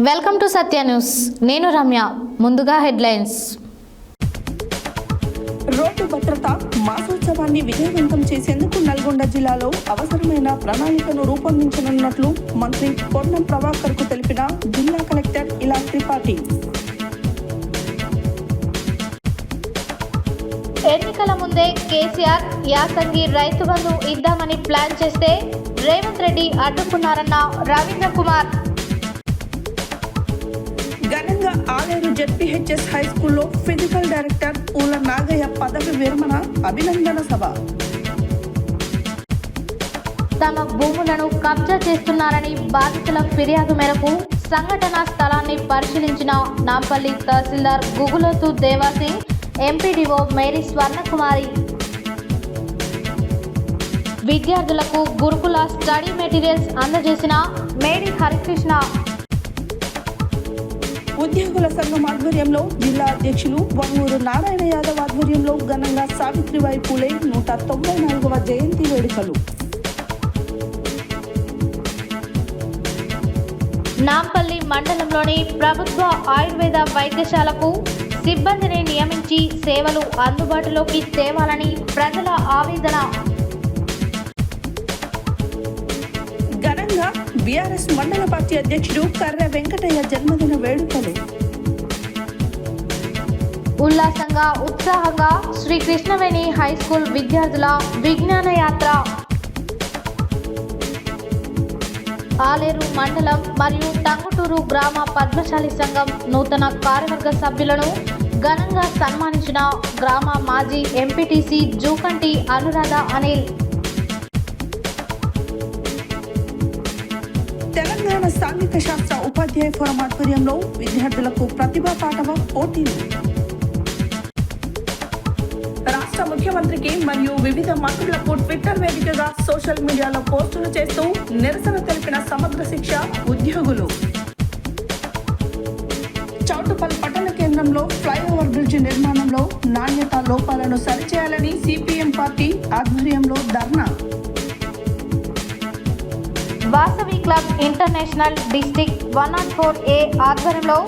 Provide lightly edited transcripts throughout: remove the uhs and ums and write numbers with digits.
Welcome to Satya news. నేను రమ్య. ముందుగా headlines. Road భద్రత మాసోత్సవాన్ని విజయవంతం చేసేందుకు నల్గొండ జిల్లాలో అవసరమైన ప్రణాళికను రూపొందించనున్నట్లు మంత్రి పొన్నం ప్రభాకర్కు తెలిపిన జిల్లా కలెక్టర్ ఇలా త్రిపాఠి. ఎన్నికల ముందే కేసీఆర్ యాసంగి రైతు బంధు ఇద్దామని ప్లాన్ చేస్తే రేవంత్ రెడ్డి అడ్డుకున్నారన్న రవీంద్ర కుమార్. ఘనంగా ఆలేరు జెడ్పీహెచ్ఎస్ హై స్కూల్లో ఫిజికల్ డైరెక్టర్ ఊల నాగయ్య పదవి విరమణ అభినందన సభ. తమ భూములను కబ్జా చేస్తున్నారని బాధితుల ఫిర్యాదు మేరకు సంఘటనా స్థలాన్ని పరిశీలించిన నాంపల్లి తహసీల్దార్ గుగులోతు దేవాసింగ్, ఎంపీడీఓ మేరీ స్వర్ణకుమారి. విద్యార్థులకు గురుకుల స్టడీ మెటీరియల్స్ అందజేసిన మేరీ హరికృష్ణ. ఉద్యోగుల సంఘం ఆధ్వర్యంలో జిల్లా అధ్యక్షులు వంగూరు నారాయణ యాదవ్ ఆధ్వర్యంలో ఘనంగా సావిత్రిబాయి పూలే 194వ జయంతి వేడుకలు. నాంపల్లి మండలంలోని ప్రభుత్వ ఆయుర్వేద వైద్యశాలకు సిబ్బందిని నియమించి సేవలు అందుబాటులోకి తేవాలని ప్రజల ఆవేదన. ఘనంగా బీఆర్ఎస్ మండల పార్టీ అధ్యక్షుడు కర్రె వెంకటయ్య జన్మదిన వేడుకలు. ఉల్లాసంగా ఉత్సాహంగా శ్రీ కృష్ణవేణి హై స్కూల్ విద్యార్థుల విజ్ఞాన యాత్ర. ఆలేరు మండలం మరియు టంగుటూరు గ్రామ పద్మశాలి సంఘం నూతన కార్యవర్గ సభ్యులను ఘనంగా సన్మానించిన గ్రామ మాజీ ఎంపీటీసీ జూకంటి అనురాధ అనిల్. తెలంగాణ సాంఘిక శాస్త్ర ఉపాధ్యాయ ఫోరం ఆధ్వర్యంలో విద్యార్థులకు ప్రతిభా పాఠవ పోటీలు. రాష్ట్ర ముఖ్యమంత్రికి మరియు వివిధ మంత్రులకు ట్విట్టర్ వేదికగా సోషల్ మీడియాలో పోస్టులు చేస్తూ నిరసన తెలిపిన సమగ్ర శిక్ష ఉద్యోగులు. చౌటుపల్లి పట్టణ కేంద్రంలో ఫ్లైఓవర్ బ్రిడ్జి నిర్మాణంలో నాణ్యత లోపాలను సరిచేయాలని సిపిఎం పార్టీ ఆధ్వర్యంలో ధర్నా. Vasavi club international district 104A ఆధ్వర్యంలో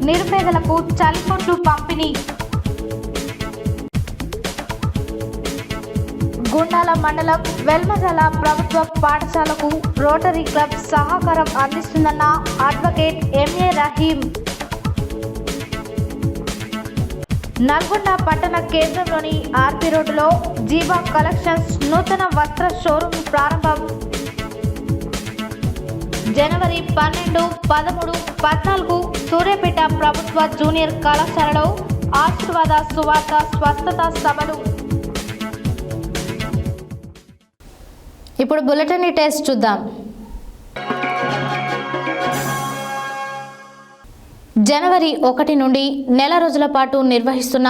నిరుపేదలకు చలికొట్లు పంపిణీ. గుండాల మండలం వెల్మజల ప్రభుత్వ పాఠశాలకు రోటరీ క్లబ్ సహకారం అందిస్తుందన్న అడ్వకేట్ ఎంఏ రహీం. నల్గొండ పట్టణ కేంద్రంలోని ఆర్పీ రోడ్డులో జీవా కలెక్షన్స్ నూతన వస్త్ర షోరూమ్ ప్రారంభం. జనవరి 12, 13, 14 సూర్యాపేట ప్రభుత్వ జూనియర్ కళాశాలలో ఆశీర్వాద సువార్త స్వస్థత సభలు. ఇప్పుడు బులెటిన్ టెస్ట్ చూద్దాం. జనవరి 1 నుండి నెల రోజుల పాటు నిర్వహిస్తున్న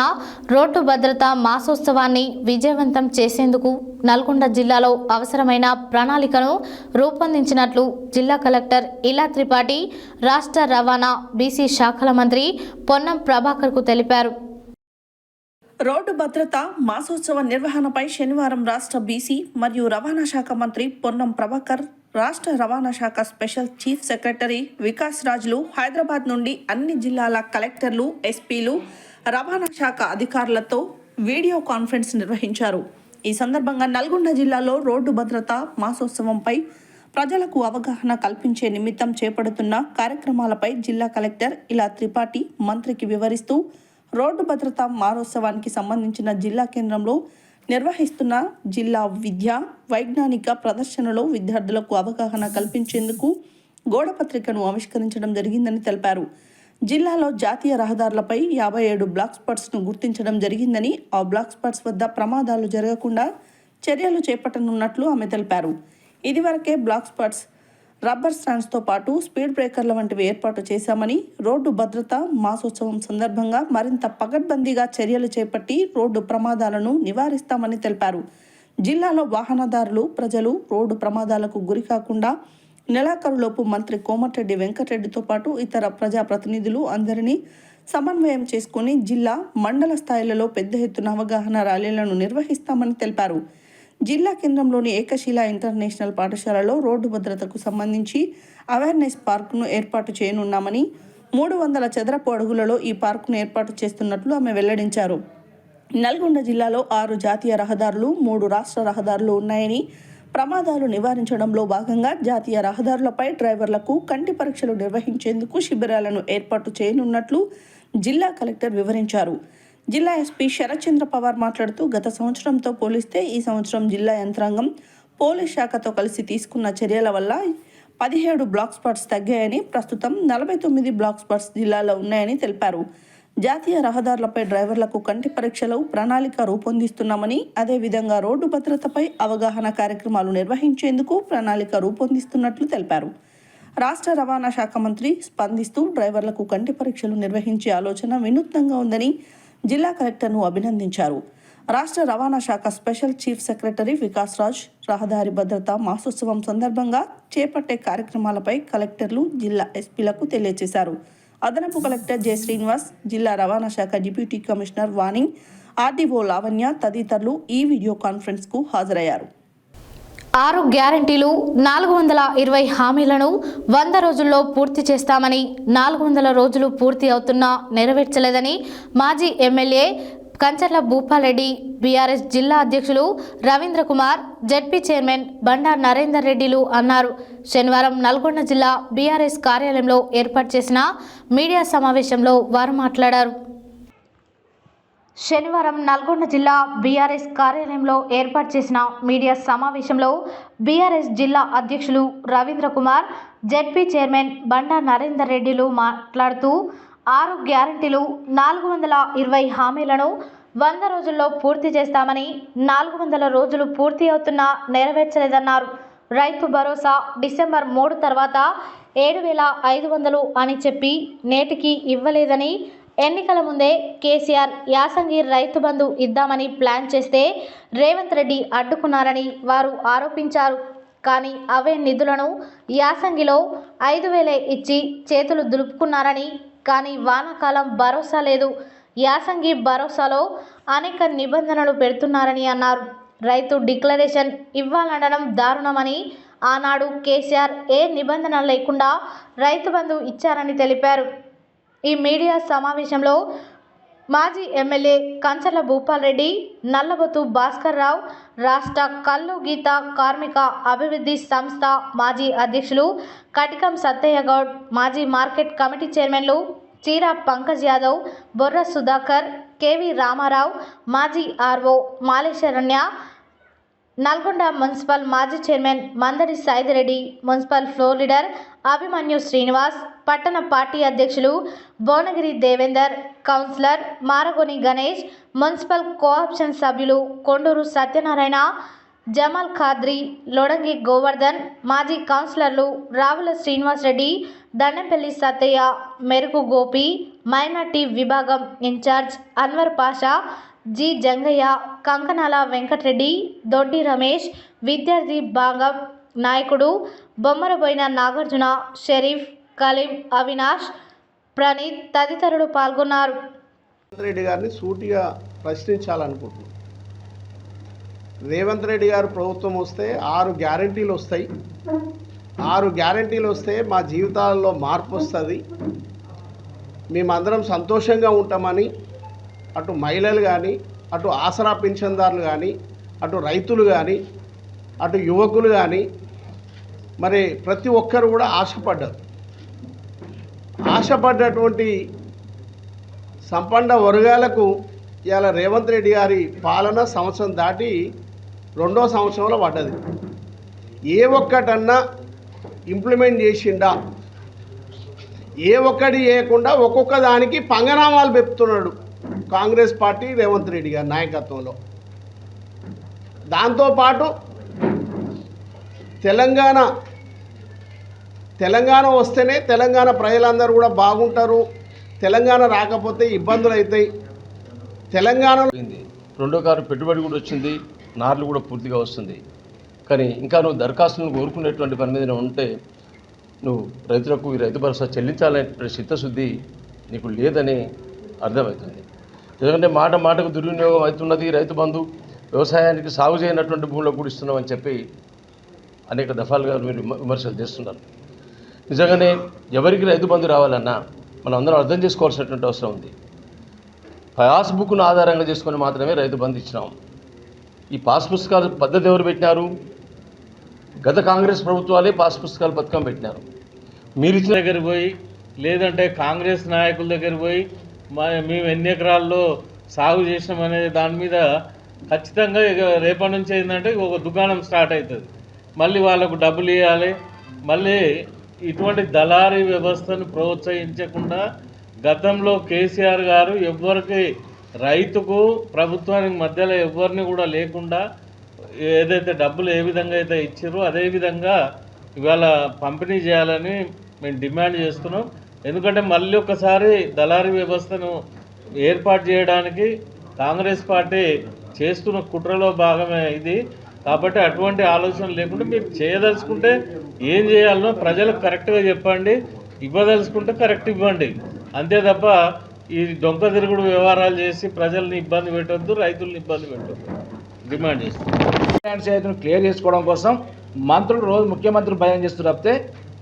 రోడ్డు భద్రతా మాసోత్సవాన్ని విజయవంతం చేసేందుకు నల్గొండ జిల్లాలో అవసరమైన ప్రణాళికను రూపొందించినట్లు జిల్లా కలెక్టర్ ఇలా త్రిపాఠి రాష్ట్ర రవాణా బీసీ శాఖల మంత్రి పొన్నం ప్రభాకర్కు తెలిపారు. రోడ్డు భద్రత మాసోత్సవ నిర్వహణపై శనివారం రాష్ట్ర బీసీ మరియు రవాణా శాఖ మంత్రి పొన్నం ప్రభాకర్, రాష్ట్ర రవాణా శాఖ స్పెషల్ చీఫ్ సెక్రటరీ వికాస్ రాజ్లు హైదరాబాద్ నుండి అన్ని జిల్లాల కలెక్టర్లు, ఎస్పీలు, రవాణా శాఖ అధికారులతో వీడియో కాన్ఫరెన్స్ నిర్వహించారు. ఈ సందర్భంగా నల్గొండ జిల్లాలో రోడ్డు భద్రత మాసోత్సవంపై ప్రజలకు అవగాహన కల్పించే నిమిత్తం చేపడుతున్న కార్యక్రమాలపై జిల్లా కలెక్టర్ ఇలా త్రిపాఠి మంత్రికి వివరిస్తూ రోడ్డు భద్రతా మాసోత్సవానికి సంబంధించిన జిల్లా కేంద్రంలో నిర్వహిస్తున్న జిల్లా విద్యా వైజ్ఞానిక ప్రదర్శనలో విద్యార్థులకు అవగాహన కల్పించేందుకు గోడపత్రికను ఆవిష్కరించడం జరిగిందని తెలిపారు. జిల్లాలో జాతీయ రహదారులపై 57 బ్లాక్ స్పాట్స్ను గుర్తించడం జరిగిందని, ఆ బ్లాక్ స్పాట్స్ వద్ద ప్రమాదాలు జరగకుండా చర్యలు చేపట్టనున్నట్లు ఆమె తెలిపారు. ఇదివరకే బ్లాక్ స్పాట్స్, రబ్బర్ స్టాండ్స్తో పాటు స్పీడ్ బ్రేకర్ల వంటివి ఏర్పాటు చేశామని, రోడ్డు భద్రత మాసోత్సవం సందర్భంగా మరింత పకడ్బందీగా చర్యలు చేపట్టి రోడ్డు ప్రమాదాలను నివారిస్తామని తెలిపారు. జిల్లాలో వాహనదారులు, ప్రజలు రోడ్డు ప్రమాదాలకు గురి కాకుండా నెలాఖరులోపు మంత్రి కోమటిరెడ్డి వెంకటరెడ్డితో పాటు ఇతర ప్రజాప్రతినిధులు అందరినీ సమన్వయం చేసుకుని జిల్లా, మండల స్థాయిలలో పెద్ద ఎత్తున అవగాహన ర్యాలీలను నిర్వహిస్తామని తెలిపారు. జిల్లా కేంద్రంలోని ఏకశిల ఇంటర్నేషనల్ పాఠశాలలో రోడ్డు భద్రతకు సంబంధించి అవేర్నెస్ పార్కును ఏర్పాటు చేయనున్నామని, 300 చదరపు అడుగులలో ఈ పార్కును ఏర్పాటు చేస్తున్నట్లు ఆమె వెల్లడించారు. నల్గొండ జిల్లాలో 6 జాతీయ రహదారులు, 3 రాష్ట్ర రహదారులు ఉన్నాయని, ప్రమాదాలు నివారించడంలో భాగంగా జాతీయ రహదారులపై డ్రైవర్లకు కంటి పరీక్షలు నిర్వహించేందుకు శిబిరాలను ఏర్పాటు చేయనున్నట్లు జిల్లా కలెక్టర్ వివరించారు. జిల్లా ఎస్పీ శరత్చంద్ర పవార్ మాట్లాడుతూ, గత సంవత్సరంతో పోలిస్తే ఈ సంవత్సరం జిల్లా యంత్రాంగం పోలీస్ శాఖతో కలిసి తీసుకున్న చర్యల వల్ల 17 బ్లాక్ స్పాట్స్ తగ్గాయని, ప్రస్తుతం 49 బ్లాక్ స్పాట్స్ జిల్లాలో ఉన్నాయని తెలిపారు. జాతీయ రహదారులపై డ్రైవర్లకు కంటి పరీక్షలు ప్రణాళిక రూపొందిస్తున్నామని, అదేవిధంగా రోడ్డు భద్రతపై అవగాహన కార్యక్రమాలు నిర్వహించేందుకు ప్రణాళిక రూపొందిస్తున్నట్లు తెలిపారు. రాష్ట్ర రవాణా శాఖ మంత్రి స్పందిస్తూ, డ్రైవర్లకు కంటి పరీక్షలు నిర్వహించే ఆలోచన వినూత్నంగా ఉందని జిల్లా కలెక్టర్ను అభినందించారు. రాష్ట్ర రవాణా శాఖ special chief secretary Vikas Raj రహదారి భద్రతా మాసోత్సవం సందర్భంగా చేపట్టే కార్యక్రమాలపై కలెక్టర్లు, జిల్లా ఎస్పీలకు తెలియజేశారు. అదనపు కలెక్టర్ జె శ్రీనివాస్, జిల్లా రవాణా శాఖ డిప్యూటీ కమిషనర్ వాణి, ఆర్డీఓ లావణ్య తదితరులు ఈ వీడియో కాన్ఫరెన్స్కు హాజరయ్యారు. 6 గ్యారంటీలు, 420 హామీలను 100 రోజుల్లో పూర్తి చేస్తామని, 400 రోజులు పూర్తి అవుతున్నా నెరవేర్చలేదని మాజీ ఎమ్మెల్యే కంచర్ల భూపాలరెడ్డి, బీఆర్ఎస్ జిల్లా అధ్యక్షులు రవీంద్ర కుమార్, జెడ్పీ చైర్మన్ బండా నరేందర్ రెడ్డిలు అన్నారు. శనివారం నల్గొండ జిల్లా బీఆర్ఎస్ కార్యాలయంలో ఏర్పాటు చేసిన మీడియా సమావేశంలో వారు మాట్లాడారు. శనివారం నల్గొండ జిల్లా బీఆర్ఎస్ కార్యాలయంలో ఏర్పాటు చేసిన మీడియా సమావేశంలో బీఆర్ఎస్ జిల్లా అధ్యక్షులు రవీంద్ర కుమార్, జెడ్పీ చైర్మన్ బండా నరేందర్ రెడ్డిలు మాట్లాడుతూ, 6 గ్యారంటీలు, 420 హామీలను 100 రోజుల్లో పూర్తి చేస్తామని, 400 రోజులు పూర్తి అవుతున్నా నెరవేర్చలేదన్నారు. రైతు భరోసా డిసెంబర్ 3 తర్వాత 7,500 అని చెప్పి నేటికి ఇవ్వలేదని, ఎన్నికల ముందే కేసీఆర్ యాసంగి రైతు బంధు ఇద్దామని ప్లాన్ చేస్తే రేవంత్ రెడ్డి అడ్డుకున్నారని వారు ఆరోపించారు. కానీ అవే నిధులను యాసంగిలో 5,000 ఇచ్చి చేతులు దులుపుకున్నారని, కానీ వానాకాలం భరోసా లేదు, యాసంగి భరోసాలో అనేక నిబంధనలు పెడుతున్నారని అన్నారు. రైతు డిక్లరేషన్ ఇవ్వాలనడం దారుణమని, ఆనాడు కేసీఆర్ ఏ నిబంధన లేకుండా రైతు బంధు ఇచ్చారని తెలిపారు. ఈ మీడియా సమావేశంలో మాజీ ఎమ్మెల్యే కంచర్ల భూపాలరెడ్డి, నల్లబొత్తు భాస్కర్ రావు, రాష్ట్ర కల్లు గీత కార్మిక అభివృద్ధి సంస్థ మాజీ అధ్యక్షులు కటికం సత్తయ్య గౌడ్, మాజీ మార్కెట్ కమిటీ చైర్మన్లు చీరా పంకజ్ యాదవ్, బొర్ర సుధాకర్, కేవి రామారావు, మాజీ ఆర్ఓ మాలేశరణ్య, నల్గొండ మున్సిపల్ మాజీ chairman Mandadi Saidireddy, municipal floor leader Abhimanyu Srinivas, పట్టణ పార్టీ అధ్యక్షులు Bhuvanagiri Devender, councillor Maragoni Ganesh, municipal cooption సభ్యులు కొండూరు సత్యనారాయణ, జమాల్ ఖాద్రి, లొడంగి గోవర్ధన్, మాజీ కౌన్సిలర్లు రావుల శ్రీనివాస్ రెడ్డి, దండెంపల్లి సత్తయ్య, మెరుగు గోపి, మైనార్టీ విభాగం ఇన్ఛార్జ్ అన్వర్ పాషా, జి జంగయ్య, కంకనాల వెంకటరెడ్డి, దొడ్డి రమేష్, విద్యార్థి భాగం నాయకుడు బొమ్మరబోయిన నాగార్జున, షరీఫ్, కలీం, అవినాష్, ప్రణీత్ తదితరులు పాల్గొన్నారు. రెడ్డి గారిని సూటిగా ప్రశ్నించాలనుకుంటున్నాను. రేవంత్ రెడ్డి గారు ప్రభుత్వం వస్తే 6 గ్యారంటీలు వస్తాయి. 6 గ్యారంటీలు వస్తే మా జీవితాల్లో మార్పు వస్తుంది, మేమందరం సంతోషంగా ఉంటామని అటు మహిళలు కానీ, అటు ఆసరా పెన్షన్దారులు కానీ, అటు రైతులు కానీ, అటు యువకులు కానీ, మరి ప్రతి ఒక్కరు కూడా ఆశపడ్డటువంటి సంపన్న వర్గాలకు ఇవాళ రేవంత్ రెడ్డి గారి పాలన సంవత్సరం దాటి 2వ సంవత్సరంలో పడ్డది. ఏ ఒక్కటన్నా ఇంప్లిమెంట్ చేసిండా? ఏ ఒక్కటి చేయకుండా ఒక్కొక్క దానికి పంగనామాలు పెడుతున్నాడు కాంగ్రెస్ పార్టీ రేవంత్ రెడ్డి గారి నాయకత్వంలో. దాంతోపాటు తెలంగాణ వస్తేనే తెలంగాణ ప్రజలందరూ కూడా బాగుంటారు, తెలంగాణ రాకపోతే ఇబ్బందులు అవుతాయి. తెలంగాణలో 2వ కారు పెట్టుబడి కూడా వచ్చింది, నార్లు కూడా పూర్తిగా వస్తుంది. కానీ ఇంకా నువ్వు దరఖాస్తులను కోరుకునేటువంటి పని మీద ఉంటే నువ్వు రైతులకు ఈ రైతు భరోసా చెల్లించాలనే చిత్తశుద్ధి నీకు లేదని అర్థమవుతుంది. ఎందుకంటే మాటకు దుర్వినియోగం అవుతున్నది. రైతు బంధు వ్యవసాయానికి సాగు చేయనటువంటి భూములకు కూడా ఇస్తున్నామని చెప్పి అనేక దఫాలుగా మీరు విమర్శలు చేస్తున్నారు. నిజంగానే ఎవరికి రైతు బంధు రావాలన్నా మనం అందరం అర్థం చేసుకోవాల్సినటువంటి అవసరం ఉంది. పాస్బుక్ను ఆధారంగా చేసుకొని మాత్రమే రైతు బంధు ఇచ్చినాం. ఈ పాస్ పుస్తకాల పద్ధతి ఎవరు పెట్టినారు? గత కాంగ్రెస్ ప్రభుత్వాలే పాస్ పుస్తకాల పథకం పెట్టినారు. మీరు ఇచ్చిన దగ్గర పోయి లేదంటే కాంగ్రెస్ నాయకుల దగ్గర పోయి మేము ఎన్ని ఎకరాల్లో సాగు చేసినామనే దాని మీద ఖచ్చితంగా ఇక రేపటి నుంచి ఏంటంటే ఒక దుకాణం స్టార్ట్ అవుతుంది. మళ్ళీ వాళ్ళకు డబ్బులు ఇవ్వాలి. మళ్ళీ ఇటువంటి దళారీ వ్యవస్థను ప్రోత్సహించకుండా గతంలో కేసీఆర్ గారు ఎవరికి రైతుకు ప్రభుత్వానికి మధ్యలో ఎవరిని కూడా లేకుండా ఏదైతే డబ్బులు ఏ విధంగా అయితే ఇచ్చారో అదేవిధంగా ఇవాళ పంపిణీ చేయాలని మేము డిమాండ్ చేస్తున్నాం. ఎందుకంటే మళ్ళీ ఒకసారి దళారీ వ్యవస్థను ఏర్పాటు చేయడానికి కాంగ్రెస్ పార్టీ చేస్తున్న కుట్రలో భాగమే ఇది. కాబట్టి అటువంటి ఆలోచన లేకుండా మీరు చేయదలుచుకుంటే ఏం చేయాలనో ప్రజలకు కరెక్ట్గా చెప్పండి, ఇవ్వదలుచుకుంటే కరెక్ట్ ఇవ్వండి. అంతే తప్ప ఈ డొంక తిరుగుడు వ్యవహారాలు చేసి ప్రజల్ని ఇబ్బంది పెట్టొద్దు, రైతుల్ని ఇబ్బంది పెట్టొద్దు డిమాండ్ చేస్తాం. క్లియర్ చేసుకోవడం కోసం మంత్రులు రోజు ముఖ్యమంత్రులు భయం చేస్తూ తప్పితే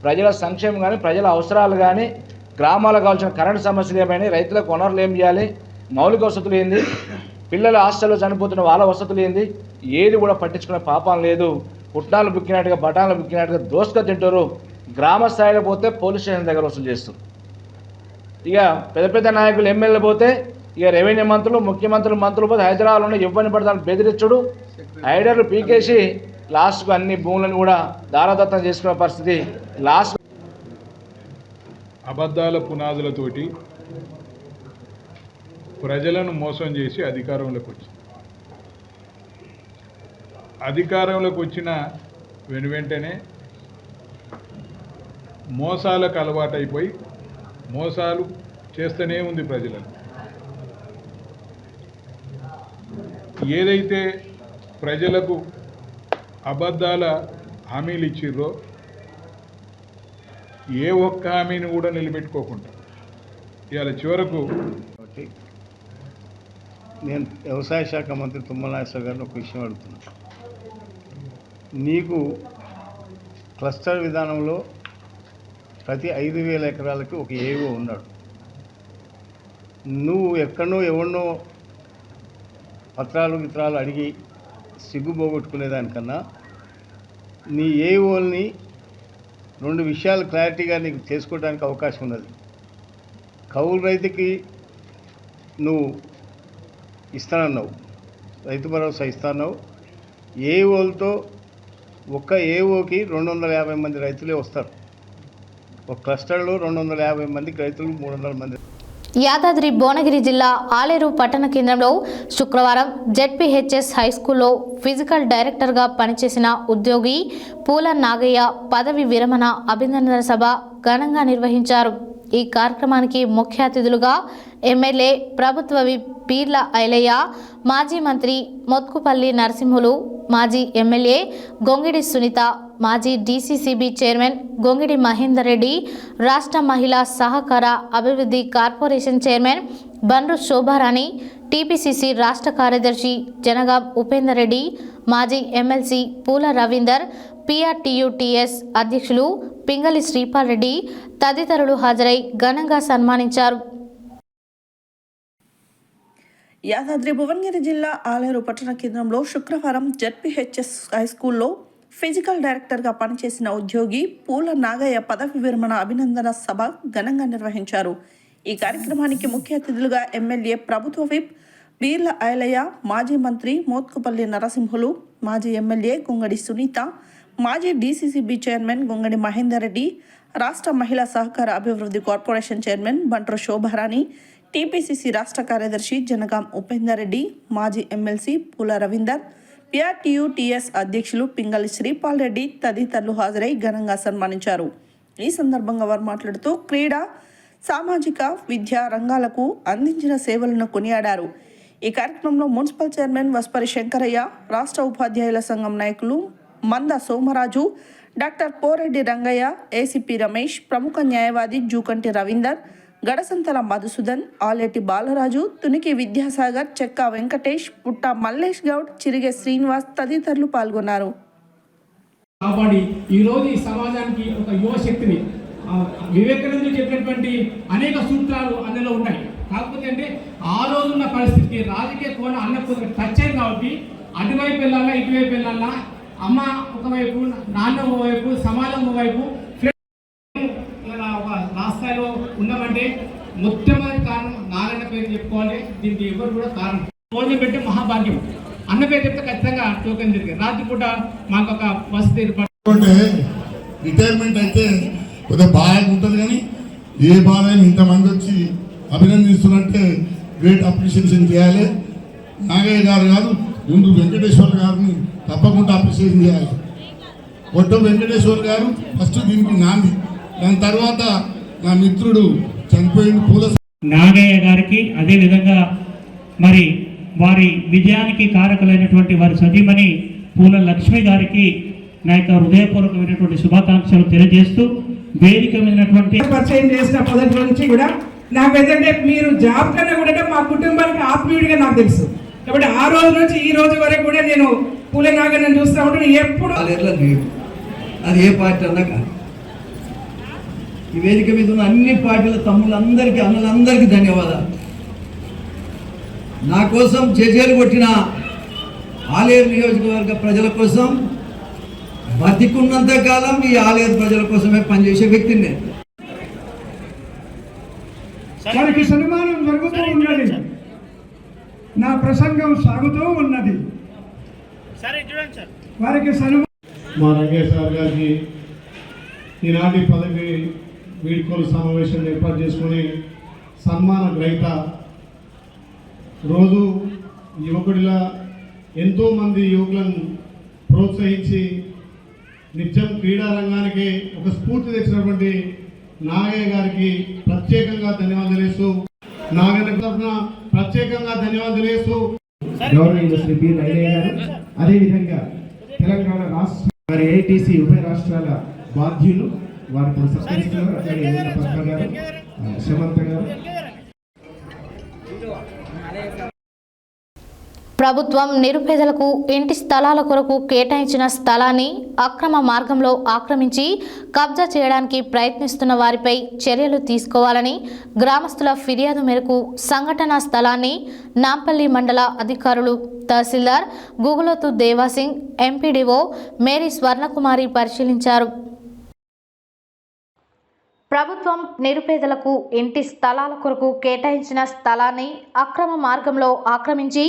ప్రజల సంక్షేమం కానీ ప్రజల అవసరాలు కానీ గ్రామాలకు కావాల్సిన కరెంటు సమస్యలు ఏమైనా, రైతులకు వనరులు ఏం చేయాలి, మౌలిక వసతులు ఏంది, పిల్లల హాస్టల్లో చనిపోతున్న వాళ్ళ వసతులు ఏంది, ఏది కూడా పట్టించుకునే పాపం లేదు. పుట్నాలు బుక్కినట్టుగా బఠాన్లు బుక్కినట్టుగా దోసుక తింటారు. గ్రామ స్థాయిలో పోతే పోలీస్ స్టేషన్ దగ్గర వసూలు చేస్తారు. ఇక పెద్ద పెద్ద నాయకులు ఎమ్మెల్యేలు పోతే ఇక రెవెన్యూ మంత్రులు మంత్రులు పోతే హైదరాబాద్లో ఇవ్వని పడతాను బెదిరించుడు, ఐడర్లు పీకేసి లాస్ట్కు అన్ని భూములను కూడా దారాదత్తం చేసుకునే పరిస్థితి. లాస్ట్ అబద్ధాల పునాదులతోటి ప్రజలను మోసం చేసి అధికారంలోకి వచ్చింది. అధికారంలోకి వచ్చిన వెంటనే మోసాలకు అలవాటైపోయి మోసాలు చేస్తూనే ఉంది ప్రజలను. ఏదైతే ప్రజలకు అబద్ధాల హామీలు ఇచ్చిర్రో ఏ ఒక్క హామీని కూడా నిలబెట్టుకోకుండా ఇవాళ చివరకు నేను వ్యవసాయ శాఖ మంత్రి తుమ్మల నాగేశ్వర గారిని ఒక విషయం అడుగుతున్నాను. నీకు క్లస్టర్ విధానంలో ప్రతి 5,000 ఎకరాలకి ఒక ఏవో ఉన్నాడు. నువ్వు ఎక్కడనో ఎవరినో పత్రాలు అడిగి సిగ్గుపోగొట్టుకునేదానికన్నా నీ ఏఓల్ని 2 విషయాలు క్లారిటీగా నీకు చేసుకోవడానికి అవకాశం ఉన్నది. కౌలు రైతుకి నువ్వు ఇస్తానన్నావు, రైతు భరోసా ఇస్తాన్నావు. ఏఓలతో ఒక్క ఏఓకి 250 మంది రైతులే వస్తారు. ఒక క్లస్టర్లో 250 మందికి రైతులు, 300 మంది. యాదాద్రి భువనగిరి జిల్లా ఆలేరు పట్టణ కేంద్రంలో శుక్రవారం జెడ్పీహెచ్ఎస్ హైస్కూల్లో ఫిజికల్ డైరెక్టర్గా పనిచేసిన ఉద్యోగి పూల నాగయ్య పదవి విరమణ అభినందన సభ ఘనంగా నిర్వహించారు. ఈ కార్యక్రమానికి ముఖ్య అతిథులుగా ఎమ్మెల్యే ప్రభుత్వ పీర్ల ఐలయ్య, మాజీ మంత్రి మోత్కుపల్లి నరసింహులు, మాజీ ఎమ్మెల్యే గొంగిడి సునీత, మాజీ డీసీసీబీ చైర్మన్ గొంగిడి మహేందర్ రెడ్డి, రాష్ట్ర మహిళా సహకార అభివృద్ధి corporation chairman Bandru Shobharani, TPCC రాష్ట్ర కార్యదర్శి జనగాం ఉపేందర్ రెడ్డి, మాజీ ఎమ్మెల్సీ పూల రవీందర్, పీఆర్టీయూటీఎస్ అధ్యక్షులు పింగళి శ్రీపాల్ రెడ్డి తదితరులు హాజరై ఘనంగా సన్మానించారు. యాదాద్రి భువనగిరి జిల్లా ఆలేరు పట్టణ కేంద్రంలో శుక్రవారం జెడ్పీహెచ్ఎస్ హైస్కూల్లో ఫిజికల్ డైరెక్టర్గా పనిచేసిన ఉద్యోగి పూల నాగయ్య పదవి విరమణ అభినందన సభ ఘనంగా నిర్వహించారు. ఈ కార్యక్రమానికి ముఖ్య అతిథులుగా ఎమ్మెల్యే ప్రభుత్వ విప్ పీర్ల ఐలయ్య, మాజీ మంత్రి మోత్కుపల్లి నరసింహులు, మాజీ ఎమ్మెల్యే గొంగడి సునీత, మాజీ డీసీసీబీ చైర్మన్ గొంగడి మహేందర్ రెడ్డి, రాష్ట్ర మహిళా సహకార అభివృద్ధి corporation chairman Bandru Shobharani, TPCC రాష్ట్ర కార్యదర్శి జనగాం ఉపేందర్ రెడ్డి, మాజీ ఎమ్మెల్సీ పూల రవీందర్, పీఆర్టీయూటీఎస్ అధ్యక్షులు పింగళి శ్రీపాల్ రెడ్డి తదితరులు హాజరై ఘనంగా సన్మానించారు. ఈ సందర్భంగా వారు మాట్లాడుతూ క్రీడా, సామాజిక, విద్యా రంగాలకు అందించిన సేవలను కొనియాడారు. ఈ కార్యక్రమంలో మున్సిపల్ చైర్మన్ వస్పరి శంకరయ్య, రాష్ట్ర ఉపాధ్యాయుల సంఘం నాయకులు మంద సోమరాజు, డాక్టర్ పోరెడ్డి రంగయ్య, ఏసీపీ రమేష్, ప్రముఖ న్యాయవాది జూకంటి రవీందర్, గడసంతల మధుసూదన్, ఆలేటి బాలరాజు, తునికి విద్యాసాగర్, చెక్కా వెంకటేష్, పుట్ట మల్లేష్ గౌడ్, చిరిగే శ్రీనివాస్ తదితరులు పాల్గొన్నారు. కాబట్టి ఈరోజు ఈ సమాజానికి ఒక యువ శక్తిని వివేకానందుడు చెప్పినటువంటి అనేక సూత్రాలు అందులో ఉన్నాయి. కాకపోతే అంటే ఆ రోజున్న పరిస్థితికి రాజకీయ కోణం అన్నకు టచ్ అయింది కాబట్టి అటువైపు వెళ్ళాలా ఇటువైపు వెళ్ళాలా, అమ్మ ఒకవైపు, నాన్న ఒకవైపు, సమాజం ఒకవైపు ఒక రాష్ట్రాల్లో ఉన్నామంటే మొట్టమొదటి కారణం నారాయణ పేరు చెప్పుకోవాలి. దీనికి ఎవరు కూడా కారణం భోజనం పెట్టే మహాభాగ్యం. అన్న పేరు చెప్తే ఖచ్చితంగా టోకెన్ జరిగింది. రాత్రిపూట మాకు ఒక వసతి ఏర్పాటు. రిటైర్మెంట్ అయితే కొద్దిగా బాగా ఉంటుంది, కానీ ఏ బాధ అయినా ఇంతమంది వచ్చి అభినందిస్తున్నట్టే గ్రేట్ అప్రిషియేషన్ చేయాలి. నాగయ్య గారు కాదు, ముందు వెంకటేశ్వర్ గారిని తప్పకుండా అప్రిషియేషన్ చేయాలి. కొట్ట వెంకటేశ్వర్ గారు ఫస్ట్ దీనికి నాంది, దాని తర్వాత నా మిత్రుడు చనిపోయిన పూల నాగయ్య గారికి, అదేవిధంగా మరి వారి విజయానికి కారకులైనటువంటి వారి సతీమణి పూల లక్ష్మి గారికి నా యొక్క హృదయపూర్వకమైనటువంటి శుభాకాంక్షలు తెలియజేస్తూ, వేదిక మీదటువంటి పరిచయం చేసిన మొదటి నుంచి కూడా నాకు ఏంటంటే మీరు జాబ్ కన్నా కూడా మా కుటుంబానికి ఆత్మీయుడిగా నాకు తెలుసు. కాబట్టి ఆ రోజు నుంచి ఈ రోజు వరకు కూడా నేను పూల నాగయ్యను చూస్తూ ఉంటాను. ఎప్పుడు అది ఏ పార్టీ అన్నా కాదు. ఈ వేదిక మీద ఉన్న అన్ని పార్టీల తమ్ముళ్ళందరికీ, అన్నలందరికీ ధన్యవాదాలు. నా కోసం జేజేలు కొట్టిన ఆలేరు నియోజకవర్గ ప్రజల కోసం బతికున్నంత కాలం ఈ ఆలేరు ప్రజల కోసమే పనిచేసే వ్యక్తిని నేను. వారికి సన్మానం జరుగుతూ ఉన్నది, నా ప్రసంగం సాగుతూ ఉన్నది. వారికి మా రంగేష్ సార్ గారికి ఈనాటి పదవి వీడ్కోలు సమావేశం ఏర్పాటు చేసుకొని సన్మాన గ్రహీత రోజు యువకుడిలా ఎంతోమంది యువకులను ప్రోత్సహించి నిత్యం క్రీడా రంగానికి ఒక స్ఫూర్తి తెచ్చినటువంటి నాగయ్య గారికి ప్రత్యేకంగా ధన్యవాదాలు తెలియజేస్తూ, నాగయ్య తరఫున ప్రత్యేకంగా ధన్యవాదాలు తెలియజేస్తూ గవర్నమెంట్ శ్రీ పి నాగయ్య గారు, అదేవిధంగా తెలంగాణ రాష్ట్ర మరి ఏఐటీసీ ఉభయ రాష్ట్రాల బాధ్యులు వారితో సత్కరిస్తున్నారు. అట్లాగే పద్మ గారు, శమంత గారు. ప్రభుత్వం నిరుపేదలకు ఇంటి స్థలాల కొరకు కేటాయించిన స్థలాన్ని అక్రమ మార్గంలో ఆక్రమించి కబ్జా చేయడానికి ప్రయత్నిస్తున్న వారిపై చర్యలు తీసుకోవాలని గ్రామస్తుల ఫిర్యాదు మేరకు సంఘటనా స్థలాన్ని నాంపల్లి మండల అధికారులు తహసీల్దార్ గుగులోతు దేవాసింగ్, ఎంపీడీఓ మేరీ స్వర్ణకుమారి పరిశీలించారు. ప్రభుత్వం నిరుపేదలకు ఇంటి స్థలాల కొరకు కేటాయించిన స్థలాన్ని అక్రమ మార్గంలో ఆక్రమించి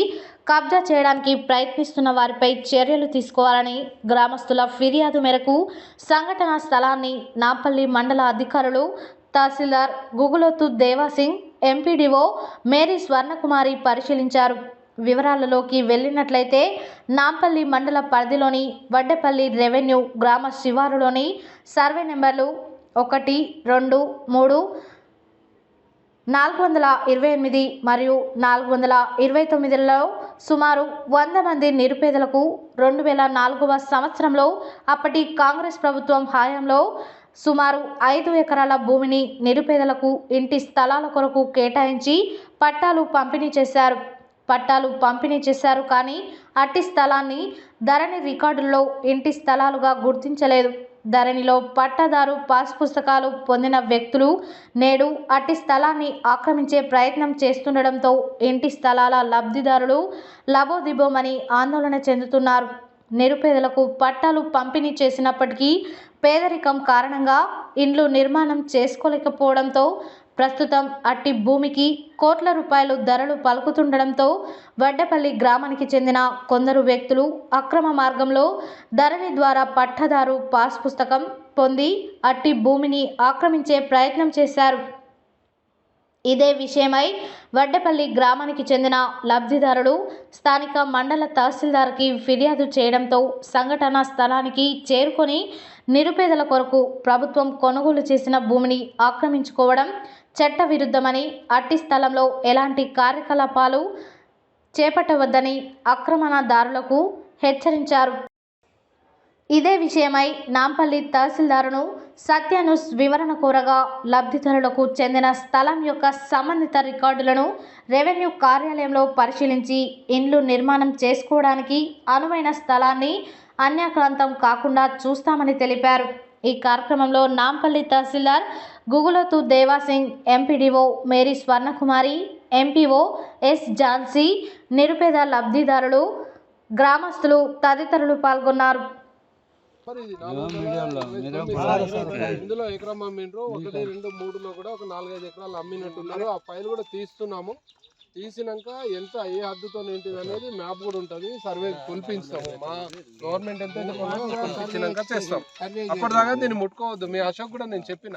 కబ్జా చేయడానికి ప్రయత్నిస్తున్న వారిపై చర్యలు తీసుకోవాలని గ్రామస్తుల ఫిర్యాదు మేరకు సంఘటనా స్థలాన్ని నాంపల్లి మండల అధికారులు తహసీల్దార్ గుగులోతు దేవాసింగ్, ఎంపీడీఓ మేరీ స్వర్ణకుమారి పరిశీలించారు. వివరాలలోకి వెళ్ళినట్లయితే నాంపల్లి మండల పరిధిలోని వడ్డేపల్లి రెవెన్యూ గ్రామ శివారులోని సర్వే నెంబర్లు 1, 2, 3, 428 మరియు 429లలో సుమారు 100 మంది నిరుపేదలకు 2004వ సంవత్సరంలో అప్పటి కాంగ్రెస్ ప్రభుత్వం హయాంలో సుమారు 5 ఎకరాల భూమిని నిరుపేదలకు ఇంటి స్థలాల కొరకు కేటాయించి పట్టాలు పంపిణీ చేశారు. కానీ అట్టి స్థలాన్ని ధరణి రికార్డుల్లో ఇంటి స్థలాలుగా గుర్తించలేదు. ధరణిలో పట్టాదారు పాస్ పుస్తకాలు పొందిన వ్యక్తులు నేడు అట్టి స్థలాన్ని ఆక్రమించే ప్రయత్నం చేస్తుండడంతో ఇంటి స్థలాల లబ్ధిదారులు లబోదిబోమని ఆందోళన చెందుతున్నారు. నిరుపేదలకు పట్టాలు పంపిణీ చేసినప్పటికీ పేదరికం కారణంగా ఇండ్లు నిర్మాణం చేసుకోలేకపోవడంతో ప్రస్తుతం అట్టి భూమికి కోట్ల రూపాయలు ధరలు పలుకుతుండడంతో వడ్డేపల్లి గ్రామానికి చెందిన కొందరు వ్యక్తులు అక్రమ మార్గంలో ధరణి ద్వారా పట్టాదారు పాస్ పుస్తకం పొంది అట్టి భూమిని ఆక్రమించే ప్రయత్నం చేశారు. ఇదే విషయమై వడ్డేపల్లి గ్రామానికి చెందిన లబ్ధిదారులు స్థానిక మండల తహసీల్దార్కి ఫిర్యాదు చేయడంతో సంఘటనా స్థలానికి చేరుకొని నిరుపేదల కొరకు ప్రభుత్వం కొనుగోలు చేసిన భూమిని ఆక్రమించుకోవడం చట్టవిరుద్ధమని, అట్టి స్థలంలో ఎలాంటి కార్యకలాపాలు చేపట్టవద్దని ఆక్రమణదారులకు హెచ్చరించారు. ఇదే విషయమై నాంపల్లి తహసీల్దారును సత్యాన్యూస్ వివరణ కోరగా లబ్ధిదారులకు చెందిన స్థలం యొక్క సంబంధిత రికార్డులను రెవెన్యూ కార్యాలయంలో పరిశీలించి ఇండ్లు నిర్మాణం చేసుకోవడానికి అనువైన స్థలాన్ని అన్యాక్రాంతం కాకుండా చూస్తామని తెలిపారు. ఈ కార్యక్రమంలో నాంపల్లి తహసీల్దార్ Gugulothu Devasingh, MPDO Mary Swarnakumari, MPO S Jhansi, నిరుపేద లబ్ధిదారులు, గ్రామస్తులు తదితరులు పాల్గొన్నారు. ఇందులో ఎకరం అమ్మిండ్రు, 1, 2, 3లో కూడా ఒక 4-5 ఎకరాలు అమ్మినట్టున్నారు. ఆ ఫైల్ కూడా తీస్తున్నాము. తీసినాక ఎంత ఏ హద్దుతో ఏంటిది అనేది మ్యాప్ కూడా ఉంటుంది. సర్వే కుల్పించుతాము. మా గవర్నమెంట్ ఎంత కుల్పించినాక చేస్తాం. అప్పటిదాకా దీన్ని ముట్టుకోవద్దు. మీ అశోక్ కూడా నేను చెప్పిన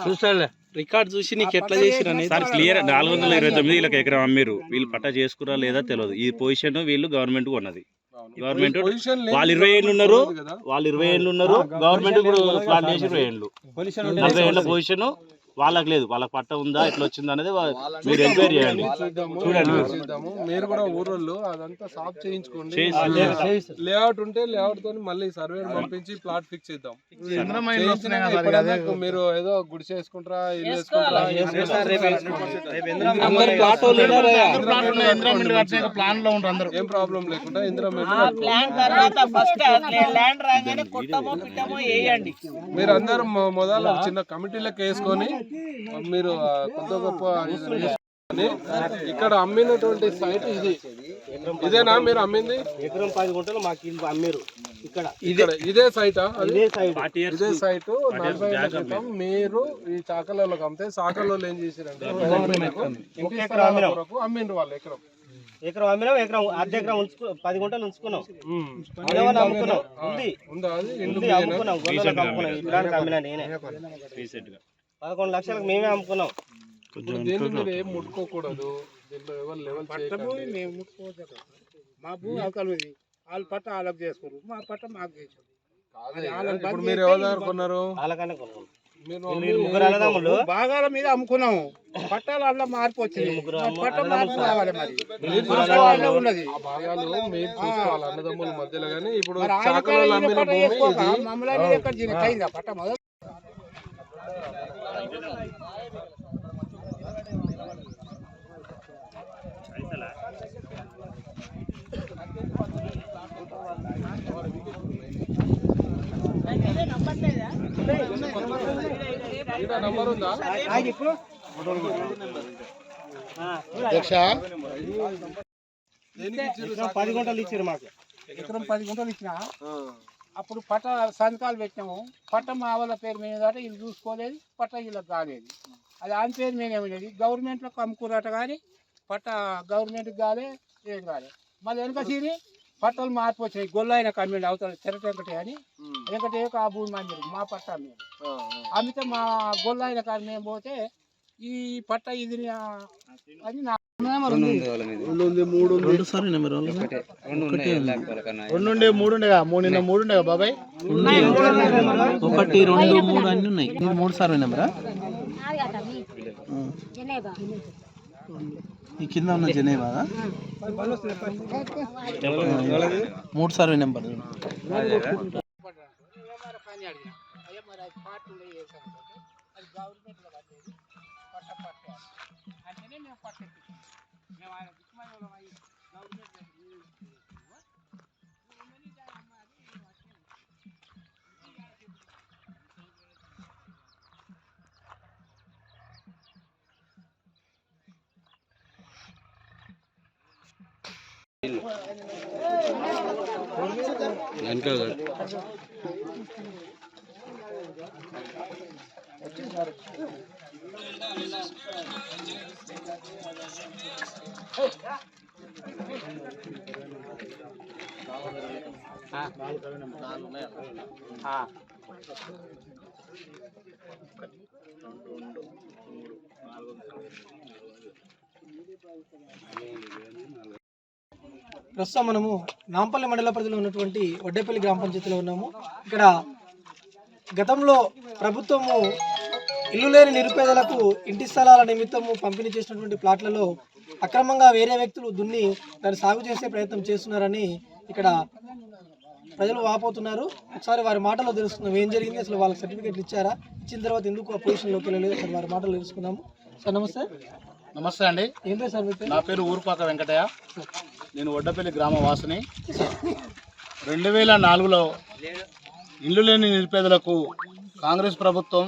చూస్తాడు రికార్డ్ చూసి నీకు ఎట్లా చేసిరు సార్ క్లియర్ 429 వీళ్ళకి ఎకరం అమ్మిరు. వీళ్ళు పట్టా చేసుకురా లేదా తెలియదు. ఈ పొజిషన్ వీళ్ళు గవర్నమెంట్ ఉన్నది. గవర్నమెంట్ వాళ్ళు 20 ఏళ్ళు ఉన్నారు. గవర్నమెంట్ ప్లాన్ చేసి 20 ఏళ్ళు 40 ఏళ్ళ పొజిషన్ వాళ్ళకి లేదు. వాళ్ళకి పట్ట ఉందా ఎట్లా వచ్చింది అనేది మీరు ఎంక్వైరీ చేయండి. చూడండి మీరు కూడా ఊరోళ్ళు అదంతా సాఫ్ చేయించుకోండి. లేఅవుట్ ఉంటే లేఅవుట్ తో మళ్ళీ సర్వే పంపించి ప్లాట్ ఫిక్స్ చేద్దాం. మీరు ఏదో గుడి చేసుకుంటారా, ఇల్లు వేసుకుంటారా, ఏం ప్రాబ్లం లేకుండా మీరు అందరూ మొదలు చిన్న కమిటీలకు వేసుకొని మీరు కొత్త గొప్ప ఇక్కడ అమ్మినటువంటి సైట్ ఇది. ఇదేనా మీరు అమ్మింది? ఎకరం 10 గుంటలు మాకు అమ్మిరు. ఇక్కడ ఇదే సైటా? ఇదే సైట్ 40 ఏళ్ల క్రితం మీరు ఈ చాకలోకి అమ్మితే చాకలో ఏం చేశారంటే అమ్మిండ్రు వాళ్ళు ఎకరం అమ్మినాం. ఎకరం అర్ధ ఎకరం 10 గుంటలు ఉంచుకున్నాం. నేనే 11 లక్షలకు మేమే అమ్ముకున్నాం. ఏం ముట్టుకోకూడదు. దీంట్లో ఎవరు లెవెల్ మా భూమి అవకాశం వాళ్ళు పట్ట వాళ్ళకి చేసుకోరు, మా పట్ట మాకు చేసారు. ఇప్పుడు మీరు ఎవరు దగ్గర కొన్నారు? భాగాల మీద అమ్ముకున్నాము. పట్టాలు అలా మార్పు వచ్చింది. పట్ట మార్పు కావాలి. మరి ఉన్నది అన్నదమ్ముల మధ్యలో కానీ ఇప్పుడు మమ్మల్ని ఎక్కడ అయిందా పట్ట మొదలు నంబర్ ఉందా? అధ్యక్ష 10 గుంటలు ఇచ్చారు మాకు. ఎకరం 10 గుంటలు ఇచ్చినా అప్పుడు పట్ట సంతకాలు పెట్టినాము. పట్ట మా వాళ్ళ పేరు మీద వీళ్ళు చూసుకోలేదు, పట్ట వీళ్ళకి కాలేదు. అది ఆయన పేరు మీద ఏమి లేదు. గవర్నమెంట్లోకి అమ్ముకున్నట్టు కానీ పట్ట గవర్నమెంట్కి కాలే, ఏది కాలే. మళ్ళీ వెనక సీరి పట్టలు మార్పు వచ్చినాయి. గొల్లైన కమ్మిండి అవతల తెరటెంకటే అని వెంకటే ఆ భూమి మందిరు మా పట్ట మేము అమ్మితే మా గొల్లైన కాదు మేము పోతే ఈ పట్ట ఇది అని నా 2 ఉండేగా బాబాయ్ 1, 2, 3 అన్ని ఉన్నాయి. 3 సర్వే నెంబరా? ఈ కింద ఉన్న జనేవా 3 సర్వే నెంబర్. ప్రస్తుతం మనము నాంపల్లి మండల పరిధిలో ఉన్నటువంటి వడ్డేపల్లి గ్రామ పంచాయతీలో ఉన్నాము. ఇక్కడ గతంలో ప్రభుత్వము ఇల్లు లేని నిరుపేదలకు ఇంటి స్థలాల నిమిత్తము పంపిణీ చేసినటువంటి ప్లాట్లలో అక్రమంగా వేరే వ్యక్తులు దున్ని దాన్ని సాగు చేసే ప్రయత్నం చేస్తున్నారని ఇక్కడ ప్రజలు వాపోతున్నారు. ఒకసారి వారి మాటలో తెలుసుకుందాం ఏం జరిగింది, అసలు వాళ్ళకి సర్టిఫికేట్లు ఇచ్చారా, ఇచ్చిన తర్వాత ఎందుకు ఆ పొజిషన్లోకి వెళ్ళలేదు, అసలు వారి మాటలు తెలుసుకున్నాము. సార్ నమస్తే. నమస్తే అండి. ఏం పేరు సార్ మీ పేరు? నా పేరు ఊరుపాక వెంకటయ్య. నేను వడ్డపల్లి గ్రామ వాసిని. 2004లో ఇల్లు లేని నిరుపేదలకు కాంగ్రెస్ ప్రభుత్వం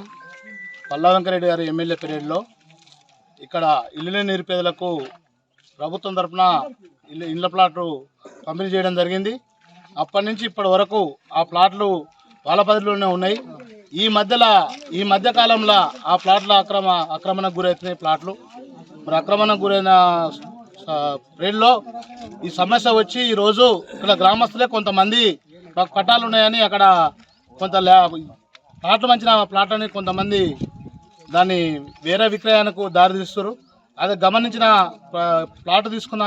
పల్లా వెంకరెడ్డి గారి ఎమ్మెల్యే పీరియడ్లో ఇక్కడ ఇల్లు లేని నిరుపేదలకు ప్రభుత్వం తరఫున ఇళ్ళ ప్లాట్లు పంపిణీ చేయడం జరిగింది. అప్పటి నుంచి ఇప్పటి వరకు ఆ ప్లాట్లు వాళ్ళ పరిధిలోనే ఉన్నాయి. ఈ మధ్య కాలంలో ఆ ప్లాట్ల ఆక్రమణకు గురవుతున్నాయి. ప్లాట్లు మరి ఆక్రమణకు గురైన రేట్లో ఈ సమస్య వచ్చి ఈరోజు ఇక్కడ గ్రామస్తులే కొంతమంది మాకు పట్టాలు ఉన్నాయని అక్కడ కొంత ప్లాట్లు మంచిన ప్లాట్లని కొంతమంది దాన్ని వేరే విక్రయానికి దారితీస్తారు. అది గమనించిన ప్లాట్ తీసుకున్న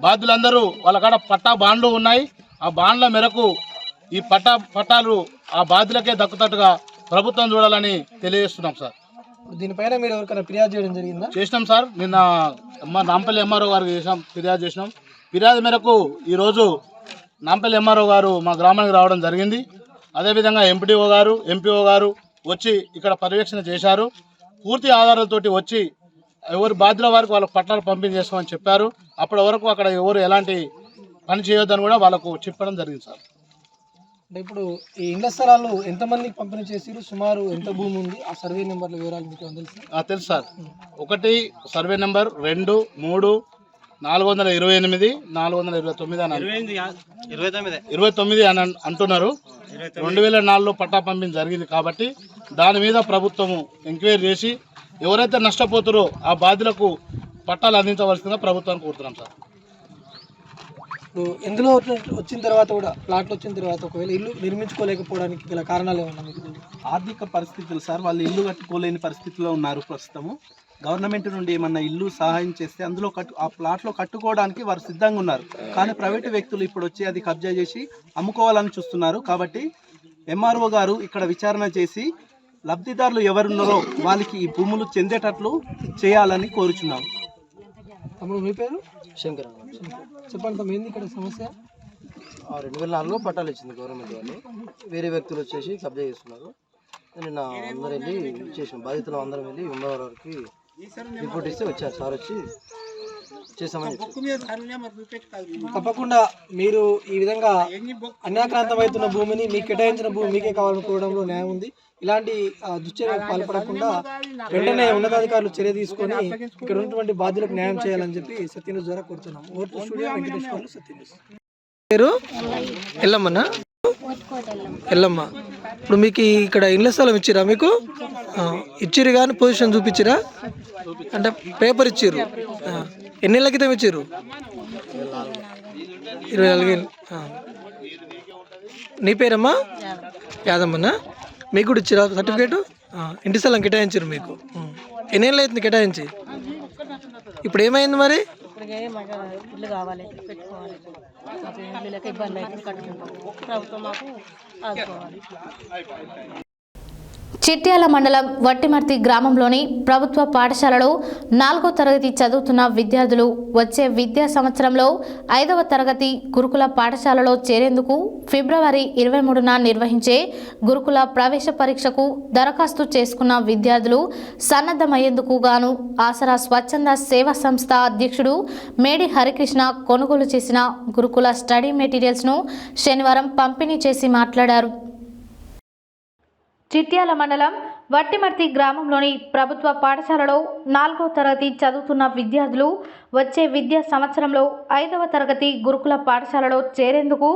బాధ్యులందరూ వాళ్ళ కాడ పట్టా బాండ్లు ఉన్నాయి. ఆ బాండ్ల మేరకు ఈ పట్టాలు ఆ బాధ్యులకే దక్కుతట్టుగా ప్రభుత్వం చూడాలని తెలియజేస్తున్నాం సార్. దీనిపైన మీరు ఎవరికైనా ఫిర్యాదు చేయడం జరిగిందా? చేసినాం సార్. నిన్న నాంపల్లి ఎంఆర్ఓ గారికి ఫిర్యాదు చేసినాం. ఫిర్యాదు మేరకు ఈరోజు నాంపల్లి ఎంఆర్ఓ గారు మా గ్రామానికి రావడం జరిగింది. అదేవిధంగా ఎంపీడీఓ గారు, ఎంపీఓ గారు వచ్చి ఇక్కడ పర్యవేక్షణ చేశారు. పూర్తి ఆధారాలతోటి వచ్చి ఎవరు బాధ్యుల వారికి వాళ్ళకు పట్టాలు పంపిణీ చేస్తామని చెప్పారు. అప్పటి వరకు అక్కడ ఎవరు ఎలాంటి పని చేయొద్దని కూడా వాళ్ళకు చెప్పడం జరిగింది సార్. అంటే ఇప్పుడు ఈ ఇళ్ల స్థలాలు ఎంతమందికి పంపిణీ చేసిరు, సుమారు ఎంత భూమి ఉంది, ఆ సర్వే నెంబర్ల వివరాలు మీకు తెలుసు? తెలుసు సార్. 1 సర్వే నెంబర్, 2, 3, 428, 429 అని అంటున్నారు. 2004లో పట్టా పంపిణీ జరిగింది కాబట్టి దాని మీద ప్రభుత్వము ఎంక్వైరీ చేసి ఎవరైతే నష్టపోతారో ఆ బాధ్యులకు పట్టాలు అందించవలసిందిగా ప్రభుత్వాన్ని కోరుతున్నాం సార్. ఎందులో వచ్చిన తర్వాత కూడా ప్లాట్లు వచ్చిన తర్వాత ఒకవేళ ఇల్లు నిర్మించుకోలేకపోవడానికి గల కారణాలు ఏమన్నా మీకు? ఆర్థిక పరిస్థితులు సార్, వాళ్ళు ఇల్లు కట్టుకోలేని పరిస్థితిలో ఉన్నారు ప్రస్తుతము. గవర్నమెంట్ నుండి ఏమన్నా ఇల్లు సహాయం చేస్తే అందులో ఆ ప్లాట్లో కట్టుకోవడానికి వారు సిద్ధంగా ఉన్నారు. కానీ ప్రైవేటు వ్యక్తులు ఇప్పుడు వచ్చి అది కబ్జా చేసి అమ్ముకోవాలని చూస్తున్నారు. కాబట్టి ఎంఆర్ఓ గారు ఇక్కడ విచారణ చేసి లబ్ధిదారులు ఎవరున్నారో వాళ్ళకి ఈ భూములు చెందేటట్లు చేయాలని కోరుచున్నాం. తమ్ముడు మీ పేరు? శంకర్. చెప్పండి తమ్ముడు, ఏంది ఇక్కడ సమస్య? 2004లో పట్టాలు ఇచ్చింది గవర్నమెంట్ వాళ్ళు, వేరే వ్యక్తులు వచ్చేసి కబ్జా చేస్తున్నారు. నిన్న అందరూ వెళ్ళి చేసాం, బాధితులు అందరం వెళ్ళి ఉండవరకు రిపోర్ట్ ఇస్తే వచ్చారు సార్, వచ్చి చేసామని. తప్పకుండా మీరు ఈ విధంగా అన్యాక్రాంతమవుతున్న భూమిని మీకు కేటాయించిన భూమి మీకే కావాలనుకోవడంలో న్యాయం ఉంది. ఇలాంటి దుశ్చర్యలకు పాల్పడకుండా వెంటనే ఉన్నతాధికారులు చర్య తీసుకొని ఇక్కడ ఉన్నటువంటి బాధ్యులకు న్యాయం చేయాలని చెప్పి సత్యన్యూస్ ద్వారా కోరుతున్నాం. స్టూడియో వెంకటేశ్వర్లు, సత్యన్యూస్. పేరు ఎల్లమ్మనా? ఎల్లమ్మ. ఇప్పుడు మీకు ఇక్కడ ఇళ్ల స్థలం ఇచ్చిరా? మీకు ఇచ్చిరు కానీ పొజిషన్ చూపించిరా? అంటే పేపర్ ఇచ్చిర్రు. ఎన్ని ఏళ్ళ క్రితం ఇచ్చిర్రు? 24 ఏళ్ళు. నీ పేరమ్మా? యాదమ్మనా? మీకు కూడా ఇచ్చిరా సర్టిఫికేటు? ఇంటి స్థలం కేటాయించారు మీకు. ఎన్ని ఏళ్ళు అవుతుంది కేటాయించి? ఇప్పుడు ఏమైంది మరి? ఇల్లు కావాలి, పెట్టుకోవాలి, ఇల్లు లేక ఇబ్బంది అయితే కట్టుకుంటాం. ప్రభుత్వం మాకు ఆదుకోవాలి. చిట్యాల మండలం వట్టిమర్తి గ్రామంలోని ప్రభుత్వ పాఠశాలలో 4వ తరగతి చదువుతున్న విద్యార్థులు వచ్చే విద్యా సంవత్సరంలో 5వ తరగతి గురుకుల పాఠశాలలో చేరేందుకు ఫిబ్రవరి 23న నిర్వహించే గురుకుల ప్రవేశ పరీక్షకు దరఖాస్తు చేసుకున్న విద్యార్థులు సన్నద్ధమయ్యేందుకు గాను ఆసరా స్వచ్ఛంద సేవా సంస్థ అధ్యక్షుడు మేడి హరికృష్ణ కొనుగోలు చేసిన గురుకుల స్టడీ మెటీరియల్స్ను శనివారం పంపిణీ చేసి మాట్లాడారు. చిట్యాల మండలం వట్టిమర్తి గ్రామంలోని ప్రభుత్వ పాఠశాలలో 4వ తరగతి చదువుతున్న విద్యార్థులు వచ్చే విద్యా సంవత్సరంలో 5వ తరగతి గురుకుల పాఠశాలలో చేరేందుకు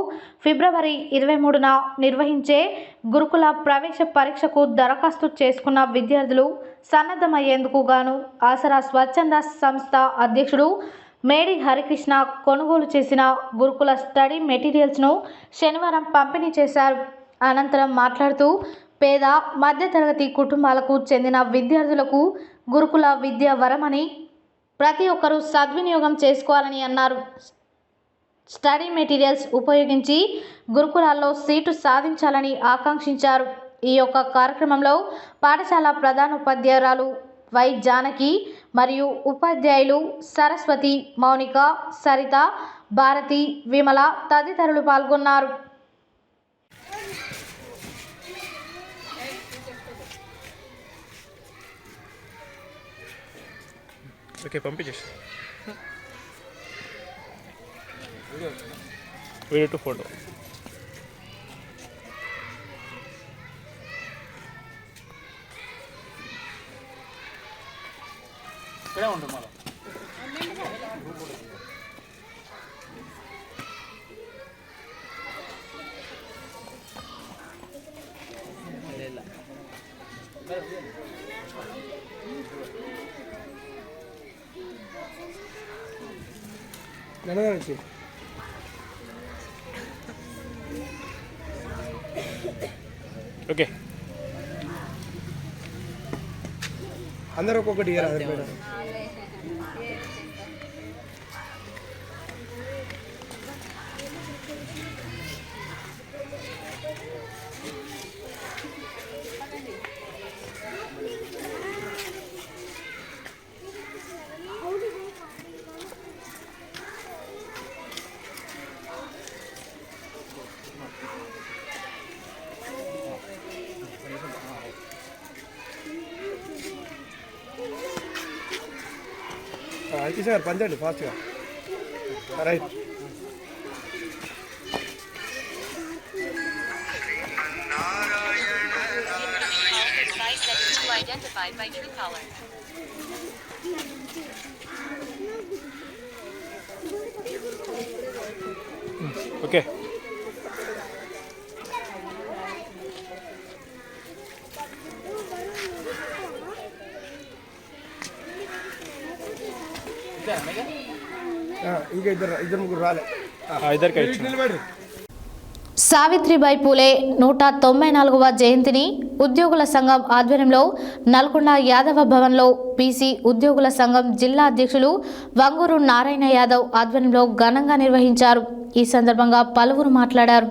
ఫిబ్రవరి 23న నిర్వహించే గురుకుల ప్రవేశ పరీక్షకు దరఖాస్తు చేసుకున్న విద్యార్థులు సన్నద్ధమయ్యేందుకు గాను ఆసరా స్వచ్ఛంద సంస్థ అధ్యక్షుడు మేడి హరికృష్ణ కొనుగోలు చేసిన గురుకుల స్టడీ మెటీరియల్స్ను శనివారం పంపిణీ చేశారు. అనంతరం మాట్లాడుతూ పేద మధ్యతరగతి కుటుంబాలకు చెందిన విద్యార్థులకు గురుకుల విద్య వరమని ప్రతి ఒక్కరూ సద్వినియోగం చేసుకోవాలని అన్నారు. స్టడీ మెటీరియల్స్ ఉపయోగించి గురుకులాల్లో సీటు సాధించాలని ఆకాంక్షించారు. ఈ యొక్క కార్యక్రమంలో పాఠశాల ప్రధానోపాధ్యాయురాలు వై జానకి మరియు ఉపాధ్యాయులు సరస్వతి, మౌనిక, సరిత, భారతి, విమల తదితరులు పాల్గొన్నారు. ఓకే, పంపించేసి వీడియో టు ఫోటో. ఇక్కడే ఉంటుంది మళ్ళీ. ఓకే, అందరూ ఒక్కొక్కటి అయితే సార్ పంచండి ఫాస్ట్గా. రైట్. ఓకే, ఇంకా ఇద్దరు ముగ్గురు రాలే. సావిత్రిబాయి పూలే 194వ జయంతిని ఉద్యోగుల సంఘం ఆధ్వర్యంలో నల్గొండ యాదవ భవన్లో బీసీ ఉద్యోగుల సంఘం జిల్లా అధ్యక్షులు వంగూరు నారాయణ యాదవ్ ఆధ్వర్యంలో ఘనంగా నిర్వహించారు. ఈ సందర్భంగా పలువురు మాట్లాడారు.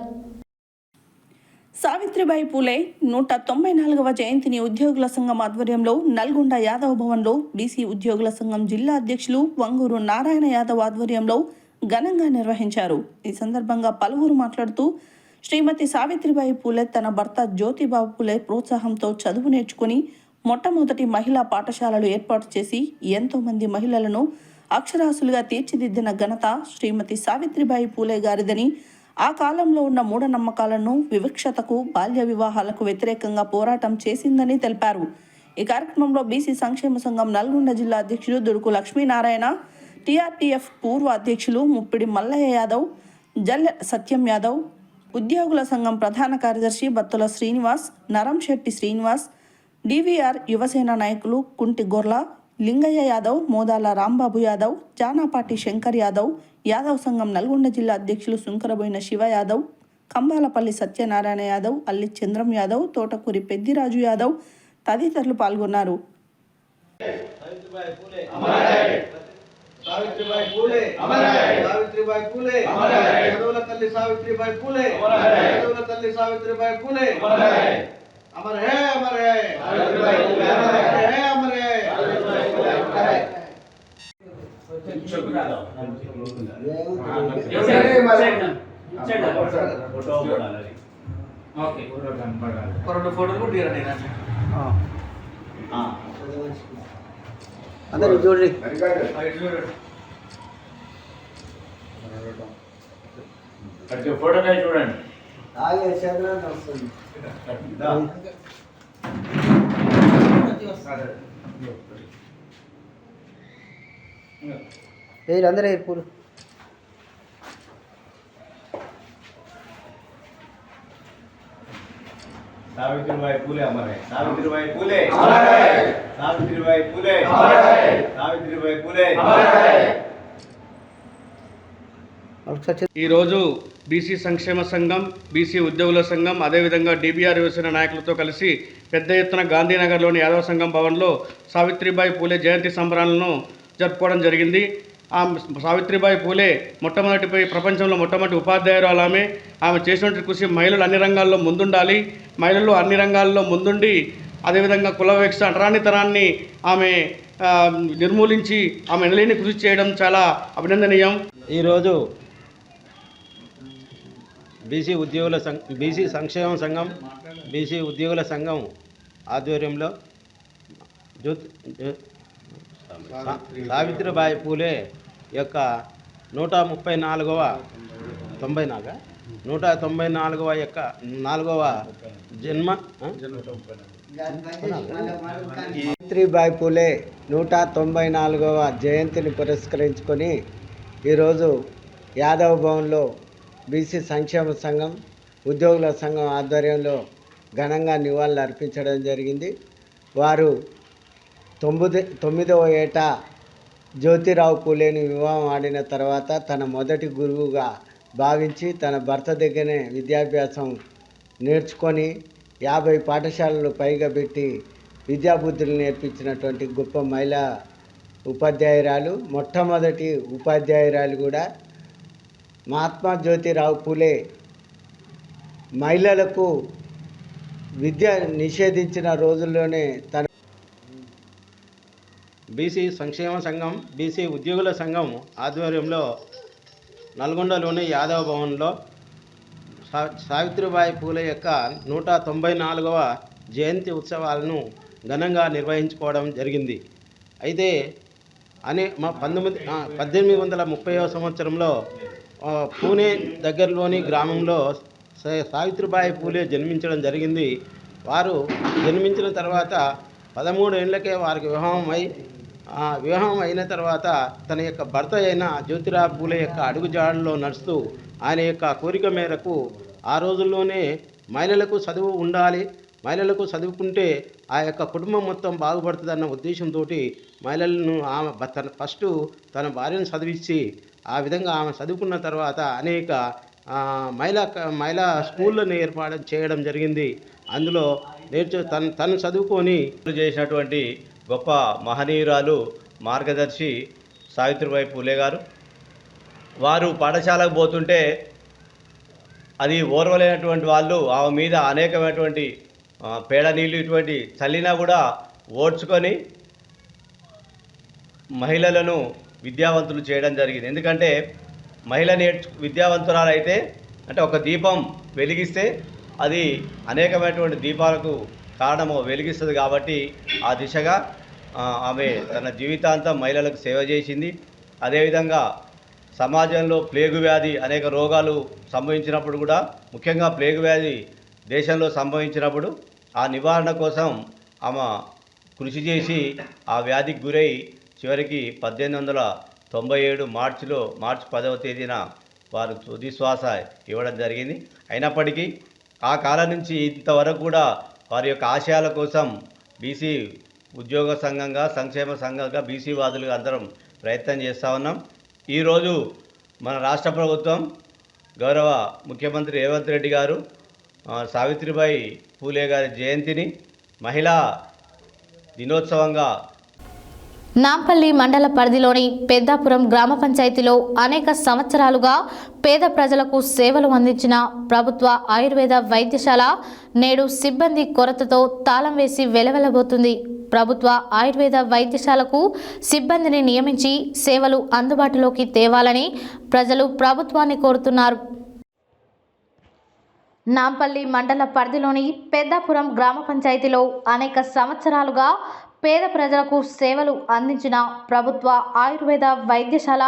సావిత్రిబాయి పూలే 194వ జయంతిని ఉద్యోగుల సంఘం ఆధ్వర్యంలో నల్గొండ యాదవ భవన్లో బీసీ ఉద్యోగుల సంఘం జిల్లా అధ్యక్షులు వంగూరు నారాయణ యాదవ్ ఆధ్వర్యంలో ఘనంగా నిర్వహించారు. ఈ సందర్భంగా పలువురు మాట్లాడుతూ శ్రీమతి సావిత్రిబాయి పూలే తన భర్త జ్యోతిబాబు పూలే ప్రోత్సాహంతో చదువు నేర్చుకుని మొట్టమొదటి మహిళా పాఠశాలలు ఏర్పాటు చేసి ఎంతోమంది మహిళలను అక్షరాస్యులుగా తీర్చిదిద్దిన ఘనత శ్రీమతి సావిత్రిబాయి పూలే గారిదని, ఆ కాలంలో ఉన్న మూఢనమ్మకాలను, వివక్షతకు, బాల్య వివాహాలకు వ్యతిరేకంగా పోరాటం చేసిందని తెలిపారు. ఈ కార్యక్రమంలో బీసీ సంక్షేమ సంఘం నల్గొండ జిల్లా అధ్యక్షులు దుడుకు లక్ష్మీనారాయణ, టీఆర్టీఎఫ్ పూర్వ అధ్యక్షులు ముప్పిడి మల్లయ్య యాదవ్, జల్ సత్యం యాదవ్, ఉద్యోగుల సంఘం ప్రధాన కార్యదర్శి బత్తుల శ్రీనివాస్, నరంశెట్టి శ్రీనివాస్, డివిఆర్ యువసేన నాయకులు కుంటి గొర్ల, లింగయ్య యాదవ్, మోదాల రాంబాబు యాదవ్, జానాపాటి శంకర్ యాదవ్, యాదవ్ సంఘం నల్గొండ జిల్లా అధ్యక్షులు సుంకరబోయిన శివ యాదవ్, కంబాలపల్లి సత్యనారాయణ యాదవ్, అల్లి చంద్రం యాదవ్, తోటకూరి పెద్దిరాజు యాదవ్ తదితరులు పాల్గొన్నారు. సావిత్రిబాయి పూలే సావిత్రిబాయి పూలే చదువుల తల్లి సావిత్రిబాయి పూలే చదువుల తల్లి సావిత్రిబాయి పూలే అమర్ హే అమర్ హే సావిత్రిబాయి పూలే అమర్ హే అమర్ హే ఓకే, ఫోటోలు కూడా తీరండి. అందరూ చూడండి. ఫోటో చూడండి. అందరూ పూలు సావిత్రిబాయి పూలే అమర్ హే సావిత్రిబాయి పూలే సావిత్రిబాయి పూలే సావిత్రిబాయి పూలే. ఈరోజు బీసీ సంక్షేమ సంఘం, బీసీ ఉద్యోగుల సంఘం, అదేవిధంగా డిబిఆర్ యువసేన నాయకులతో కలిసి పెద్ద ఎత్తున గాంధీనగర్లోని యాదవ సంఘం భవన్లో సావిత్రిబాయి పూలే జయంతి సంబరాలను జరుపుకోవడం జరిగింది. ఆ సావిత్రిబాయి పూలే ప్రపంచంలో మొట్టమొదటి ఉపాధ్యాయురాలు. ఆమె చేసినటువంటి కృషి మహిళలు అన్ని రంగాల్లో ముందుండాలి, మహిళలు అన్ని రంగాల్లో ముందుండి అదేవిధంగా కుల వివక్ష అంటరానితనాన్ని ఆమె నిర్మూలించి ఆమె ఎనలేని కృషి చేయడం చాలా అభినందనీయం. ఈరోజు బీసీ సంక్షేమ సంఘం బీసీ ఉద్యోగుల సంఘం ఆధ్వర్యంలో సావిత్రిబాయి పూలే యొక్క 194వ యొక్క 4వ జన్మ సావిత్రిబాయి పూలే 194వ జయంతిని పురస్కరించుకొని ఈరోజు యాదవ్ భవన్లో బీసీ సంక్షేమ సంఘం ఉద్యోగుల సంఘం ఆధ్వర్యంలో ఘనంగా నివాళులు అర్పించడం జరిగింది. వారు 9వ ఏట జ్యోతిరావు పూలేని వివాహం ఆడిన తర్వాత తన మొదటి గురువుగా భావించి తన భర్త దగ్గరనే విద్యాభ్యాసం నేర్చుకొని 50 పాఠశాలలు పైగా పెట్టి విద్యాబుద్ధులు నేర్పించినటువంటి గొప్ప మహిళా ఉపాధ్యాయురాలు. మొట్టమొదటి ఉపాధ్యాయురాలు కూడా. మహాత్మా జ్యోతిరావు పూలే మహిళలకు విద్య నిషేధించిన రోజుల్లోనే తన బీసీ సంక్షేమ సంఘం బీసీ ఉద్యోగుల సంఘం ఆధ్వర్యంలో నల్గొండలోని యాదవ భవన్లో సావిత్రిబాయి పూలే యొక్క 194వ జయంతి ఉత్సవాలను ఘనంగా నిర్వహించుకోవడం జరిగింది. అయితే 1830వ సంవత్సరంలో పూణే దగ్గరలోని గ్రామంలో సావిత్రిబాయి పూలే జన్మించడం జరిగింది. వారు జన్మించిన తర్వాత 13 ఏళ్లకే వారికి వివాహం అయిన తర్వాత తన యొక్క భర్త అయిన జ్యోతిరావు పూలే యొక్క అడుగుజాడల్లో నడుస్తూ ఆయన యొక్క కోరిక మేరకు ఆ రోజుల్లోనే మహిళలకు చదువు ఉండాలి, మహిళలకు చదువుకుంటే ఆ యొక్క కుటుంబం మొత్తం బాగుపడుతుందన్న ఉద్దేశంతో మహిళలను ఫస్ట్ తన భార్యను చదివించి ఆ విధంగా ఆమె చదువుకున్న తర్వాత అనేక మహిళా స్కూళ్ళను ఏర్పాటు చేయడం జరిగింది. అందులో తను చదువుకొని చేసినటువంటి గొప్ప మహనీయురాలు మార్గదర్శి సావిత్రిబాయి పూలే గారు. వారు పాఠశాలకు పోతుంటే అది ఓర్వలేనటువంటి వాళ్ళు ఆమె మీద అనేకమైనటువంటి పేడ నీళ్ళు ఇటువంటి చల్లినా కూడా ఓడ్చుకొని మహిళలను విద్యావంతులు చేయడం జరిగింది. ఎందుకంటే మహిళ విద్యావంతురాలైతే అంటే ఒక దీపం వెలిగిస్తే అది అనేకమైనటువంటి దీపాలకు కారణము వెలిగిస్తుంది. కాబట్టి ఆ దిశగా ఆమె తన జీవితాంతం మహిళలకు సేవ చేసింది. అదేవిధంగా సమాజంలో ప్లేగు వ్యాధి అనేక రోగాలు సంభవించినప్పుడు కూడా, ముఖ్యంగా ప్లేగు వ్యాధి దేశంలో సంభవించినప్పుడు ఆ నివారణ కోసం ఆమె కృషి చేసి ఆ వ్యాధికి గురై చివరికి 1897 మార్చి 10వ తేదీన వారు తుది శ్వాస ఇవ్వడం జరిగింది. అయినప్పటికీ ఆ కాలం నుంచి ఇంతవరకు కూడా వారి యొక్క ఆశయాల కోసం బీసీ ఉద్యోగ సంఘంగా, సంక్షేమ సంఘంగా, బీసీ వాదులుగా అందరం ప్రయత్నం చేస్తూ ఉన్నాం. ఈరోజు మన రాష్ట్ర ప్రభుత్వం గౌరవ ముఖ్యమంత్రి రేవంత్ రెడ్డి గారు సావిత్రిబాయి పూలే గారి జయంతిని మహిళా దినోత్సవంగా నాంపల్లి మండల పరిధిలోని పెద్దాపురం గ్రామ పంచాయతీలో అనేక సంవత్సరాలుగా పేద ప్రజలకు సేవలు అందించిన ప్రభుత్వ ఆయుర్వేద వైద్యశాల నేడు సిబ్బంది కొరతతో తాళం వేసి వెలవెలబోతుంది. ప్రభుత్వ ఆయుర్వేద వైద్యశాలకు సిబ్బందిని నియమించి సేవలు అందుబాటులోకి తేవాలని ప్రజలు ప్రభుత్వాన్ని కోరుతున్నారు. నాంపల్లి మండల పరిధిలోని పెద్దాపురం గ్రామ పంచాయతీలో అనేక సంవత్సరాలుగా పేద ప్రజలకు సేవలు అందించిన ప్రభుత్వ ఆయుర్వేద వైద్యశాల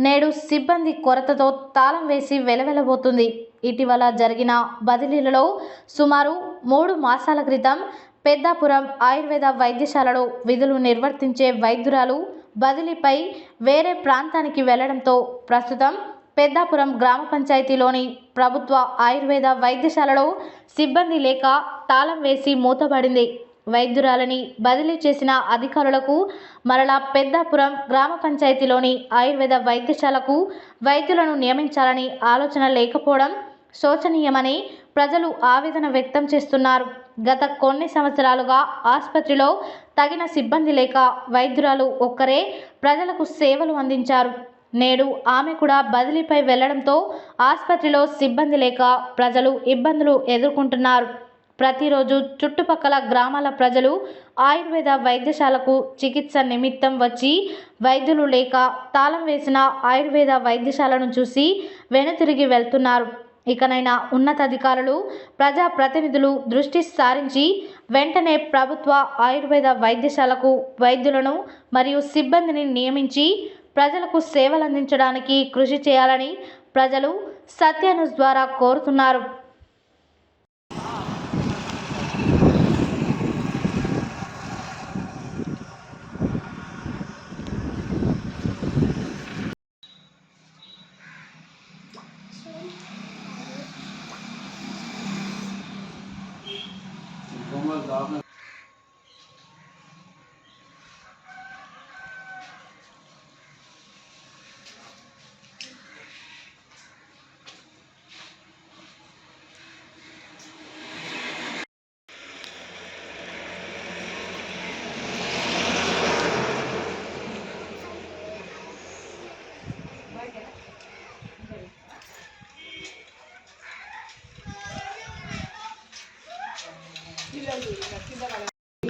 నేడు సిబ్బంది కొరతతో తాళం వేసి వెలవెలబోతుంది. ఇటీవల జరిగిన బదిలీలలో సుమారు 3 మాసాల క్రితం పెద్దాపురం ఆయుర్వేద వైద్యశాలలో విధులు నిర్వర్తించే వైద్యురాలు బదిలీపై వేరే ప్రాంతానికి వెళ్లడంతో ప్రస్తుతం పెద్దాపురం గ్రామ పంచాయతీలోని ప్రభుత్వ ఆయుర్వేద వైద్యశాలలో సిబ్బంది లేక తాళం వేసి మూతబడింది. వైద్యురాలని బదిలీ చేసిన అధికారులకు మరలా పెద్దాపురం గ్రామ పంచాయతీలోని ఆయుర్వేద వైద్యశాలకు వైద్యులను నియమించాలని ఆలోచన లేకపోవడం శోచనీయమని ప్రజలు ఆవేదన వ్యక్తం చేస్తున్నారు. గత కొన్ని సంవత్సరాలుగా ఆసుపత్రిలో తగిన సిబ్బంది లేక వైద్యురాలు ఒక్కరే ప్రజలకు సేవలు అందించారు. నేడు ఆమె కూడా బదిలీపై వెళ్లడంతో ఆసుపత్రిలో సిబ్బంది లేక ప్రజలు ఇబ్బందులు ఎదుర్కొంటున్నారు. ప్రతిరోజు చుట్టుపక్కల గ్రామాల ప్రజలు ఆయుర్వేద వైద్యశాలకు చికిత్స నిమిత్తం వచ్చి వైద్యులు లేక తాళం వేసిన ఆయుర్వేద వైద్యశాలను చూసి వెనుతిరిగి వెళ్తున్నారు. ఇకనైనా ఉన్నతాధికారులు ప్రజాప్రతినిధులు దృష్టి సారించి వెంటనే ప్రభుత్వ ఆయుర్వేద వైద్యశాలకు వైద్యులను మరియు సిబ్బందిని నియమించి ప్రజలకు సేవలందించడానికి కృషి చేయాలని ప్రజలు సత్య న్యూస్ ద్వారా కోరుతున్నారు.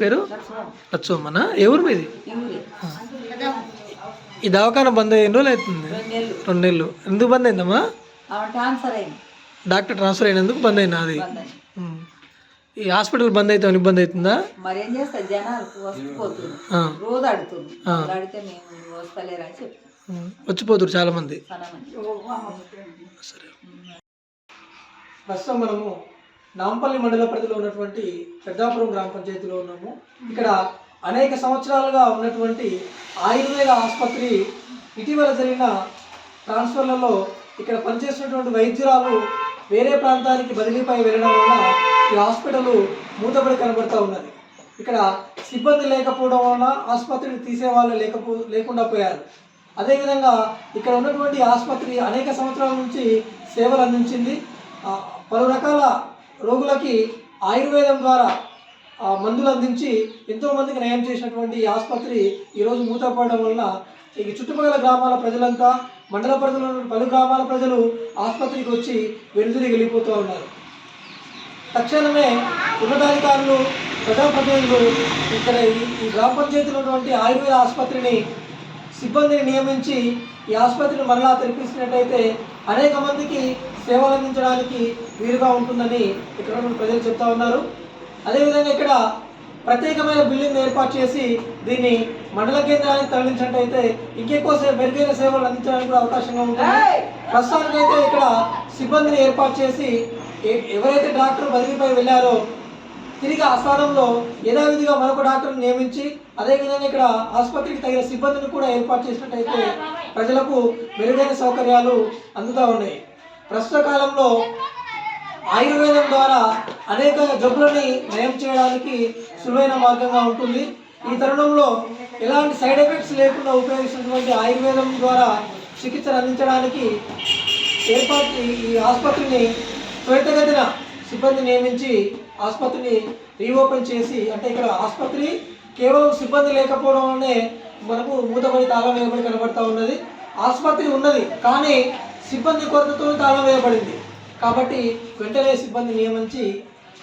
పేరు లక్ష్మమ్మన ఎవరు మీది? ఈ దవాఖాన బంద్ అయ్యి ఎన్ని రోజులు అవుతుంది? 2 నెలలు. ఎందుకు బంద్ అయిందమ్మా? డాక్టర్ ట్రాన్స్ఫర్ అయినందుకు బంద్ అయినా అది. ఈ హాస్పిటల్ బంద్ అయితే ఇబ్బంది అవుతుందా? మరేం చేస్తా, జనాలు వస్తుపోతున్నారు, రోజు అడుగుతున్నారు, అడిగితే మేము వస్తలేరని చెప్తాం. వచ్చిపోతున్నారు చాలా మంది. సరే, ప్రస్తుతం మనము నాంపల్లి మండల పరిధిలో ఉన్నటువంటి పెద్దాపురం గ్రామ పంచాయతీలో ఉన్నాము. ఇక్కడ అనేక సంవత్సరాలుగా ఉన్నటువంటి ఆయుర్వేద ఆసుపత్రి ఇటీవల జరిగిన ట్రాన్స్ఫర్లలో ఇక్కడ పనిచేస్తున్నటువంటి వైద్యురాలు వేరే ప్రాంతానికి బదిలీపై వెళ్ళడం వల్ల ఈ హాస్పిటల్ మూతపడి కనబడుతూ ఉన్నది. ఇక్కడ సిబ్బంది లేకపోవడం వలన ఆసుపత్రిని తీసేవాళ్ళు లేకుండా పోయారు. అదేవిధంగా ఇక్కడ ఉన్నటువంటి ఆసుపత్రి అనేక సంవత్సరాల నుంచి సేవలు అందించింది. పలు రకాల రోగులకి ఆయుర్వేదం ద్వారా మందులు అందించి ఎంతోమందికి నయం చేసినటువంటి ఈ ఆసుపత్రి ఈరోజు మూతపడడం వలన ఈ చుట్టుపక్కల గ్రామాల ప్రజలంతా, మండల పరిధిలో పలు గ్రామాల ప్రజలు ఆసుపత్రికి వచ్చి వెనుదిరిగి వెళ్ళిపోతూ ఉన్నారు. తక్షణమే ఉన్నతాధికారులు, ప్రజాప్రతినిధులు ఇక్కడ ఈ గ్రామ పంచాయతీలో ఉన్నటువంటి ఆయుర్వేద ఆసుపత్రిని సిబ్బందిని నియమించి ఈ ఆసుపత్రిని మరలా తెరిపిస్తున్నట్టయితే అనేక మందికి సేవలు అందించడానికి వీలుగా ఉంటుందని ఇక్కడ ప్రజలు చెప్తా ఉన్నారు. అదేవిధంగా ఇక్కడ ప్రత్యేకమైన బిల్డింగ్ ఏర్పాటు చేసి దీన్ని మండల కేంద్రానికి తరలించినట్టయితే ఇంకెక్కువ మెరుగైన సేవలు అందించడానికి కూడా అవకాశంగా ఉంటుంది. ప్రస్తుతానికైతే ఇక్కడ సిబ్బందిని ఏర్పాటు చేసి ఎవరైతే డాక్టర్ బదిలీపై వెళ్ళారో తిరిగి ఆ స్థానంలో యథావిధిగా మరొక డాక్టర్ని నియమించి అదేవిధంగా ఇక్కడ ఆసుపత్రికి తగిన సిబ్బందిని కూడా ఏర్పాటు చేసినట్టయితే ప్రజలకు మెరుగైన సౌకర్యాలు అందుతూ ఉన్నాయి. ప్రస్తుత కాలంలో ఆయుర్వేదం ద్వారా అనేక జబ్బులని నయం చేయడానికి సులువైన మార్గంగా ఉంటుంది. ఈ తరుణంలో ఎలాంటి సైడ్ ఎఫెక్ట్స్ లేకుండా ఉపయోగిస్తున్నటువంటి ఆయుర్వేదం ద్వారా చికిత్సను అందించడానికి ఈ ఆసుపత్రిని త్వరితగతిన సిబ్బంది నియమించి ఆసుపత్రిని రీఓపెన్ చేసి, అంటే ఇక్కడ ఆసుపత్రి కేవలం సిబ్బంది లేకపోవడం వల్లనే మనకు మూతపడి తాళం వేయబడి కనబడతా ఉన్నది. ఆసుపత్రి ఉన్నది కానీ సిబ్బంది కొరతతో తాళం వేయబడింది. కాబట్టి వెంటనే సిబ్బంది నియమించి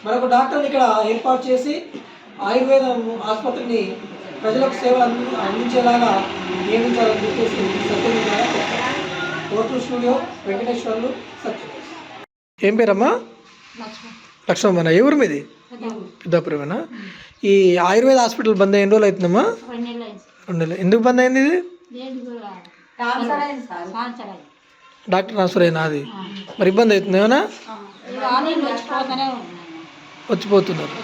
మరొక డాక్టర్ని ఇక్కడ ఏర్పాటు చేసి ఆయుర్వేద ఆసుపత్రిని ప్రజలకు సేవలు అందించేలాగా నియమించాలని చెప్పేసి సత్యం కోర్టు స్టూడియో వెంకటేశ్వర్లు సత్యం. ఏం పేరమ్మా? లక్ష్మమ్మన. ఎవరు మీది? పెద్దాపురమేనా? ఈ ఆయుర్వేద హాస్పిటల్ బంద్ అయిన రోజులు అవుతుందమ్మా? 2 నెలలు. ఎందుకు బంద్ అయింది ఇది? డాక్టర్ ట్రాన్స్ఫర్ అయినా అది మరి ఇబ్బంది అవుతుంది ఏమన్నా? వచ్చిపోతున్నారు,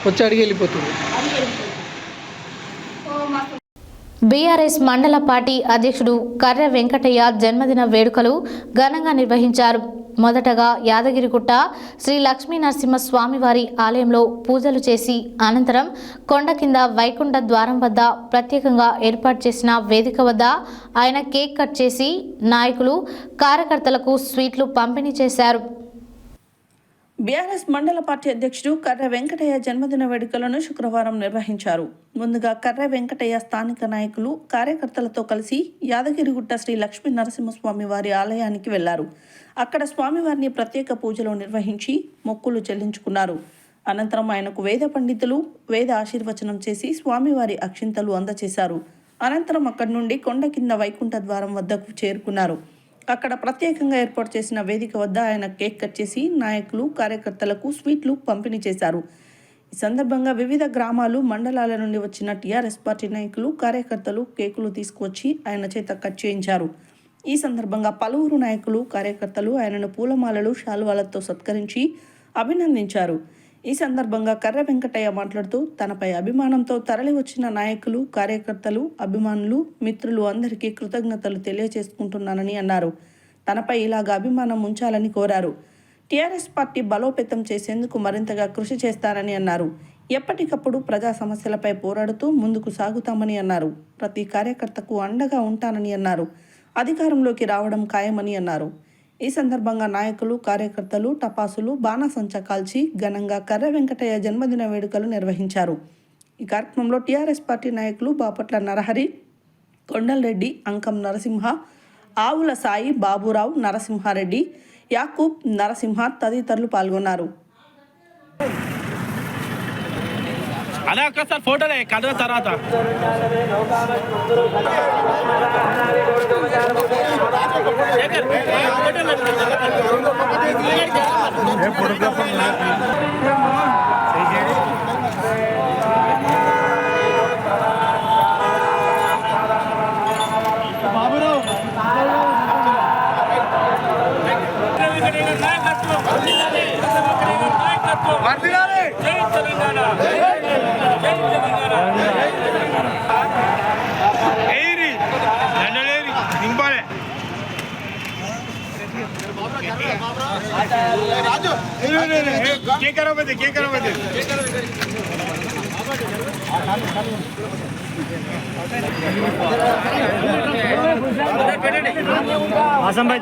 వచ్చి అడిగి వెళ్ళిపోతున్నారు. బీఆర్ఎస్ మండల పార్టీ అధ్యక్షుడు కర్రె వెంకటయ్య జన్మదిన వేడుకలు ఘనంగా నిర్వహించారు. మొదటగా యాదగిరిగుట్ట శ్రీ లక్ష్మీ నరసింహస్వామివారి ఆలయంలో పూజలు చేసి అనంతరం కొండ కింద వైకుంఠ ద్వారం వద్ద ప్రత్యేకంగా ఏర్పాటు చేసిన వేదిక వద్ద ఆయన కేక్ కట్ చేసి నాయకులు కార్యకర్తలకు స్వీట్లు పంపిణీ చేశారు. బీఆర్ఎస్ మండల పార్టీ అధ్యక్షుడు కర్రె వెంకటయ్య జన్మదిన వేడుకలను శుక్రవారం నిర్వహించారు. ముందుగా కర్రె వెంకటయ్య స్థానిక నాయకులు, కార్యకర్తలతో కలిసి యాదగిరిగుట్ట శ్రీ లక్ష్మీ నరసింహస్వామి వారి ఆలయానికి వెళ్లారు. అక్కడ స్వామివారిని ప్రత్యేక పూజలు నిర్వహించి మొక్కులు చెల్లించుకున్నారు. అనంతరం ఆయనకు వేద పండితులు వేద ఆశీర్వచనం చేసి స్వామివారి అక్షింతలు అందజేశారు. అనంతరం అక్కడి నుండి కొండ కింద వైకుంఠ ద్వారం వద్దకు చేరుకున్నారు. అక్కడ ప్రత్యేకంగా ఏర్పాటు చేసిన వేదిక వద్ద ఆయన కేక్ కట్ చేసి నాయకులు కార్యకర్తలకు స్వీట్లు పంపిణీ చేశారు. ఈ సందర్భంగా వివిధ గ్రామాలు మండలాల నుండి వచ్చిన టీఆర్ఎస్ పార్టీ నాయకులు కార్యకర్తలు కేకులు తీసుకువచ్చి ఆయన చేత కట్ చేయించారు. ఈ సందర్భంగా పలువురు నాయకులు కార్యకర్తలు ఆయనను పూలమాలలు శాలువాలతో సత్కరించి అభినందించారు. ఈ సందర్భంగా కర్ర వెంకటయ్య మాట్లాడుతూ తనపై అభిమానంతో తరలి వచ్చిన నాయకులు కార్యకర్తలు అభిమానులు మిత్రులు అందరికీ కృతజ్ఞతలు తెలియజేసుకుంటున్నానని అన్నారు. తనపై ఇలాగ అభిమానం ఉంచాలని కోరారు. టీఆర్ఎస్ పార్టీ బలోపేతం చేసేందుకు మరింతగా కృషి చేస్తానని అన్నారు. ఎప్పటికప్పుడు ప్రజా సమస్యలపై పోరాడుతూ ముందుకు సాగుతామని అన్నారు. ప్రతి కార్యకర్తకు అండగా ఉంటానని అన్నారు. అధికారంలోకి రావడం ఖాయమని అన్నారు. ఈ సందర్భంగా నాయకులు కార్యకర్తలు టపాసులు బాణాసంచా కాల్చి ఘనంగా కర్ర వెంకటయ్య జన్మదిన వేడుకలు నిర్వహించారు. ఈ కార్యక్రమంలో టీఆర్ఎస్ పార్టీ నాయకులు బాపట్ల నరహరి, కొండలరెడ్డి, అంకం నరసింహ, ఆవుల సాయి, బాబురావు, నరసింహారెడ్డి, యాకూబ్, నరసింహ తదితరులు పాల్గొన్నారు. అదే ఒక్కసారి ఫోటోలే కథ తర్వాత आसम भाई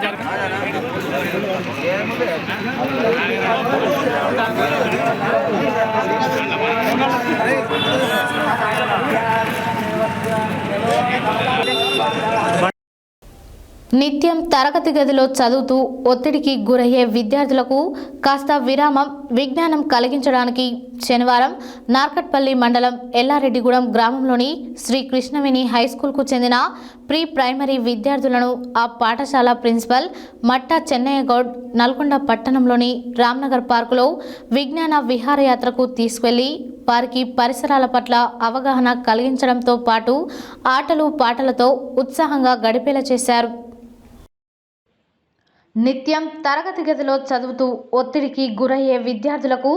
నిత్యం తరగతి గదిలో చదువుతూ ఒత్తిడికి గురయ్యే విద్యార్థులకు కాస్త విరామం, విజ్ఞానం కలిగించడానికి శనివారం నార్కట్పల్లి మండలం ఎల్లారెడ్డిగూడెం గ్రామంలోని శ్రీ కృష్ణవేణి హైస్కూల్కు చెందిన ప్రీ ప్రైమరీ విద్యార్థులను ఆ పాఠశాల ప్రిన్సిపల్ మట్టా చెన్నయ్య గౌడ్ నల్గొండ పట్టణంలోని రామ్నగర్ పార్కులో విజ్ఞాన విహారయాత్రకు తీసుకెళ్లి వారికి పరిసరాల పట్ల అవగాహన కలిగించడంతో పాటు ఆటలు పాటలతో ఉత్సాహంగా గడిపేలా చేశారు. నిత్యం తరగతి గదిలో చదువుతూ ఒత్తిడికి గురయ్యే విద్యార్థులకు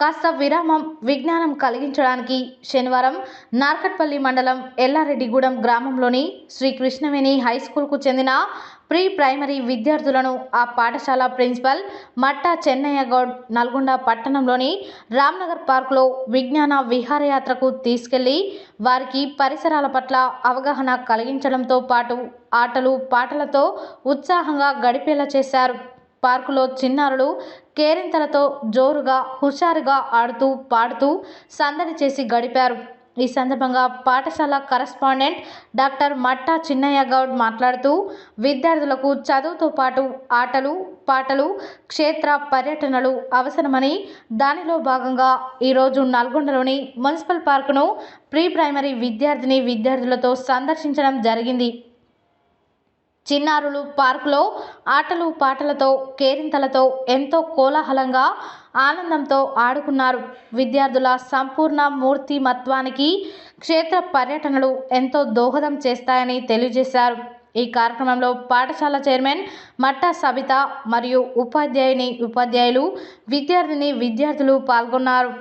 కాస్త విరామం, విజ్ఞానం కలిగించడానికి శనివారం నార్కట్పల్లి మండలం ఎల్లారెడ్డిగూడెం గ్రామంలోని శ్రీ కృష్ణవేణి హైస్కూల్కు చెందిన ప్రీ ప్రైమరీ విద్యార్థులను ఆ పాఠశాల ప్రిన్సిపల్ మట్టా చెన్నయ్య గౌడ్ నల్గొండ పట్టణంలోని రామ్నగర్ పార్కులో విజ్ఞాన విహారయాత్రకు తీసుకెళ్లి వారికి పరిసరాల పట్ల అవగాహన కలిగించడంతో పాటు ఆటలు పాటలతో ఉత్సాహంగా గడిపేలా చేశారు. పార్కులో చిన్నారులు కేరింతలతో జోరుగా హుషారుగా ఆడుతూ పాడుతూ సందడి చేసి గడిపారు. ఈ సందర్భంగా పాఠశాల కరస్పాండెంట్ డాక్టర్ మట్టా చిన్నయ్య గౌడ్ మాట్లాడుతూ విద్యార్థులకు చదువుతో పాటు ఆటలు పాటలు క్షేత్ర పర్యటనలు అవసరమని, దానిలో భాగంగా ఈరోజు నల్గొండలోని మున్సిపల్ పార్కును ప్రీ ప్రైమరీ విద్యార్థులతో సందర్శించడం జరిగింది. చిన్నారులు పార్కులో ఆటలు పాటలతో కేరింతలతో ఎంతో కోలాహలంగా ఆనందంతో ఆడుకున్నారు. విద్యార్థుల సంపూర్ణ మూర్తిమత్వానికి క్షేత్ర పర్యటనలు ఎంతో దోహదం చేస్తాయని తెలియజేశారు. ఈ కార్యక్రమంలో పాఠశాల చైర్మన్ మట్టా సబిత మరియు ఉపాధ్యాయులు విద్యార్థులు పాల్గొన్నారు.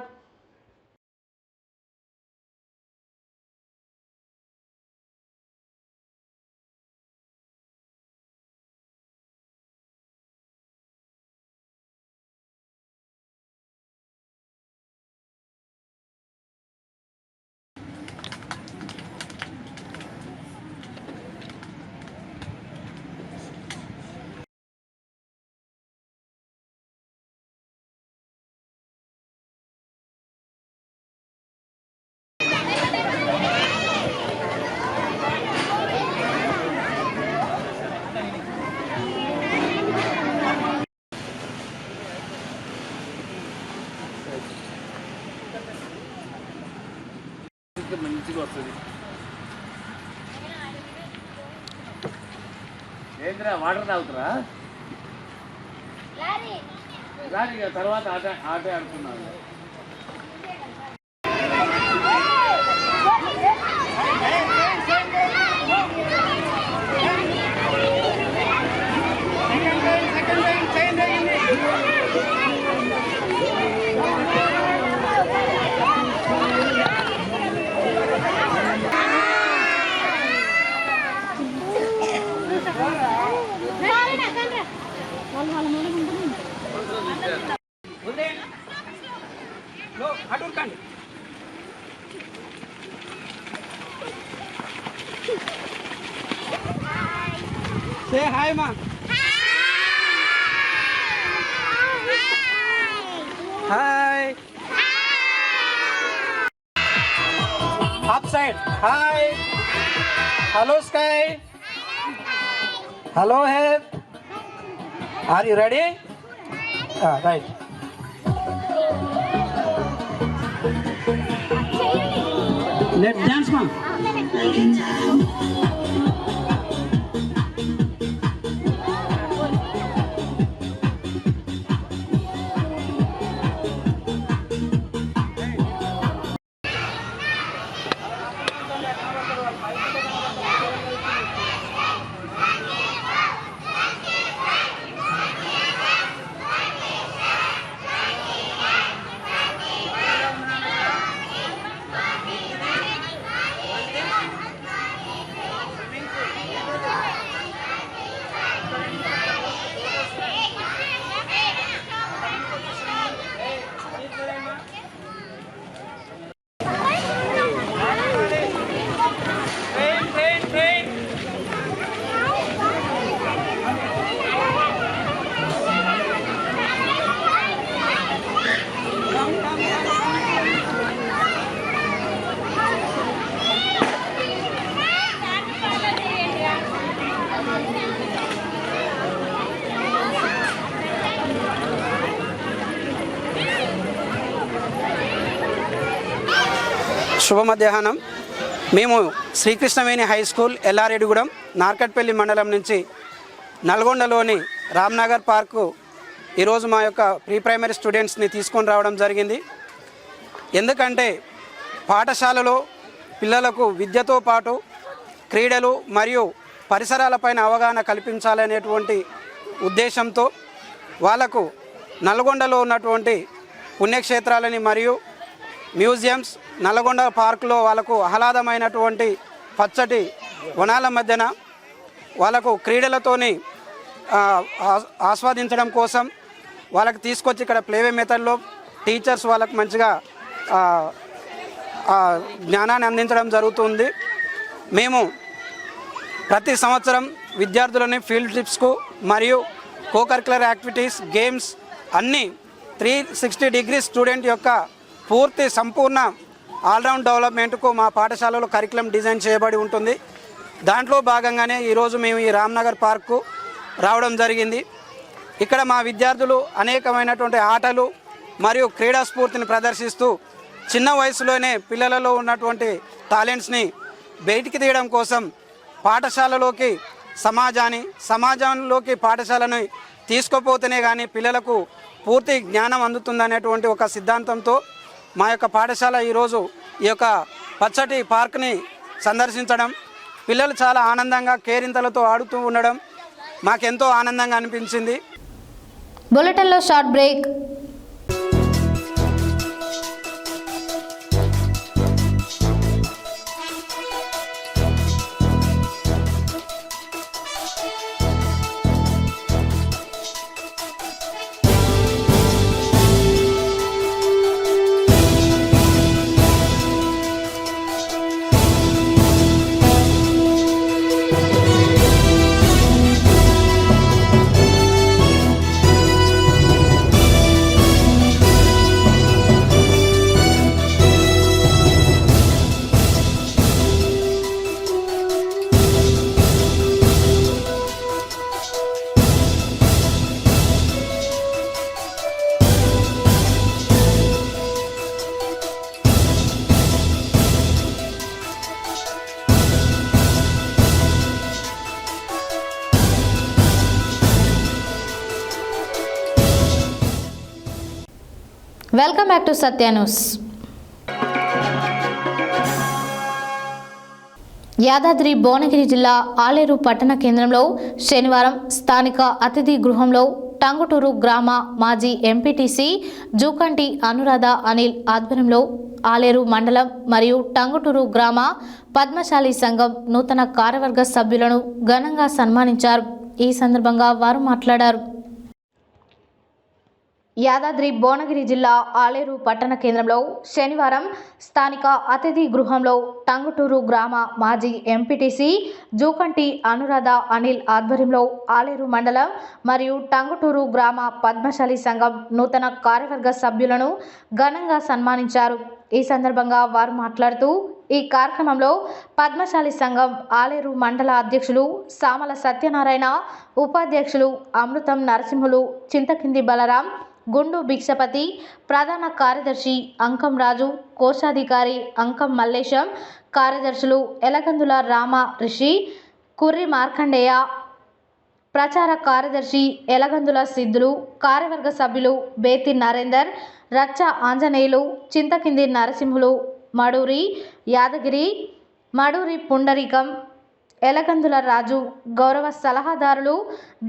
మంచిగా వస్తుంది. వాటర్ తాగుతారా? రాని తర్వాత ఆటే ఆడుకున్నాను. Say hi, ma. Hi. Upside. Hi. Hello, sky. Hello, head. Are you ready? Right. Let's dance, ma. శుభ మధ్యాహ్నం. మేము శ్రీకృష్ణవేణి హై స్కూల్ ఎల్లారెడ్డిగూడెం నార్కట్పల్లి మండలం నుంచి నల్గొండలోని రామ్నగర్ పార్కు ఈరోజు మా యొక్క ప్రీ ప్రైమరీ స్టూడెంట్స్ని తీసుకొని రావడం జరిగింది. ఎందుకంటే పాఠశాలలో పిల్లలకు విద్యతో పాటు క్రీడలు మరియు పరిసరాలపైన అవగాహన కల్పించాలనేటువంటి ఉద్దేశంతో వాళ్ళకు నల్గొండలో ఉన్నటువంటి పుణ్యక్షేత్రాలని మరియు మ్యూజియంస్, నల్గొండ పార్కులో వాళ్ళకు ఆహ్లాదమైనటువంటి పచ్చటి వనాల మధ్యన వాళ్ళకు క్రీడలతోని ఆస్వాదించడం కోసం వాళ్ళకి తీసుకొచ్చి ఇక్కడ ప్లేవే మెథడ్లో టీచర్స్ వాళ్ళకు మంచిగా జ్ఞానాన్ని అందించడం జరుగుతుంది. మేము ప్రతి సంవత్సరం విద్యార్థులని ఫీల్డ్ ట్రిప్స్కు మరియు కోకరిక్యులర్ యాక్టివిటీస్, గేమ్స్ అన్నీ 360 డిగ్రీస్ స్టూడెంట్ యొక్క పూర్తి సంపూర్ణ ఆల్రౌండ్ డెవలప్మెంట్కు మా పాఠశాలలో కరికులం డిజైన్ చేయబడి ఉంటుంది. దాంట్లో భాగంగానే ఈరోజు మేము ఈ రామ్నగర్ పార్కు రావడం జరిగింది. ఇక్కడ మా విద్యార్థులు అనేకమైనటువంటి ఆటలు మరియు క్రీడా స్ఫూర్తిని ప్రదర్శిస్తూ చిన్న వయసులోనే పిల్లలలో ఉన్నటువంటి టాలెంట్స్ని బయటికి తీయడం కోసం పాఠశాలలోకి సమాజంలోకి పాఠశాలను తీసుకుపోతేనే కానీ పిల్లలకు పూర్తి జ్ఞానం అందుతుందనేటువంటి ఒక సిద్ధాంతంతో మా యొక్క పాఠశాల ఈరోజు ఈ యొక్క పచ్చటి పార్క్ని సందర్శించడం, పిల్లలు చాలా ఆనందంగా కేరింతలతో ఆడుతూ ఉండడం మాకెంతో ఆనందంగా అనిపించింది. బులెటిన్లో short break. Welcome back to Satya news. Yadadri Bhuvanagiri జిల్లా ఆలేరు పట్టణ కేంద్రంలో శనివారం స్థానిక అతిథి గృహంలో టంగుటూరు గ్రామ మాజీ ఎంపీటీసీ జూకంటి అనురాధ అనిల్ ఆధ్వర్యంలో ఆలేరు మండలం మరియు టంగుటూరు గ్రామ పద్మశాలి సంఘం నూతన కార్యవర్గ సభ్యులను ఘనంగా సన్మానించారు. ఈ సందర్భంగా వారు మాట్లాడారు. యాదాద్రి భువనగిరి జిల్లా ఆలేరు పట్టణ కేంద్రంలో శనివారం స్థానిక అతిథి గృహంలో టంగుటూరు గ్రామ మాజీ ఎంపీటీసీ జూకంటి అనురాధ అనిల్ ఆధ్వర్యంలో ఆలేరు మండలం మరియు టంగుటూరు గ్రామ పద్మశాలి సంఘం నూతన కార్యవర్గ సభ్యులను ఘనంగా సన్మానించారు. ఈ సందర్భంగా వారు మాట్లాడుతూ ఈ కార్యక్రమంలో పద్మశాలి సంఘం ఆలేరు మండల అధ్యక్షులు సామల సత్యనారాయణ, ఉపాధ్యక్షులు అమృతం నరసింహులు, చింతకింది బలరాం, గుండు భిక్షపతి, ప్రధాన కార్యదర్శి అంకం రాజు, కోశాధికారి అంకం మల్లేశం, కార్యదర్శులు ఎలగందుల రామ రిషి, కుర్రి మార్కండేయ, ప్రచార కార్యదర్శి ఎలగందుల సిద్ధులు, కార్యవర్గ సభ్యులు బేతి నరేందర్, రచ్చ ఆంజనేయులు, చింతకింది నరసింహులు, మడూరి యాదగిరి, మడూరి పుండరీకం, ఎలగందుల రాజు, గౌరవ సలహాదారులు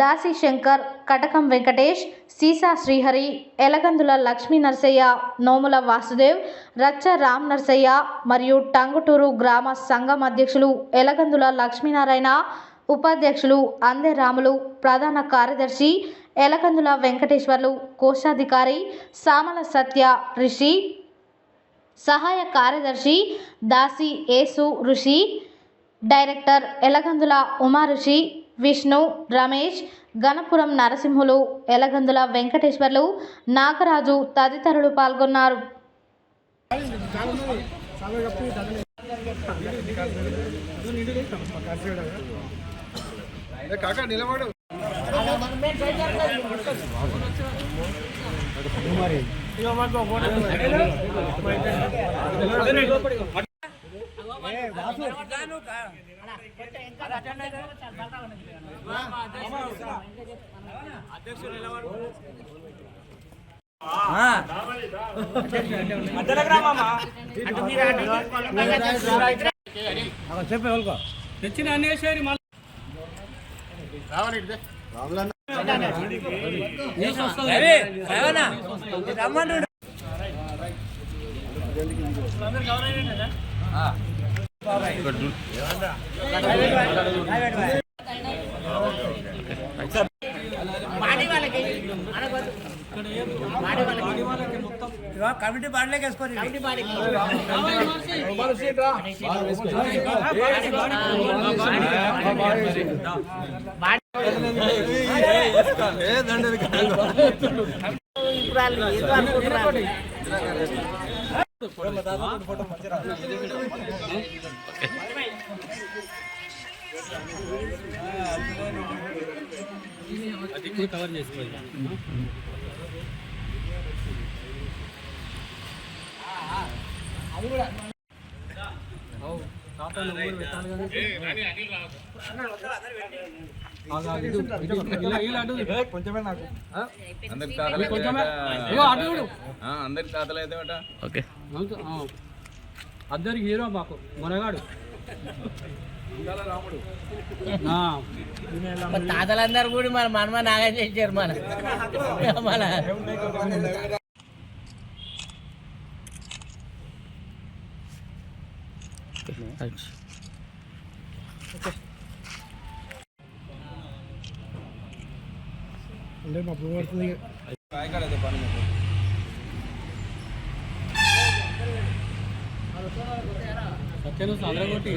దాసి శంకర్, కటకం వెంకటేష్, సీసా శ్రీహరి, ఎలగందుల లక్ష్మీ నరసయ్య, నోముల వాసుదేవ్, రచ్చ రామ్ నరసయ్య మరియు టంగుటూరు గ్రామ సంఘం అధ్యక్షులు ఎలగందుల లక్ష్మీనారాయణ, ఉపాధ్యక్షులు అందే రాములు, ప్రధాన కార్యదర్శి ఎలగందుల వెంకటేశ్వర్లు, కోశాధికారి సామల సత్య రిషి, సహాయ కార్యదర్శి దాసి ఏసు ఋషి, డైరెక్టర్ ఎలగందుల ఉమా ఋషి, విష్ణు, రమేష్, గణపురం నరసింహులు, ఎలగందుల వెంకటేశ్వర్లు, నాగరాజు తదితరులు పాల్గొన్నారు. కమిటీ బాడీలోకి వేసుకోండి. కవర్ చేసుకోండి. అది కూడా అందరి తాతలు అయితే అందరికి హీరో మాకు మునగాడు తాతలందరూ కూడా మన మనమ నాగా చేశారు. మన అంటే మా పడుతుంది సత్యను అదరగొట్టి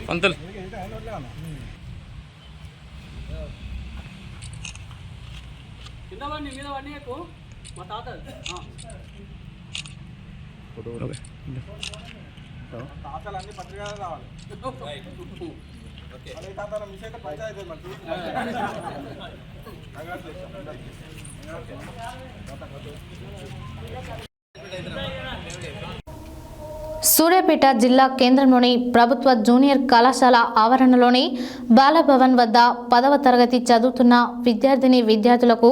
పంతులు కింద వాడిని మీద వాడిని ఎక్కువ మా తాత తాతలన్నీ పత్రికలు రావాలి. తాతల మిస్ అయితే పంచాయతీ సూర్యాపేట జిల్లా కేంద్రంలోని ప్రభుత్వ జూనియర్ కళాశాల ఆవరణలోని బాలభవన్ వద్ద 10వ తరగతి చదువుతున్న విద్యార్థులకు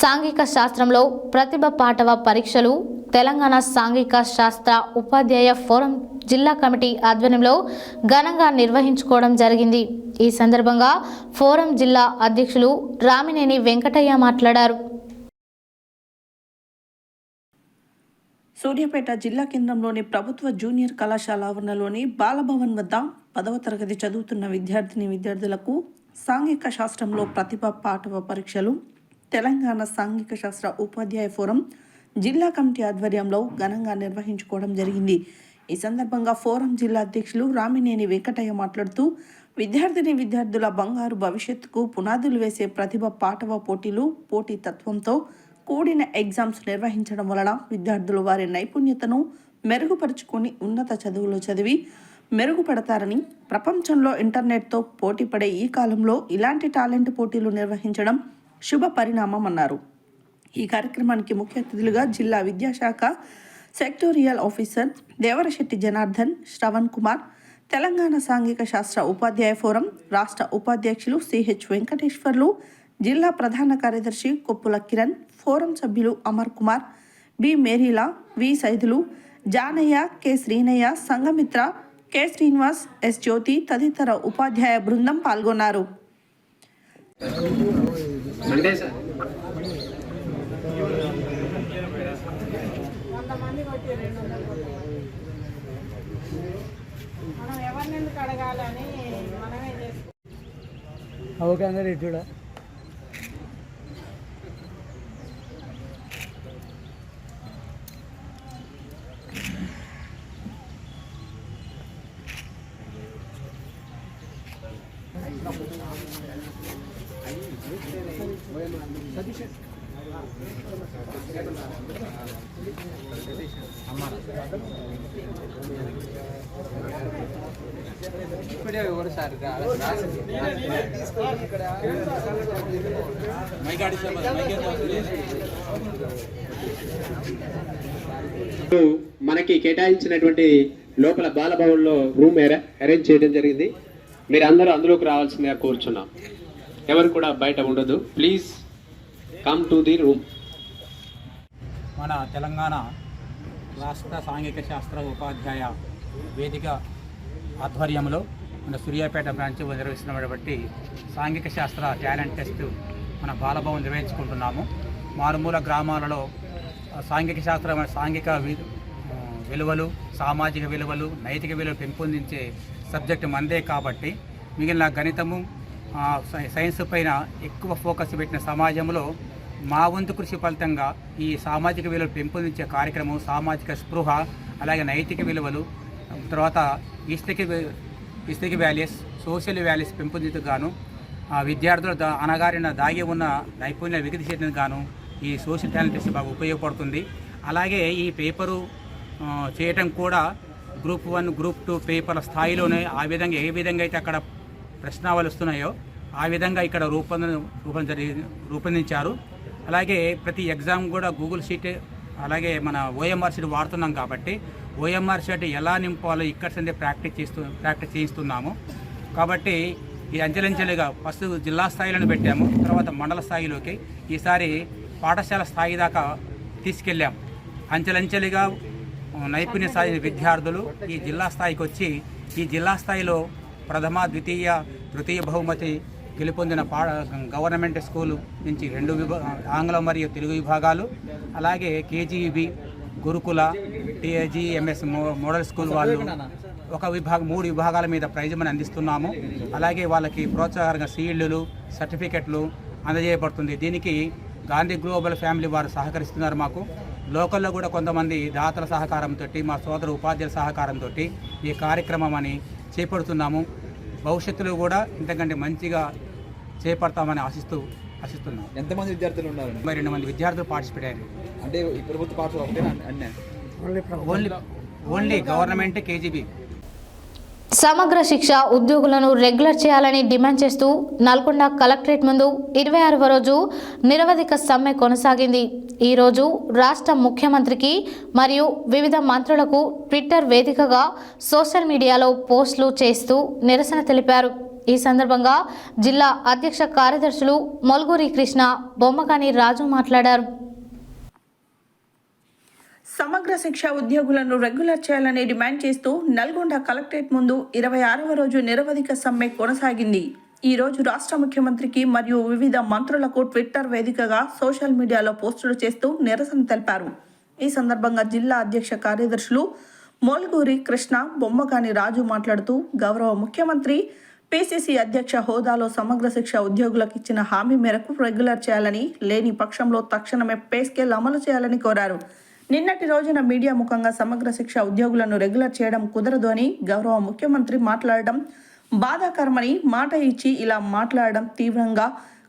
సాంఘిక శాస్త్రంలో ప్రతిభ పాటవ పరీక్షలు తెలంగాణ సాంఘిక శాస్త్ర ఉపాధ్యాయ ఫోరం జిల్లా కమిటీ ఆధ్వర్యంలో ఘనంగా నిర్వహించుకోవడం జరిగింది. ఈ సందర్భంగా ఫోరం జిల్లా అధ్యక్షులు రామినేని వెంకటయ్య మాట్లాడారు. సూర్యాపేట జిల్లా కేంద్రంలోని ప్రభుత్వ జూనియర్ కళాశాల ఆవరణలోని బాలభవన్ వద్ద 10వ తరగతి చదువుతున్న విద్యార్థులకు సాంఘిక శాస్త్రంలో ప్రతిభ పాటవ పరీక్షలు తెలంగాణ సాంఘిక శాస్త్ర ఉపాధ్యాయ ఫోరం జిల్లా కమిటీ ఆధ్వర్యంలో ఘనంగా నిర్వహించుకోవడం జరిగింది. ఈ సందర్భంగా ఫోరం జిల్లా అధ్యక్షులు రామినేని వెంకటయ్య మాట్లాడుతూ విద్యార్థుల బంగారు భవిష్యత్తుకు పునాదులు వేసే ప్రతిభ పాటవ పోటీలు పోటీ తత్వంతో కూడిన ఎగ్జామ్స్ నిర్వహించడం వలన విద్యార్థులు వారి నైపుణ్యతను మెరుగుపరుచుకొని ఉన్నత చదువులు చదివి మెరుగుపడతారని, ప్రపంచంలో ఇంటర్నెట్తో పోటీ పడే ఈ కాలంలో ఇలాంటి టాలెంట్ పోటీలు నిర్వహించడం శుభ పరిణామం అన్నారు. ఈ కార్యక్రమానికి ముఖ్య అతిథులుగా జిల్లా విద్యాశాఖ సెక్టోరియల్ ఆఫీసర్ దేవరశెట్టి జనార్దన్, శ్రవణ్ కుమార్, తెలంగాణ సాంఘిక శాస్త్ర ఉపాధ్యాయ ఫోరం రాష్ట్ర ఉపాధ్యక్షులు సిహెచ్ వెంకటేశ్వర్లు, జిల్లా ప్రధాన కార్యదర్శి కొప్పుల కిరణ్, ఫోరం సభ్యులు అమర్ కుమార్, బి మేరీలా, V Saidulu, Janaiah, K Srinaiah, Sanghamitra, K Srinivas, S Jyothi తదితర ఉపాధ్యాయ బృందం పాల్గొన్నారు. మనకి కేటాయించినటువంటి లోపల బాలభవన్లో రూమ్ అరేంజ్ చేయడం జరిగింది. మీరు అందరూ అందులోకి రావాల్సిందిగా కోరుచున్నాం. ఎవరు కూడా బయట ఉండదు. Please come to the room. మన తెలంగాణ రాష్ట్ర సాంఘిక శాస్త్ర ఉపాధ్యాయ వేదిక ఆధ్వర్యంలో మన సూర్యాపేట బ్రాంచ్ నిర్వహిస్తున్నటువంటి సాంఘిక శాస్త్ర టాలెంట్ టెస్ట్ మన బాలభవన్ నిర్వహించుకుంటున్నాము. మారుమూల గ్రామాలలో సాంఘిక విలువలు, సామాజిక విలువలు, నైతిక విలువలు పెంపొందించే సబ్జెక్టు మందే కాబట్టి మిగిలిన గణితము, సైన్స్ పైన ఎక్కువ ఫోకస్ పెట్టిన సమాజంలో మా వంతు కృషి ఫలితంగా ఈ సామాజిక విలువలు పెంపొందించే కార్యక్రమం, సామాజిక స్పృహ, అలాగే నైతిక విలువలు, తర్వాత ఈస్టిక్ వాల్యూస్, సోషల్ వాల్యూస్ పెంపొందించగాను విద్యార్థులు అనగారిన దాగి ఉన్న నైపుణ్య వికసించేందుకు గాను ఈ సోషల్ టాలెంట్ టెస్ట్ బాగా ఉపయోగపడుతుంది. అలాగే ఈ పేపరు చేయటం కూడా గ్రూప్ 1, గ్రూప్ 2 పేపర్ల స్థాయిలోనే ఏ విధంగా అయితే అక్కడ ప్రశ్నావళి వస్తున్నాయో ఆ విధంగా ఇక్కడ రూపొందించారు. అలాగే ప్రతి ఎగ్జామ్ కూడా గూగుల్ షీట్, అలాగే మన ఓఎంఆర్ షీట్ వాడుతున్నాం కాబట్టి ఓఎంఆర్ షీట్ ఎలా నింపాలో ఇక్కడ సందే ప్రాక్టీస్ చేయిస్తున్నాము. కాబట్టి ఈ అంచెలంచెలుగా ఫస్ట్ జిల్లా స్థాయిలను పెట్టాము, తర్వాత మండల స్థాయిలోకి, ఈసారి పాఠశాల స్థాయి దాకా తీసుకెళ్ళాం. అంచెలంచెలుగా నైపుణ్య సాధించిన విద్యార్థులు ఈ జిల్లా స్థాయికి వచ్చి ఈ జిల్లా స్థాయిలో ప్రథమ, ద్వితీయ, తృతీయ బహుమతి గెలుపొందిన గవర్నమెంట్ స్కూలు నుంచి 2 ఆంగ్లం మరియు తెలుగు విభాగాలు, అలాగే కేజీబీ, గురుకుల, టీఏజీఎంఎస్ మోడల్ స్కూల్ వాళ్ళు 3 విభాగాల మీద ప్రైజ్ మనీ అందిస్తున్నాము. అలాగే వాళ్ళకి ప్రోత్సాహంగా సీల్డ్లు, సర్టిఫికెట్లు అందజేయబడుతుంది. దీనికి గాంధీ గ్లోబల్ ఫ్యామిలీ వారు సహకరిస్తున్నారు. మాకు లోకల్లో కూడా కొంతమంది దాతల సహకారంతో, మా సోదరు ఉపాధ్యాయుల సహకారంతో ఈ కార్యక్రమాన్ని చేపడుతున్నాము. భవిష్యత్తులో కూడా ఇంతకంటే మంచిగా చేపడతామని ఆశిస్తున్నాం. ఎంతమంది విద్యార్థులు ఉన్నారు? 32 మంది విద్యార్థులు పార్టిసిపేట్ అయ్యారు. అంటే ఈ ప్రభుత్వ పాఠశాల ఓన్లీ గవర్నమెంట్ కేజీబీ. సమగ్ర శిక్ష ఉద్యోగులను రెగ్యులర్ చేయాలని డిమాండ్ చేస్తూ నల్గొండ కలెక్టరేట్ ముందు 26వ రోజు నిరవధిక సమ్మె కొనసాగింది. ఈ రోజు రాష్ట్ర ముఖ్యమంత్రికి మరియు వివిధ మంత్రులకు ట్విట్టర్ వేదికగా సోషల్ మీడియాలో పోస్టులు చేస్తూ నిరసన తెలిపారు. ఈ సందర్భంగా జిల్లా అధ్యక్ష కార్యదర్శులు మొల్గూరి కృష్ణ, బొమ్మకాని రాజు మాట్లాడారు. సమగ్ర శిక్ష ఉద్యోగులను రెగ్యులర్ చేయాలని డిమాండ్ చేస్తూ నల్గొండ కలెక్టరేట్ ముందు 26వ రోజు నిరవధిక సమ్మె కొనసాగింది. ఈ రోజు రాష్ట్ర ముఖ్యమంత్రికి మరియు వివిధ మంత్రులకు ట్విట్టర్ వేదికగా సోషల్ మీడియాలో పోస్టులు చేస్తూ నిరసన తెలిపారు. ఈ సందర్భంగా జిల్లా అధ్యక్ష కార్యదర్శులు మొల్గూరి కృష్ణ, బొమ్మకాని రాజు మాట్లాడుతూ గౌరవ ముఖ్యమంత్రి పిసిసి అధ్యక్ష హోదాలో సమగ్ర శిక్ష ఉద్యోగులకు ఇచ్చిన హామీ మేరకు రెగ్యులర్ చేయాలని, లేని పక్షంలో తక్షణమే పే స్కేల్ అమలు చేయాలని కోరారు. నిన్నటి రోజున మీడియా ముఖంగా సమగ్ర శిక్ష ఉద్యోగులను రెగ్యులర్ చేయడం కుదరదు అని గౌరవ ముఖ్యమంత్రి మాట్లాడడం బాధాకరమని, మాట ఇచ్చి ఇలా మాట్లాడడం తీవ్రంగా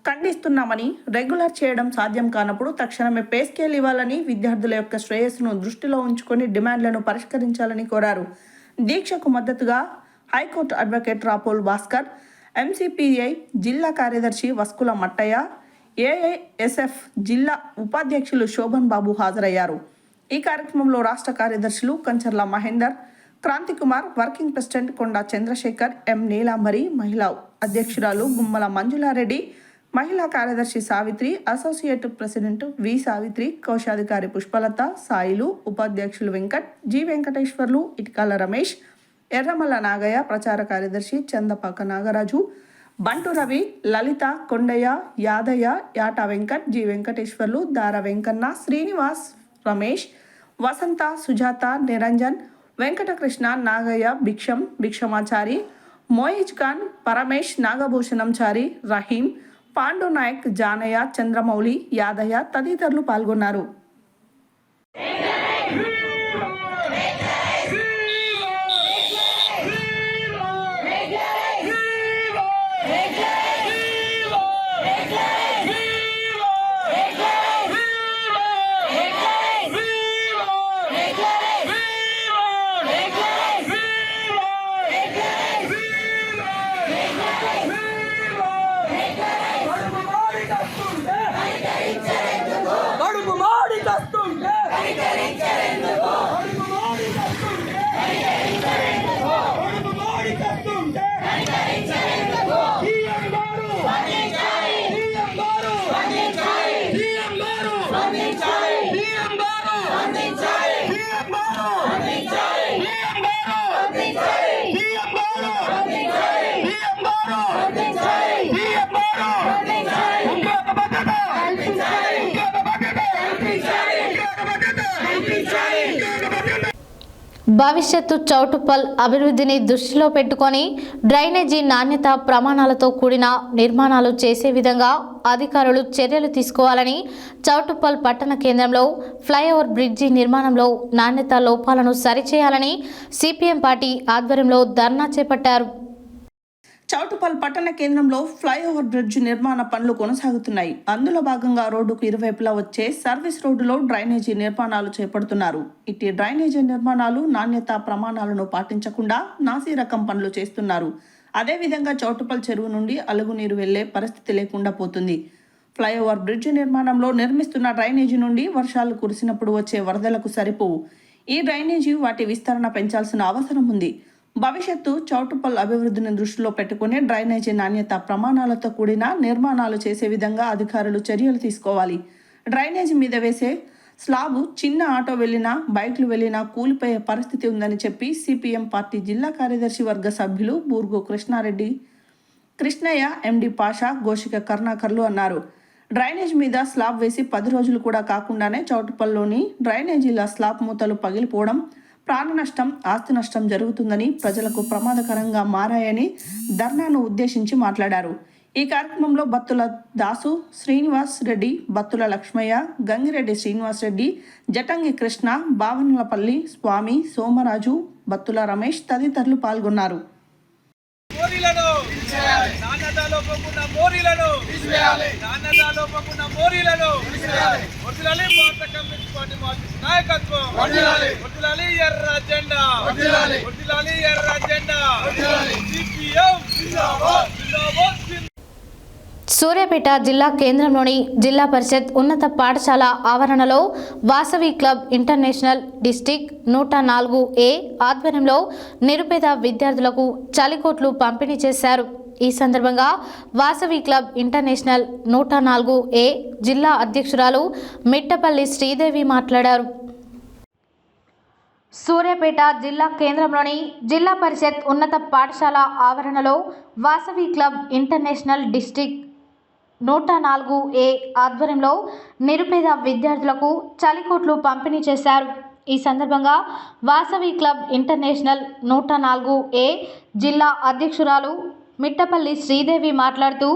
ఖండిస్తున్నామని, రెగ్యులర్ చేయడం సాధ్యం కానప్పుడు తక్షణమే పే స్కేల్ ఇవ్వాలని, విద్యార్థుల యొక్క శ్రేయస్సును దృష్టిలో ఉంచుకొని డిమాండ్లను పరిష్కరించాలని కోరారు. దీక్షకు మద్దతుగా high court advocate Rapol Bhaskar, MCPI జిల్లా కార్యదర్శి వస్కుల మట్టయ్య, ఏఐఎస్ఎఫ్ జిల్లా ఉపాధ్యక్షులు శోభన్ బాబు హాజరయ్యారు. ఈ కార్యక్రమంలో రాష్ట్ర కార్యదర్శులు కంచర్ల మహేందర్, క్రాంతి కుమార్, వర్కింగ్ ప్రెసిడెంట్ కొండా చంద్రశేఖర్, ఎం నీలాంబరి, మహిళా అధ్యక్షురాలు గుమ్మల మంజులారెడ్డి, మహిళా కార్యదర్శి సావిత్రి, అసోసియేట్ ప్రెసిడెంట్ వి సావిత్రి, కోశాధికారి పుష్పలత, సాయిలు, ఉపాధ్యక్షులు వెంకట్, జి వెంకటేశ్వర్లు, ఇటికాల రమేష్, ఎర్రమల్ల నాగయ్య, ప్రచార కార్యదర్శి చందపాక నాగరాజు, బంటు రవి, లలిత, కొండయ్య, యాదయ్య, యాట వెంకట్, జి వెంకటేశ్వర్లు, దార వెంకన్న, శ్రీనివాస్, రమేష్, వసంత, సుజాత, నిరంజన్, వెంకటకృష్ణ, నాగయ్య, భిక్షమాచారి, మోయిజ్ ఖాన్, పరమేష్, నాగభూషణంచారి, రహీం, పాండు నాయక్, జానయ్య, చంద్రమౌళి, యాదయ్య తదితరులు పాల్గొన్నారు. భవిష్యత్తు చౌటుప్పల్ అభివృద్ధిని దృష్టిలో పెట్టుకొని డ్రైనేజీ నాణ్యత ప్రమాణాలతో కూడిన నిర్మాణాలు చేసే విధంగా అధికారులు చర్యలు తీసుకోవాలని, చౌటుప్పల్ పట్టణ కేంద్రంలో ఫ్లైఓవర్ బ్రిడ్జి నిర్మాణంలో నాణ్యత లోపాలను సరిచేయాలని సిపిఎం పార్టీ ఆధ్వర్యంలో ధర్నా చేపట్టారు. చౌటుప్పల్ పట్టణ కేంద్రంలో ఫ్లైఓవర్ బ్రిడ్జ్ నిర్మాణ పనులు కొనసాగుతున్నాయి. అందులో భాగంగా రోడ్డుకు ఇరువైపులా వచ్చే సర్వీస్ రోడ్డులో డ్రైనేజీ నిర్మాణాలు చేపడుతున్నారు. ఇట్టి డ్రైనేజీ నిర్మాణాలు నాణ్యత ప్రమాణాలను పాటించకుండా నాసీ రకం పనులు చేస్తున్నారు. అదేవిధంగా చౌటుప్పల్ చెరువు నుండి అలుగునీరు వెళ్లే పరిస్థితి లేకుండా పోతుంది. ఫ్లైఓవర్ బ్రిడ్జ్ నిర్మాణంలో నిర్మిస్తున్న డ్రైనేజీ నుండి వర్షాలు కురిసినప్పుడు వచ్చే వరదలకు సరిపోవు. ఈ డ్రైనేజీ వాటి విస్తరణ పెంచాల్సిన అవసరం ఉంది. భవిష్యత్తు చౌటుప్పల్ అభివృద్ధిని దృష్టిలో పెట్టుకుని డ్రైనేజీ నాణ్యత ప్రమాణాలతో కూడిన నిర్మాణాలు చేసే విధంగా అధికారులు చర్యలు తీసుకోవాలి. డ్రైనేజీ మీద వేసే స్లాబు చిన్న ఆటో వెళ్ళినా, బైక్లు వెళ్ళినా కూలిపోయే పరిస్థితి ఉందని చెప్పి సిపిఎం పార్టీ జిల్లా కార్యదర్శి వర్గ సభ్యులు బూర్గు కృష్ణారెడ్డి, కృష్ణయ్య, ఎండి పాషా, గోషిక కరుణాకర్లు అన్నారు. డ్రైనేజ్ మీద స్లాబ్ వేసి 10 రోజులు కూడా కాకుండానే చౌటుప్పల్లోని డ్రైనేజీల స్లాబ్ మూతలు పగిలిపోవడం, ప్రాణ నష్టం, ఆస్తి నష్టం జరుగుతుందని, ప్రజలకు ప్రమాదకరంగా మారాయని ధర్నాను ఉద్దేశించి మాట్లాడారు. ఈ కార్యక్రమంలో బత్తుల దాసు, శ్రీనివాస్ రెడ్డి, బత్తుల లక్ష్మయ్య, గంగిరెడ్డి శ్రీనివాస్ రెడ్డి, జటంగి కృష్ణ, బావనలపల్లి స్వామి, సోమరాజు, బత్తుల రమేష్ తదితరులు పాల్గొన్నారు. నాయకత్వం ఎర్ర జెండా సూర్యాపేట జిల్లా కేంద్రంలోని జిల్లా పరిషత్ ఉన్నత పాఠశాల ఆవరణలో Vasavi club international district 104A ఆధ్వర్యంలో నిరుపేద విద్యార్థులకు చలికోట్లు పంపిణీ చేశారు. ఈ సందర్భంగా వాసవి క్లబ్ ఇంటర్నేషనల్ 104A జిల్లా అధ్యక్షురాలు మిట్టపల్లి శ్రీదేవి మాట్లాడారు. సూర్యాపేట జిల్లా కేంద్రంలోని జిల్లా పరిషత్ ఉన్నత పాఠశాల ఆవరణలో Vasavi club international district 104A ఆధ్వర్యంలో నిరుపేద విద్యార్థులకు చలికోట్లు పంపిణీ చేశారు. ఈ సందర్భంగా వాసవి క్లబ్ ఇంటర్నేషనల్ 104A జిల్లా అధ్యక్షురాలు మిట్టపల్లి శ్రీదేవి మాట్లాడుతూ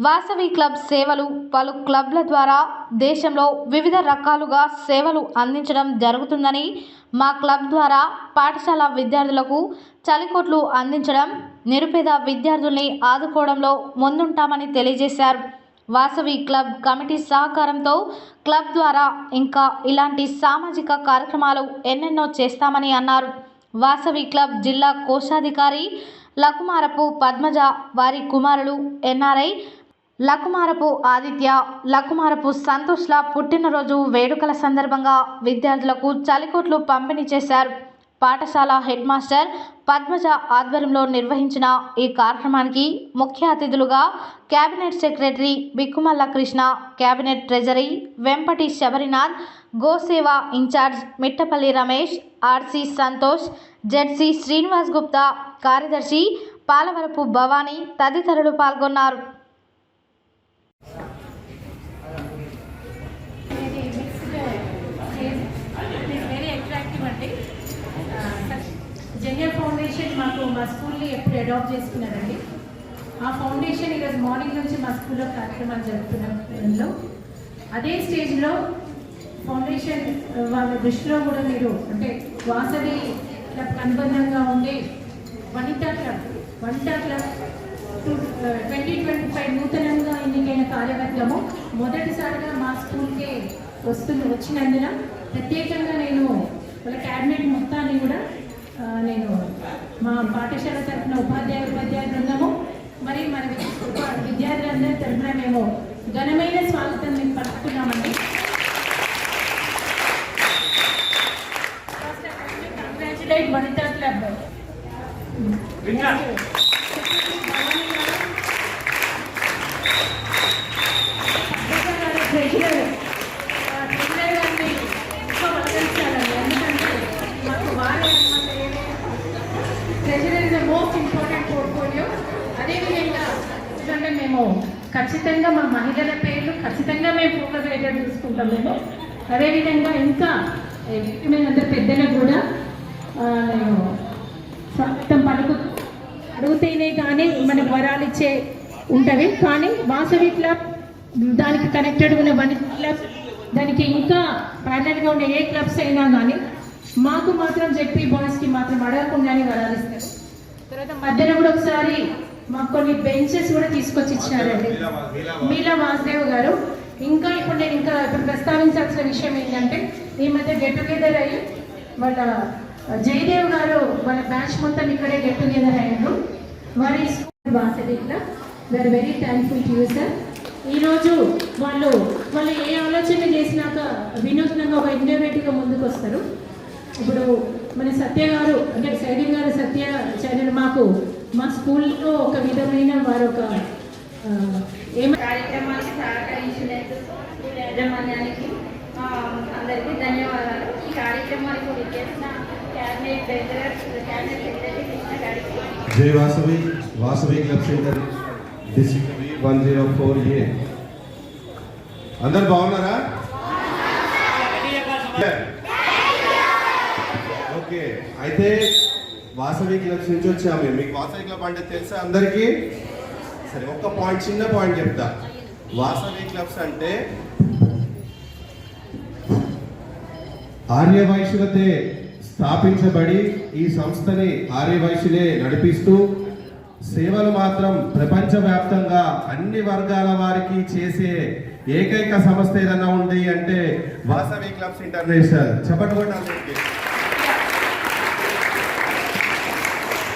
వాసవి క్లబ్ సేవలు పలు క్లబ్ల ద్వారా దేశంలో వివిధ రకాలుగా సేవలు అందించడం జరుగుతుందని, మా క్లబ్ ద్వారా పాఠశాల విద్యార్థులకు చలికోట్లు అందించడం, నిరుపేద విద్యార్థుల్ని ఆదుకోవడంలో ముందుంటామని తెలియజేశారు. వాసవి క్లబ్ కమిటీ సహకారంతో క్లబ్ ద్వారా ఇంకా ఇలాంటి సామాజిక కార్యక్రమాలు ఎన్నెన్నో చేస్తామని అన్నారు. వాసవి క్లబ్ జిల్లా కోశాధికారి లకుమారపు పద్మజ, వారి కుమారులు NRI లకుమారపు ఆదిత్య, లకుమారపు సంతోష్ల పుట్టినరోజు వేడుకల సందర్భంగా విద్యార్థులకు చలికోట్లు పంపిణీ చేశారు. పాఠశాల హెడ్ మాస్టర్ పద్మజ ఆధ్వర్యంలో నిర్వహించిన ఈ కార్యక్రమానికి ముఖ్య అతిథులుగా cabinet secretary Bikkumalla Krishna, cabinet treasury Vempati Sabarinath, గోసేవ incharge Mittapalli Ramesh, RC Santosh, ZC Srinivas Gupta, కార్యదర్శి పాలవరపు భవానీ తదితరులు పాల్గొన్నారు. జెండర్ ఫౌండేషన్ మా స్కూల్ని ఎప్పుడు అడాప్ట్ చేసుకున్నారండి. ఆ ఫౌండేషన్ ఈరోజు మార్నింగ్ నుంచి మా స్కూల్లో కార్యక్రమాలు జరుపుతున్న అదే స్టేజ్లో ఫౌండేషన్ వాళ్ళ దృష్టిలో కూడా మీరు అంటే వాసవి క్లబ్ అనుబంధంగా ఉండే వనితా క్లబ్ 2025 నూతనంగా ఎన్నికైన కార్యవర్గము మొదటిసారిగా మా స్కూల్కే వచ్చినందున ప్రత్యేకంగా నేను వాళ్ళ క్యాబినెట్ మొత్తాన్ని కూడా నేను మా పాఠశాల తరఫున ఉపాధ్యాయ బృందము మరి మన విద్యార్థులందరి తరఫున మేము ఘనమైన స్వాగతం మేము పలుకుతున్నామండి. Congratulate Vanitha club. మేము ఖచ్చితంగా మా మహిళల పేర్లు ఖచ్చితంగా మేము ఫోకస్ అయితే చూసుకుంటాం. మేము అదేవిధంగా ఇంకా అందరు పెద్దలకు కూడా నేను స్వాగతం అడుగుతేనే కానీ మనకు వరాలు ఇచ్చే ఉంటుంది. కానీ వాసవి క్లబ్ దానికి కనెక్టెడ్ ఉన్న వన్ క్లబ్ దానికి ఇంకా ప్యారలల్గా ఉండే ఏ క్లబ్స్ అయినా కానీ మాకు మాత్రం చెప్పి బాయ్స్కి మాత్రం అడగకుండానే వరాలు ఇస్తారు. తర్వాత మధ్యలో కూడా ఒకసారి మాకు కొన్ని బెంచెస్ కూడా తీసుకొచ్చి ఇచ్చినారండి మీలా వాసుదేవ్ గారు. ఇంకా ఇప్పుడు ప్రస్తావించాల్సిన విషయం ఏంటంటే ఈ మధ్య గెట్ టుగెదర్ అయ్యి వాళ్ళ జయదేవ్ గారు వాళ్ళ బ్యాచ్ మొత్తం ఇక్కడే గెట్ టుగెదర్ అయ్యారు. వారి school Vasavi club we are very thankful to you sir. ఈరోజు వాళ్ళు ఏ ఆలోచన చేసినాక వినూత్నంగా ఒక ఇన్నోవేటివ్గా ముందుకు వస్తారు. ఇప్పుడు మన సత్య గారు అంటే సైదీ గారు సత్య మాకు మా స్కూల్లో ఒక విధమైన వారు ఒక కార్యక్రమానికి సహకరించినందుకు స్కూల్ యాజమాన్యానికి అందరికీ ధన్యవాదాలు. ఈ కార్యక్రమానికి విచ్చేసిన క్యాబినెట్ సెక్రటరీ కృష్ణ గారికి. జై Vasavi. Vasavi club centre district 104A. అందరు బాగున్నారా? ఓకే, అయితే వాసవి క్లబ్స్ నుంచి వచ్చాము. మీకు వాసవి క్లబ్ అంటే తెలుసా అందరికీ? సరే, ఒక్క పాయింట్, చిన్న పాయింట్ చెప్తా. వాసవి క్లబ్స్ అంటే ఆర్యవైశ్యులతే స్థాపించబడి ఈ సంస్థని ఆర్యవైశ్యులే నడిపిస్తూ సేవలు మాత్రం ప్రపంచవ్యాప్తంగా అన్ని వర్గాల వారికి చేసే ఏకైక సంస్థ ఏదైనా ఉంది అంటే వాసవి క్లబ్స్ ఇంటర్నేషనల్. చెప్పండి.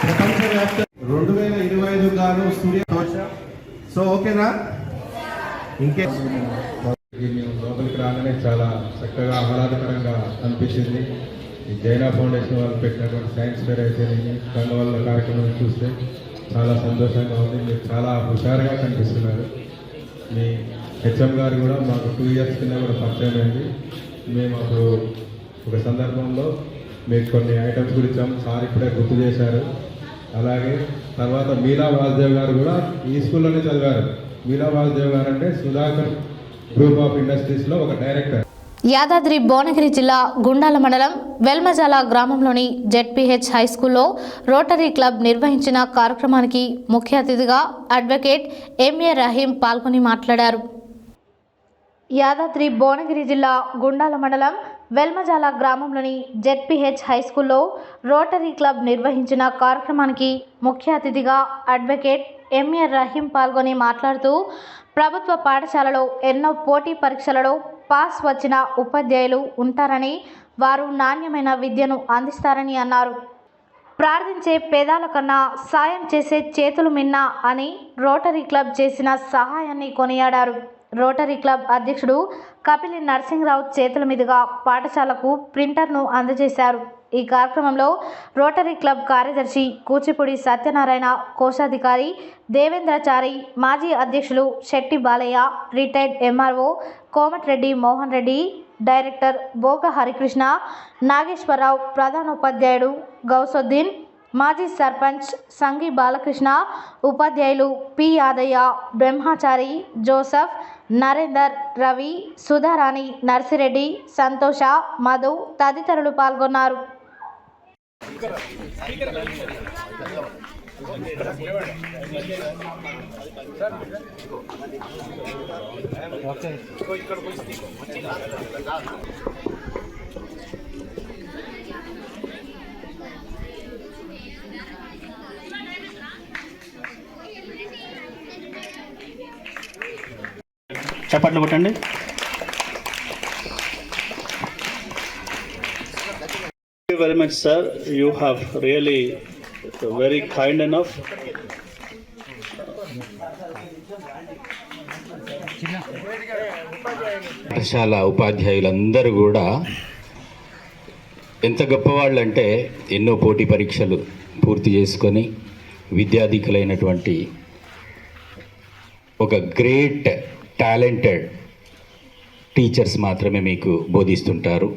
ప్రపంచవ్యాప్త 2025 గాను సూర్య సో ఓకేనా ఇంకే మేము లోపలికి రాగానే చాలా చక్కగా ఆహ్లాదకరంగా అనిపించింది. ఈ జైనా ఫౌండేషన్ వాళ్ళు పెట్టినటువంటి సైన్స్ ఫేర్ అయితే కంగవల్ల కార్యక్రమం చూస్తే చాలా సంతోషంగా ఉంది. మీరు చాలా హుషారుగా కనిపిస్తున్నారు. మీ హెచ్ఎం గారు కూడా మాకు 2 years కింద కూడా పరిచయం అయింది. మేము అప్పుడు ఒక సందర్భంలో మీకు కొన్ని ఐటమ్స్ కూడా ఇచ్చాము. సార్ ఇప్పుడే గుర్తు చేశారు. అలాగే తర్వాత మీరా వాసుదేవ్ గారు కూడా ఈ స్కూల్లోనే చదివారు. మీరా వాసుదేవ్ గారు అంటే సుధాకర్ గ్రూప్ ఆఫ్ ఇండస్ట్రీస్లో ఒక డైరెక్టర్. యాదాద్రి భువనగిరి జిల్లా గుండాల మండలం వెల్మజాల గ్రామంలోని జెడ్పీహెచ్ హై స్కూల్లో రోటరీ క్లబ్ నిర్వహించిన కార్యక్రమానికి ముఖ్య అతిథిగా అడ్వకేట్ ఎంఏ రహీం పాల్గొని మాట్లాడారు. యాదాద్రి భువనగిరి జిల్లా గుండాల మండలం వెల్మజాల గ్రామంలోని జెడ్పీహెచ్ హై స్కూల్లో రోటరీ క్లబ్ నిర్వహించిన కార్యక్రమానికి ముఖ్య అతిథిగా అడ్వకేట్ ఎంఏ రహీం పాల్గొని మాట్లాడుతూ ప్రభుత్వ పాఠశాలలో ఎన్నో పోటీ పరీక్షలలో పాస్ వచ్చిన ఉపాధ్యాయులు ఉంటారని, వారు నాణ్యమైన విద్యను అందిస్తారని అన్నారు. ప్రార్థించే పేదాల కన్నా సాయం చేసే చేతులు మిన్న అని రోటరీ క్లబ్ చేసిన సహాయాన్ని కొనియాడారు. రోటరీ క్లబ్ అధ్యక్షుడు కపిలి నరసింహరావు చేతుల మీదుగా పాఠశాలకు ప్రింటర్ను అందజేశారు. ఈ కార్యక్రమంలో రోటరీ క్లబ్ కార్యదర్శి కూచిపూడి సత్యనారాయణ, కోశాధికారి దేవేంద్రచారి, మాజీ అధ్యక్షులు Setti Balaiah, retired MRO Komatireddy Mohan Reddy, director Boga Harikrishna, Nageswararao, ప్రధానోపాధ్యాయుడు గౌసుద్దీన్, మాజీ సర్పంచ్ సంగి బాలకృష్ణ, ఉపాధ్యాయులు పి యాదయ్య, బ్రహ్మచారి, జోసఫ్, నరేందర్, రవి, సుధారాణి, నర్సిరెడ్డి, సంతోష, మధు తదితరులు పాల్గొన్నారు. చప్పట్లు కొట్టండి. Thank you very much, sir. You have really very kind enough. పాఠశాల ఉపాధ్యాయులందరూ కూడా ఎంత గొప్పవాళ్ళు అంటే ఎన్నో పోటీ పరీక్షలు పూర్తి చేసుకొని విద్యాధికులైనటువంటి ఒక గ్రేట్ టాలెంటెడ్ టీచర్స్ మాత్రమే మీకు బోధిస్తుంటారు.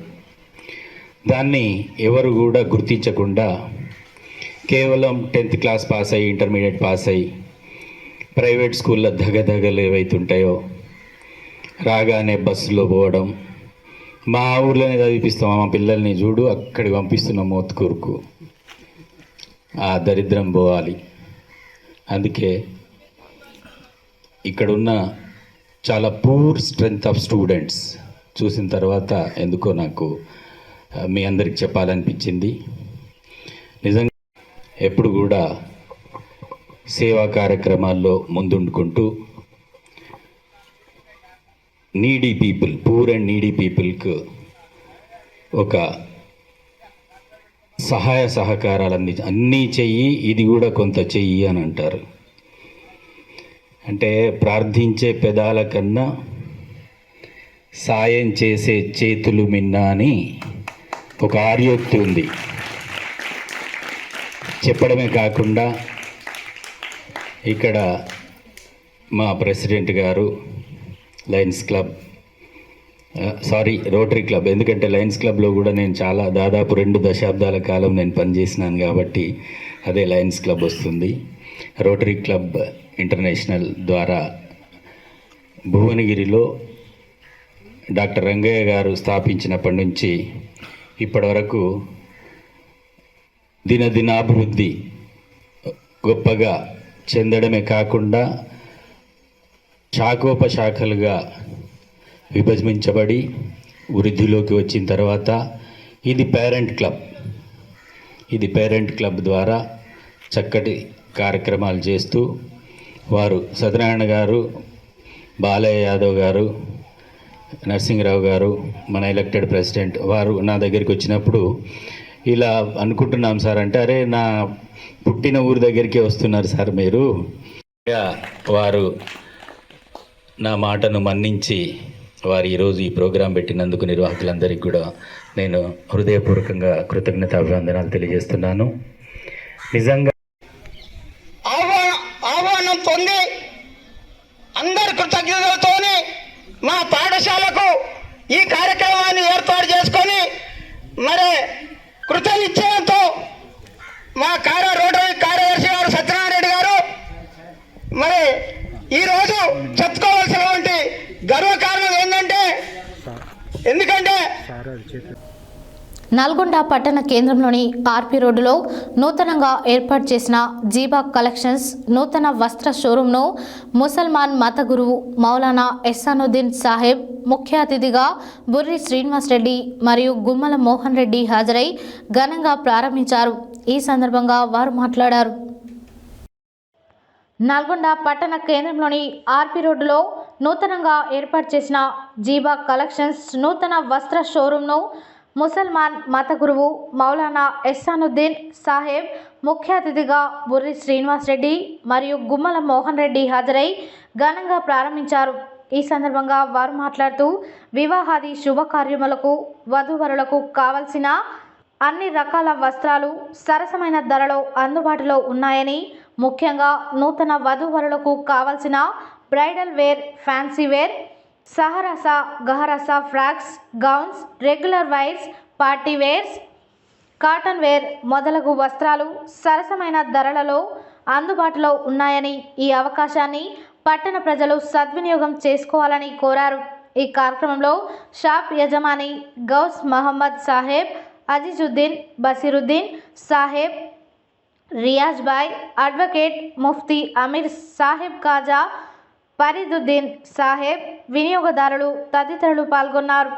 దాన్ని ఎవరు కూడా గుర్తించకుండా కేవలం 10th క్లాస్ పాస్ అయ్యి, ఇంటర్మీడియట్ పాస్ అయ్యి ప్రైవేట్ స్కూల్లో దగదగలు ఏవైతుంటాయో రాగానే బస్సులో పోవడం, మా ఊర్లోనే చదివిపిస్తాం, మా పిల్లల్ని చూడు అక్కడికి పంపిస్తున్నాం మోత్కూరుకు, ఆ దరిద్రం పోవాలి. అందుకే ఇక్కడున్న చాలా పూర్ స్ట్రెంగ్త్ ఆఫ్ స్టూడెంట్స్ చూసిన తర్వాత ఎందుకో నాకు మీ అందరికి చెప్పాలనిపించింది. నిజంగా ఎప్పుడు కూడా సేవా కార్యక్రమాల్లో ముందుండుకుంటూ needy people, poor and needy పీపుల్కు ఒక సహాయ సహకారాలు అన్నీ చెయ్యి, ఇది కూడా కొంత చెయ్యి అని అంటారు. అంటే ప్రార్థించే పెదాల కన్నా సాయం చేసే చేతులు మిన్న అని ఒక ఆర్యోక్తి ఉంది. చెప్పడమే కాకుండా ఇక్కడ మా ప్రెసిడెంట్ గారు లయన్స్ క్లబ్, రోటరీ క్లబ్, ఎందుకంటే లయన్స్ క్లబ్లో కూడా నేను దాదాపు 2 దశాబ్దాల కాలం నేను పనిచేసినాను కాబట్టి అదే లయన్స్ క్లబ్ వస్తుంది. రోటరీ క్లబ్ ఇంటర్నేషనల్ ద్వారా భువనగిరిలో డాక్టర్ రంగయ్య గారు స్థాపించినప్పటి నుంచి ఇప్పటి వరకు దినదినాభివృద్ధి గొప్పగా చెందడమే కాకుండా శాఖోపశాఖలుగా విభజించబడి వృద్ధిలోకి వచ్చిన తర్వాత ఇది పేరెంట్ క్లబ్ ద్వారా చక్కటి కార్యక్రమాలు చేస్తూ వారు సత్యనారాయణ గారు, బాలయ్య యాదవ్ గారు, నరసింహరావు గారు, మన ఎలక్టెడ్ ప్రెసిడెంట్ వారు నా దగ్గరికి వచ్చినప్పుడు ఇలా అనుకుంటున్నాం సార్ అంటే, అరే నా పుట్టిన ఊరి దగ్గరికే వస్తున్నారు సార్ మీరు. వారు నా మాటను మన్నించి వారు ఈరోజు ఈ ప్రోగ్రాం పెట్టినందుకు నిర్వాహకులందరికీ కూడా నేను హృదయపూర్వకంగా కృతజ్ఞత అభివందనాలు తెలియజేస్తున్నాను. నిజంగా ఆహ్వానం పొంది అందరి కృతజ్ఞతలతోని మా పాఠశాలకు ఈ కార్యక్రమాన్ని ఏర్పాటు చేసుకొని మరి కృతనిశ్చయంతో మా రోటరీ కార్యదర్శి గారు సత్యనారాయణ గారు మరి ఈరోజు చెప్పుకోవాల్సినటువంటి గర్వకారణం ఏంటంటే, ఎందుకంటే నల్గొండ పట్టణ కేంద్రంలోని ఆర్పి రోడ్డులో నూతనంగా ఏర్పాటు చేసిన జీబా కలెక్షన్స్ నూతన వస్త్ర షోరూంను ముసల్మాన్ మత గురువు మౌలానా ఎహ్సానుద్దీన్ సాహెబ్ ముఖ్య అతిథిగా బుర్రి శ్రీనివాస్ రెడ్డి మరియు గుమ్మల మోహన్ రెడ్డి హాజరై ఘనంగా ప్రారంభించారు. ఈ సందర్భంగా వారు మాట్లాడారు. నల్గొండ పట్టణ కేంద్రంలోని ఆర్పి రోడ్డులో నూతనంగా ఏర్పాటు చేసిన జీబా కలెక్షన్స్ నూతన వస్త్ర షోరూంను ముసల్మాన్ మత గురువు మౌలానా ఎహ్సానుద్దీన్ సాహెబ్ ముఖ్య అతిథిగా బుర్రి శ్రీనివాస్ రెడ్డి మరియు గుమ్మల మోహన్ రెడ్డి హాజరై ఘనంగా ప్రారంభించారు. ఈ సందర్భంగా వారు మాట్లాడుతూ వివాహాది శుభకార్యములకు వధూవరులకు కావలసిన అన్ని రకాల వస్త్రాలు సరసమైన ధరలో అందుబాటులో ఉన్నాయని, ముఖ్యంగా నూతన వధూవరులకు కావలసిన బ్రైడల్ వేర్, ఫ్యాన్సీ వేర్, సహరస గహరస frocks, gowns, regular wears, party wears, cotton wear మొదలగు వస్త్రాలు సరసమైన ధరలలో అందుబాటులో ఉన్నాయని, ఈ అవకాశాన్ని పట్టణ ప్రజలు సద్వినియోగం చేసుకోవాలని కోరారు. ఈ కార్యక్రమంలో షాప్ యజమాని గౌస్ మహమ్మద్ సాహెబ్, అజీజుద్దీన్, బసీరుద్దీన్ సాహెబ్, రియాజ్ బాయ్, అడ్వకేట్ ముఫ్తీ అమీర్ సాహెబ్, కాజా ఫరీదుద్దీన్ సాహెబ్, వినియోగదారులు తదితరులు పాల్గొన్నారు.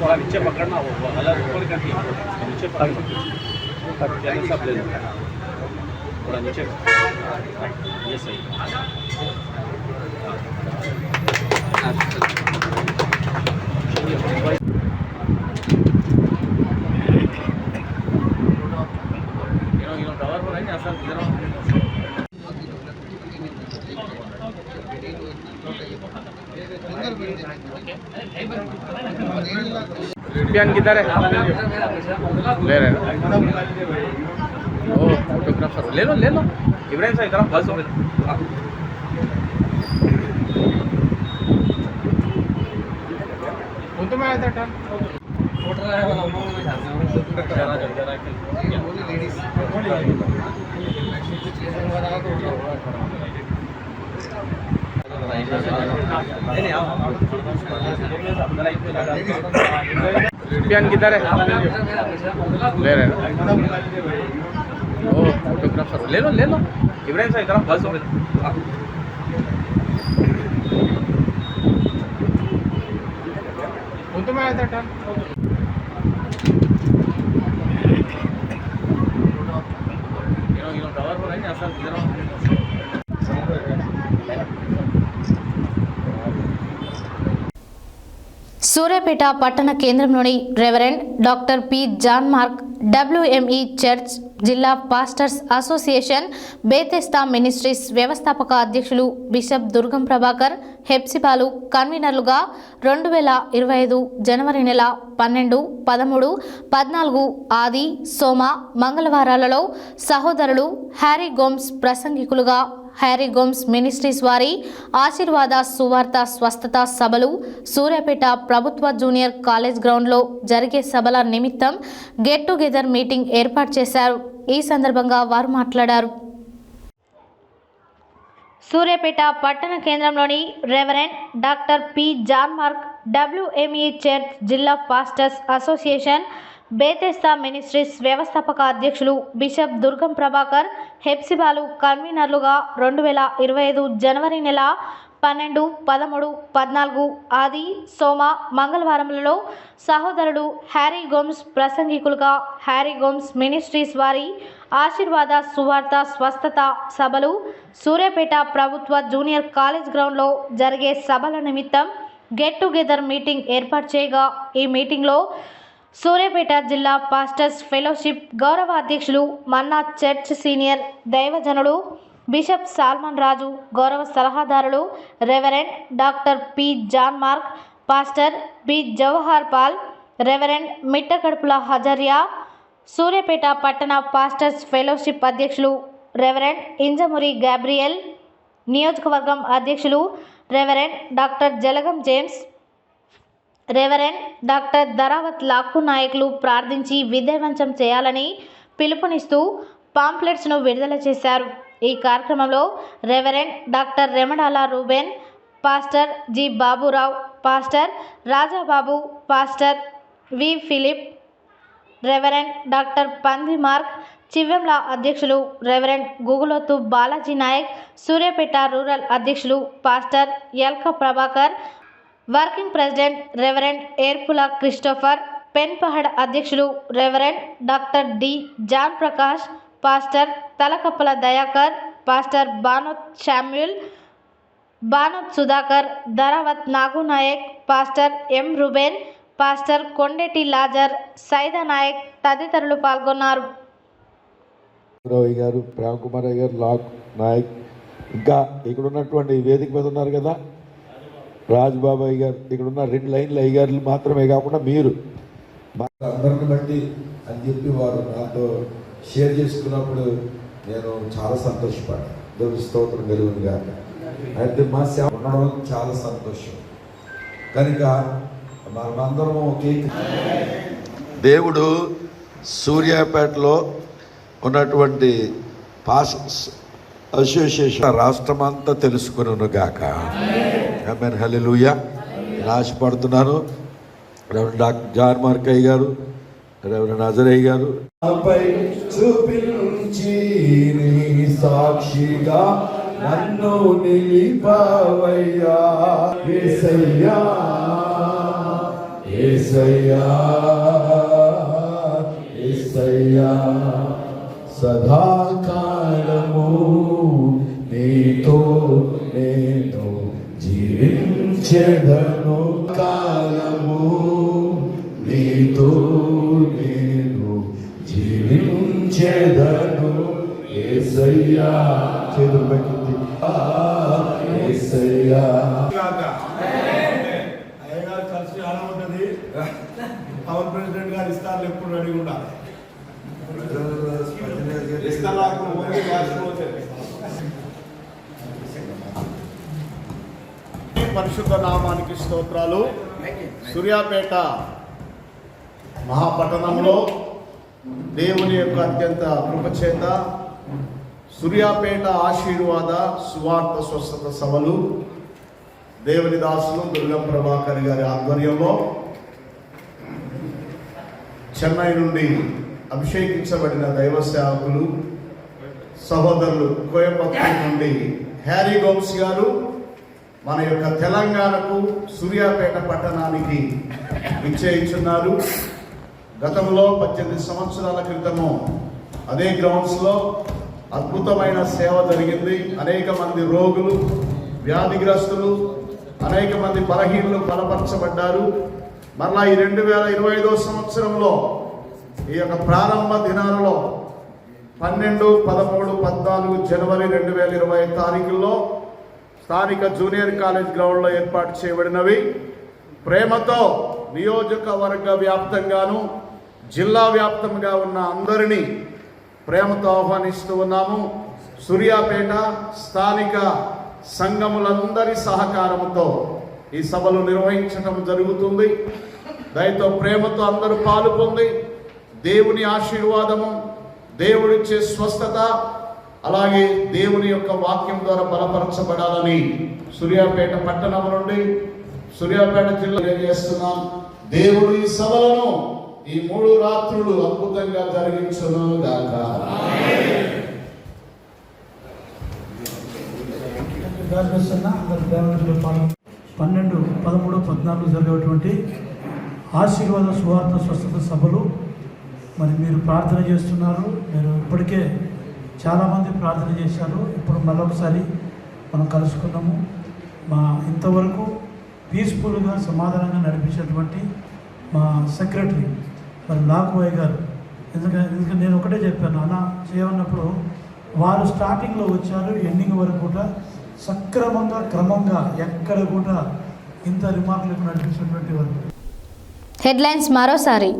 थोड़ा नीचे पकड़ना वो अलग ऊपर करके नीचे पकड़ना सब ले लो थोड़ा नीचे ये सही कवर हो रहा है असल पियान किधर है ले रहे ओ फोटोग्राफर ले लो इब्राहिम साहब इधर बस उनको मैं आया था फोटो रहा है वाला लेडीज पियान किधर है ले रहे ओ फोटोग्राफर ले लो इब्राहिम साहब इधर बस సూర్యాపేట పట్టణ కేంద్రంలోని reverend doctor P John Mark WME church జిల్లా పాస్టర్స్ అసోసియేషన్ బేతెస్తా మినిస్ట్రీస్ వ్యవస్థాపక అధ్యక్షులు బిషప్ దుర్గం ప్రభాకర్ హెప్సిబాలు కన్వీనర్లుగా 2025 జనవరి నెల 12, 13, 14 ఆది సోమ మంగళవారాలలో సహోదరులు హ్యారీ గోమ్స్ ప్రసంగికులుగా హ్యారీ గోమ్స్ మినిస్ట్రీస్ వారి ఆశీర్వాద సువార్త స్వస్థత సభలు సూర్యాపేట ప్రభుత్వ జూనియర్ కాలేజ్ గ్రౌండ్లో జరిగే సభల నిమిత్తం గెట్ టుగెదర్ మీటింగ్ ఏర్పాటు చేశారు. ఈ సందర్భంగా వారు మాట్లాడారు. సూర్యాపేట పట్టణ కేంద్రంలోని reverend doctor P John Mark WME church జిల్లా పాస్టర్స్ అసోసియేషన్ బేతెస్తా మినిస్ట్రీస్ వ్యవస్థాపక అధ్యక్షులు బిషప్ దుర్గం ప్రభాకర్ హెప్సిబాలు కన్వీనర్లుగా 2025 జనవరి నెల 12, 13, 14 ఆది సోమ మంగళవారములలో సహోదరుడు హ్యారీ గోమ్స్ ప్రసంగికులుగా హ్యారీ గోమ్స్ మినిస్ట్రీస్ వారి ఆశీర్వాద సువార్త స్వస్థత సభలు సూర్యాపేట ప్రభుత్వ జూనియర్ కాలేజ్ గ్రౌండ్లో జరిగే సభల నిమిత్తం గెట్ టుగెదర్ మీటింగ్ ఏర్పాటు చేయగా ఈ మీటింగ్లో సూర్యాపేట జిల్లా పాస్టర్స్ ఫెలోషిప్ గౌరవ అధ్యక్షులు మన్నా చర్చ్ సీనియర్ దైవజనుడు బిషప్ సాల్మన్ రాజు, గౌరవ సలహాదారులు reverend doctor P John Mark, pastor B Jawahar Paul, reverend Mittakadupula Hazariya, Suryapet పట్టణ పాస్టర్స్ ఫెలోషిప్ అధ్యక్షులు రెవరెండ్ ఇంజమురి గ్యాబ్రియల్, నియోజకవర్గం అధ్యక్షులు reverend doctor Jalagam James, reverend doctor Dharavath Lakku నాయకులు ప్రార్థించి విజయవంతం చేయాలని పిలుపునిస్తూ పాంప్లెట్స్ను విడుదల చేశారు. ఈ కార్యక్రమంలో reverend doctor Remadala Reuben, pastor G Baburao, pastor Rajababu, pastor V Philip, reverend doctor Pandi Mark, Chivvemla అధ్యక్షులు రెవరెండ్ గుగులోతు బాలాజీ నాయక్, సూర్యాపేట రూరల్ అధ్యక్షులు pastor Elka Prabhakar, working president reverend Erpula Christopher, Penpahad అధ్యక్షులు reverend doctor D John Prakash, pastor Talakappala Dayakar, pastor Banoth Samuel, Banoth Sudhakar, Dharavath Nagunaik, pastor M Reuben, pastor Kondeti Lazar, Saida Naik తదితరులు పాల్గొన్నారు. రావు గారు, ప్రేమ్ కుమార్ గారు, lock Naik, ఇంకా ఇక్కడ ఉన్నటువంటి వేదిక మీద ఉన్నారు కదా రాజ్బాబాయ్ గారు, ఇక్కడ ఉన్న 2 లైన్ల అయ్యగారులు మాత్రమే కాకుండా మీరు అందరిని బట్టి అని చెప్పి వారు నాతో షేర్ చేసుకున్నప్పుడు నేను చాలా సంతోషపడ్డాను. దేవుని స్తోత్రం కలుగును గాక. అయితే మా సేవ ఉండడం చాలా సంతోషం. కనుక మనమందరము ఒకే దేవుడు సూర్యాపేటలో ఉన్నటువంటి పాస్టర్స్ అసోసియేషన్ రాష్ట్రమంతా తెలుసుకును గాక. ఆమేన్, హల్లెలూయా. నేను ఆశపడుతున్నాను రెవరెండ్ డాక్టర్ జాన్ మార్కయ్య గారు, రెవరెండ్ అజరయ్య గారు చూపించి నీ సాక్షిగా నన్ను నిలిపావయ్యా. యేసయ్యా యేసయ్యా యేసయ్యా, సదాకాలము నీతో నేను జీవించెదను. కాలము నీతో నేను జీవించెదను. యేసయ్యా, చేతులు పైకెత్తి యేసయ్యా. అయ్యగారు కలిసి ఆడ ఉంటుంది. పవర్ ప్రెసిడెంట్ గారు ఇస్తారు, ఎప్పుడు రెడీ ఉండాలి. పరిశుద్ధ నామానికి స్తోత్రాలు. సూర్యాపేట మహాపట్టణంలో దేవుని యొక్క అత్యంత కృపచేత సూర్యాపేట ఆశీర్వాద సువార్త స్వస్థత సభలు దేవుని దాసులు దుర్గం ప్రభాకర్ గారి ఆధ్వర్యంలో చెన్నై నుండి అభిషేకించబడిన దైవ సేవకులు సహోదరులు కోయంబత్తూరు నుండి హ్యారీ గోమ్స్ గారు మన యొక్క తెలంగాణకు సూర్యాపేట పట్టణానికి నిశ్చయించున్నారు. గతంలో 18 సంవత్సరాల క్రితము అదే గ్రౌండ్స్లో అద్భుతమైన సేవ జరిగింది. అనేక మంది రోగులు, వ్యాధిగ్రస్తులు, అనేక మంది బలహీనులు బలపరచబడ్డారు. మరలా ఈ 2025 సంవత్సరంలో ఈ యొక్క ప్రారంభ దినాలలో 12, 13, 14 జనవరి 2020 తారీఖుల్లో స్థానిక జూనియర్ కాలేజ్ గ్రౌండ్లో ఏర్పాటు చేయబడినవి. ప్రేమతో నియోజకవర్గ వ్యాప్తంగాను జిల్లా వ్యాప్తంగా ఉన్న అందరినీ ప్రేమతో ఆహ్వానిస్తూ ఉన్నాము. సూర్యాపేట స్థానిక సంఘములందరి సహకారంతో ఈ సభలు నిర్వహించడం జరుగుతుంది. దయతో ప్రేమతో అందరూ పాల్గొంది దేవుని ఆశీర్వాదము, దేవుడిచ్చే స్వస్థత, అలాగే దేవుని యొక్క వాక్యం ద్వారా బలపరచబడాలని సూర్యాపేట పట్టణం నుండి సూర్యాపేట జిల్లా చేస్తున్నాం. దేవుడు ఈ సభలను ఈ 3 రాత్రులు అద్భుతంగా జరిగించును గాక. 12, 13, 14 జరిగేటువంటి ఆశీర్వాద సువార్త స్వస్థత సభలు మరి మీరు ప్రార్థన చేస్తున్నారు. మీరు ఇప్పటికే చాలామంది ప్రార్థన చేశారు. ఇప్పుడు మరొకసారి మనం కలుసుకున్నాము. మా ఇంతవరకు పీస్ఫుల్గా సమాధానంగా నడిపించినటువంటి మా సెక్రటరీ మరి లాకుబాయ్ గారు, ఎందుకంటే నేను ఒకటే చెప్పాను అన్న చేయమన్నప్పుడు వారు స్టార్టింగ్లో వచ్చారు, ఎండింగ్ వరకు కూడా సక్రమంగా క్రమంగా ఎక్కడ కూడా ఇంత రిమార్కులకు నడిపించినటువంటి వారు. హెడ్లైన్స్ మరోసారి.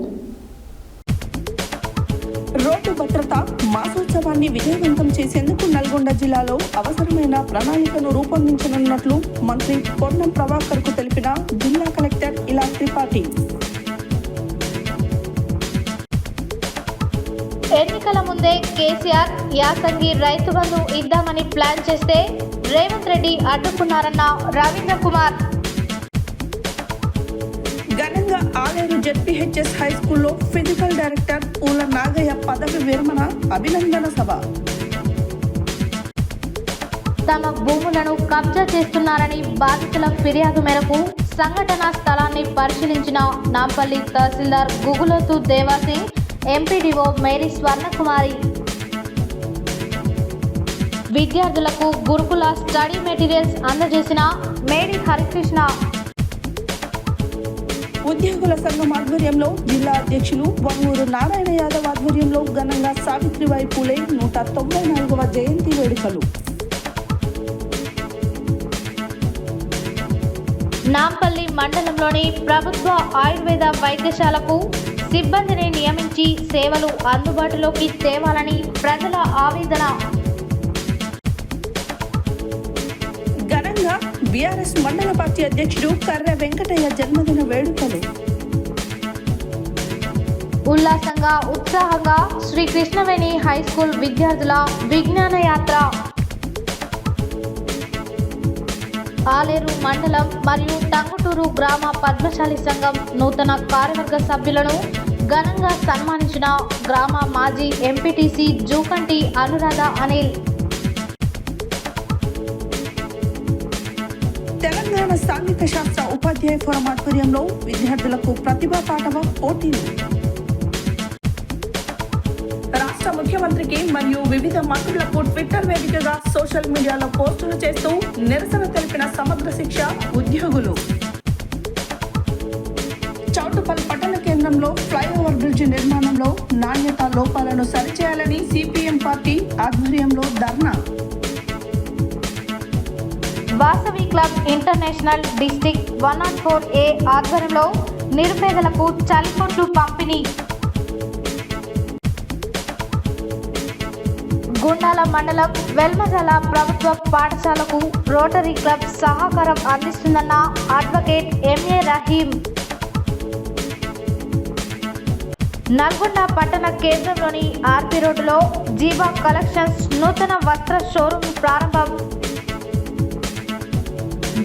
రోడ్డు భద్రత మాసోత్సవాన్ని విజయవంతం చేసేందుకు నల్గొండ జిల్లాలో అవసరమైన ప్రణాళికను రూపొందించనున్నట్లు మంత్రి పొన్నం ప్రభాకర్ కు తెలిపిన జిల్లా కలెక్టర్ ఇలా త్రిపాఠి. ఎన్నికల ముందే కేసీఆర్ యాసంగి రైతు బంధు ఇద్దామని ప్లాన్ చేస్తే రేవంత్ రెడ్డి అడ్డుకున్నారన్న రవీంద్ర కుమార్. ఘనంగా ఆలేరు జెడ్పీహెచ్ఎస్ హై స్కూల్లో ఫిజికల్ డైరెక్టర్ ఊల నాగయ్య పదవి విరమణ అభినందన సభ. తమ భూములను కబ్జా చేస్తున్నారని బాధితుల ఫిర్యాదు మేరకు సంఘటనా స్థలాన్ని పరిశీలించిన నాంపల్లి తహసీల్దార్ గుగులోతు దేవాసింగ్, ఎంపీడీఓ మేరీ స్వర్ణకుమారి. విద్యార్థులకు గురుకుల స్టడీ మెటీరియల్స్ అందజేసిన మేరీ హరికృష్ణ. ఉద్యోగుల సంఘం ఆధ్వర్యంలో జిల్లా అధ్యక్షులు వంగూరు నారాయణ యాదవ్ ఆధ్వర్యంలో ఘనంగా సావిత్రిబాయి పూలే 194వ జయంతి వేడుకలు. నాంపల్లి మండలంలోని ప్రభుత్వ ఆయుర్వేద వైద్యశాలకు సిబ్బందిని నియమించి సేవలు అందుబాటులోకి తేవాలని ప్రజల ఆవేదన. ఘనంగా బీఆర్ఎస్ మండల పార్టీ అధ్యక్షుడు కర్రె వెంకటయ్య జన్మదిన వేడుకలు. ఉల్లాసంగా ఉత్సాహంగా శ్రీ కృష్ణవేణి హై స్కూల్ విద్యార్థుల విజ్ఞాన యాత్ర. ఆలేరు మండలం మరియు టంగుటూరు గ్రామ పద్మశాలి సంఘం నూతన కార్యవర్గ సభ్యులను ఘనంగా సన్మానించిన గ్రామ మాజీ ఎంపీటీసీ జూకంటి అనురాధ అనిల్. తెలంగాణ సాంఘిక శాస్త్ర ఉపాధ్యాయ ఫోరం ఆధ్వర్యంలో విద్యార్థులకు ప్రతిభా పాఠవ పోటీలు. రాష్ట్ర ముఖ్యమంత్రికి మరియు వివిధ మంత్రులకు ట్విట్టర్ వేదికగా సోషల్ మీడియాలో పోస్టులు చేస్తూ నిరసన తెలిపిన సమగ్ర శిక్ష ఉద్యోగులు. చౌటుపల్లి పట్టణ కేంద్రంలో ఫ్లైఓవర్ బ్రిడ్జి నిర్మాణంలో నాణ్యత లోపాలను సరిచేయాలని సిపిఎం పార్టీ ఆధ్వర్యంలో ధర్నా. Vasavi club international district 104A ఆధ్వర్యంలో నిరుపేదలకు చలికొట్లు పంపిణీ. గుండాల మండలం వెల్మజల ప్రభుత్వ పాఠశాలకు రోటరీ క్లబ్ సహకారం అందిస్తుందన్న అడ్వకేట్ ఎంఏ రహీం. నల్గొండ పట్టణ కేంద్రంలోని ఆర్పీ రోడ్డులో జీవా కలెక్షన్స్ నూతన వస్త్ర షోరూమ్ ప్రారంభం.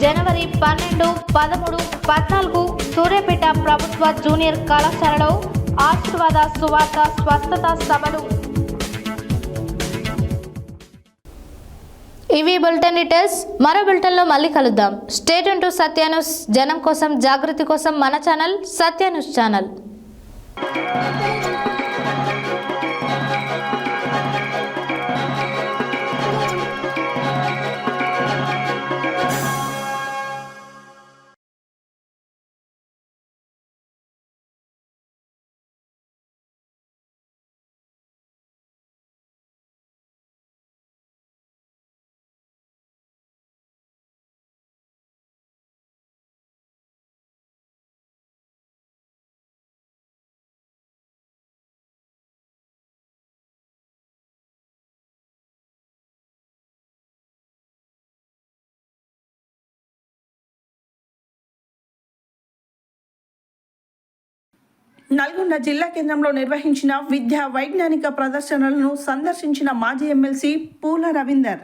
జనవరి 12, 13, 14 సూర్యాపేట ప్రభుత్వ జూనియర్ కళాశాలలో ఆశీర్వాద సువార్త స్వస్థత సభలు. ఇవి బులెటిన్ డీటెయిల్స్. మరో బులెటిన్లో మళ్ళీ కలుద్దాం. State to Satya news. జనం కోసం, జాగృతి కోసం మన ఛానల్ సత్య న్యూస్ ఛానల్. నల్గొండ జిల్లా కేంద్రంలో నిర్వహించిన విద్యా వైజ్ఞానిక ప్రదర్శనలను సందర్శించిన మాజీ ఎమ్మెల్సీ పూల రవీందర్.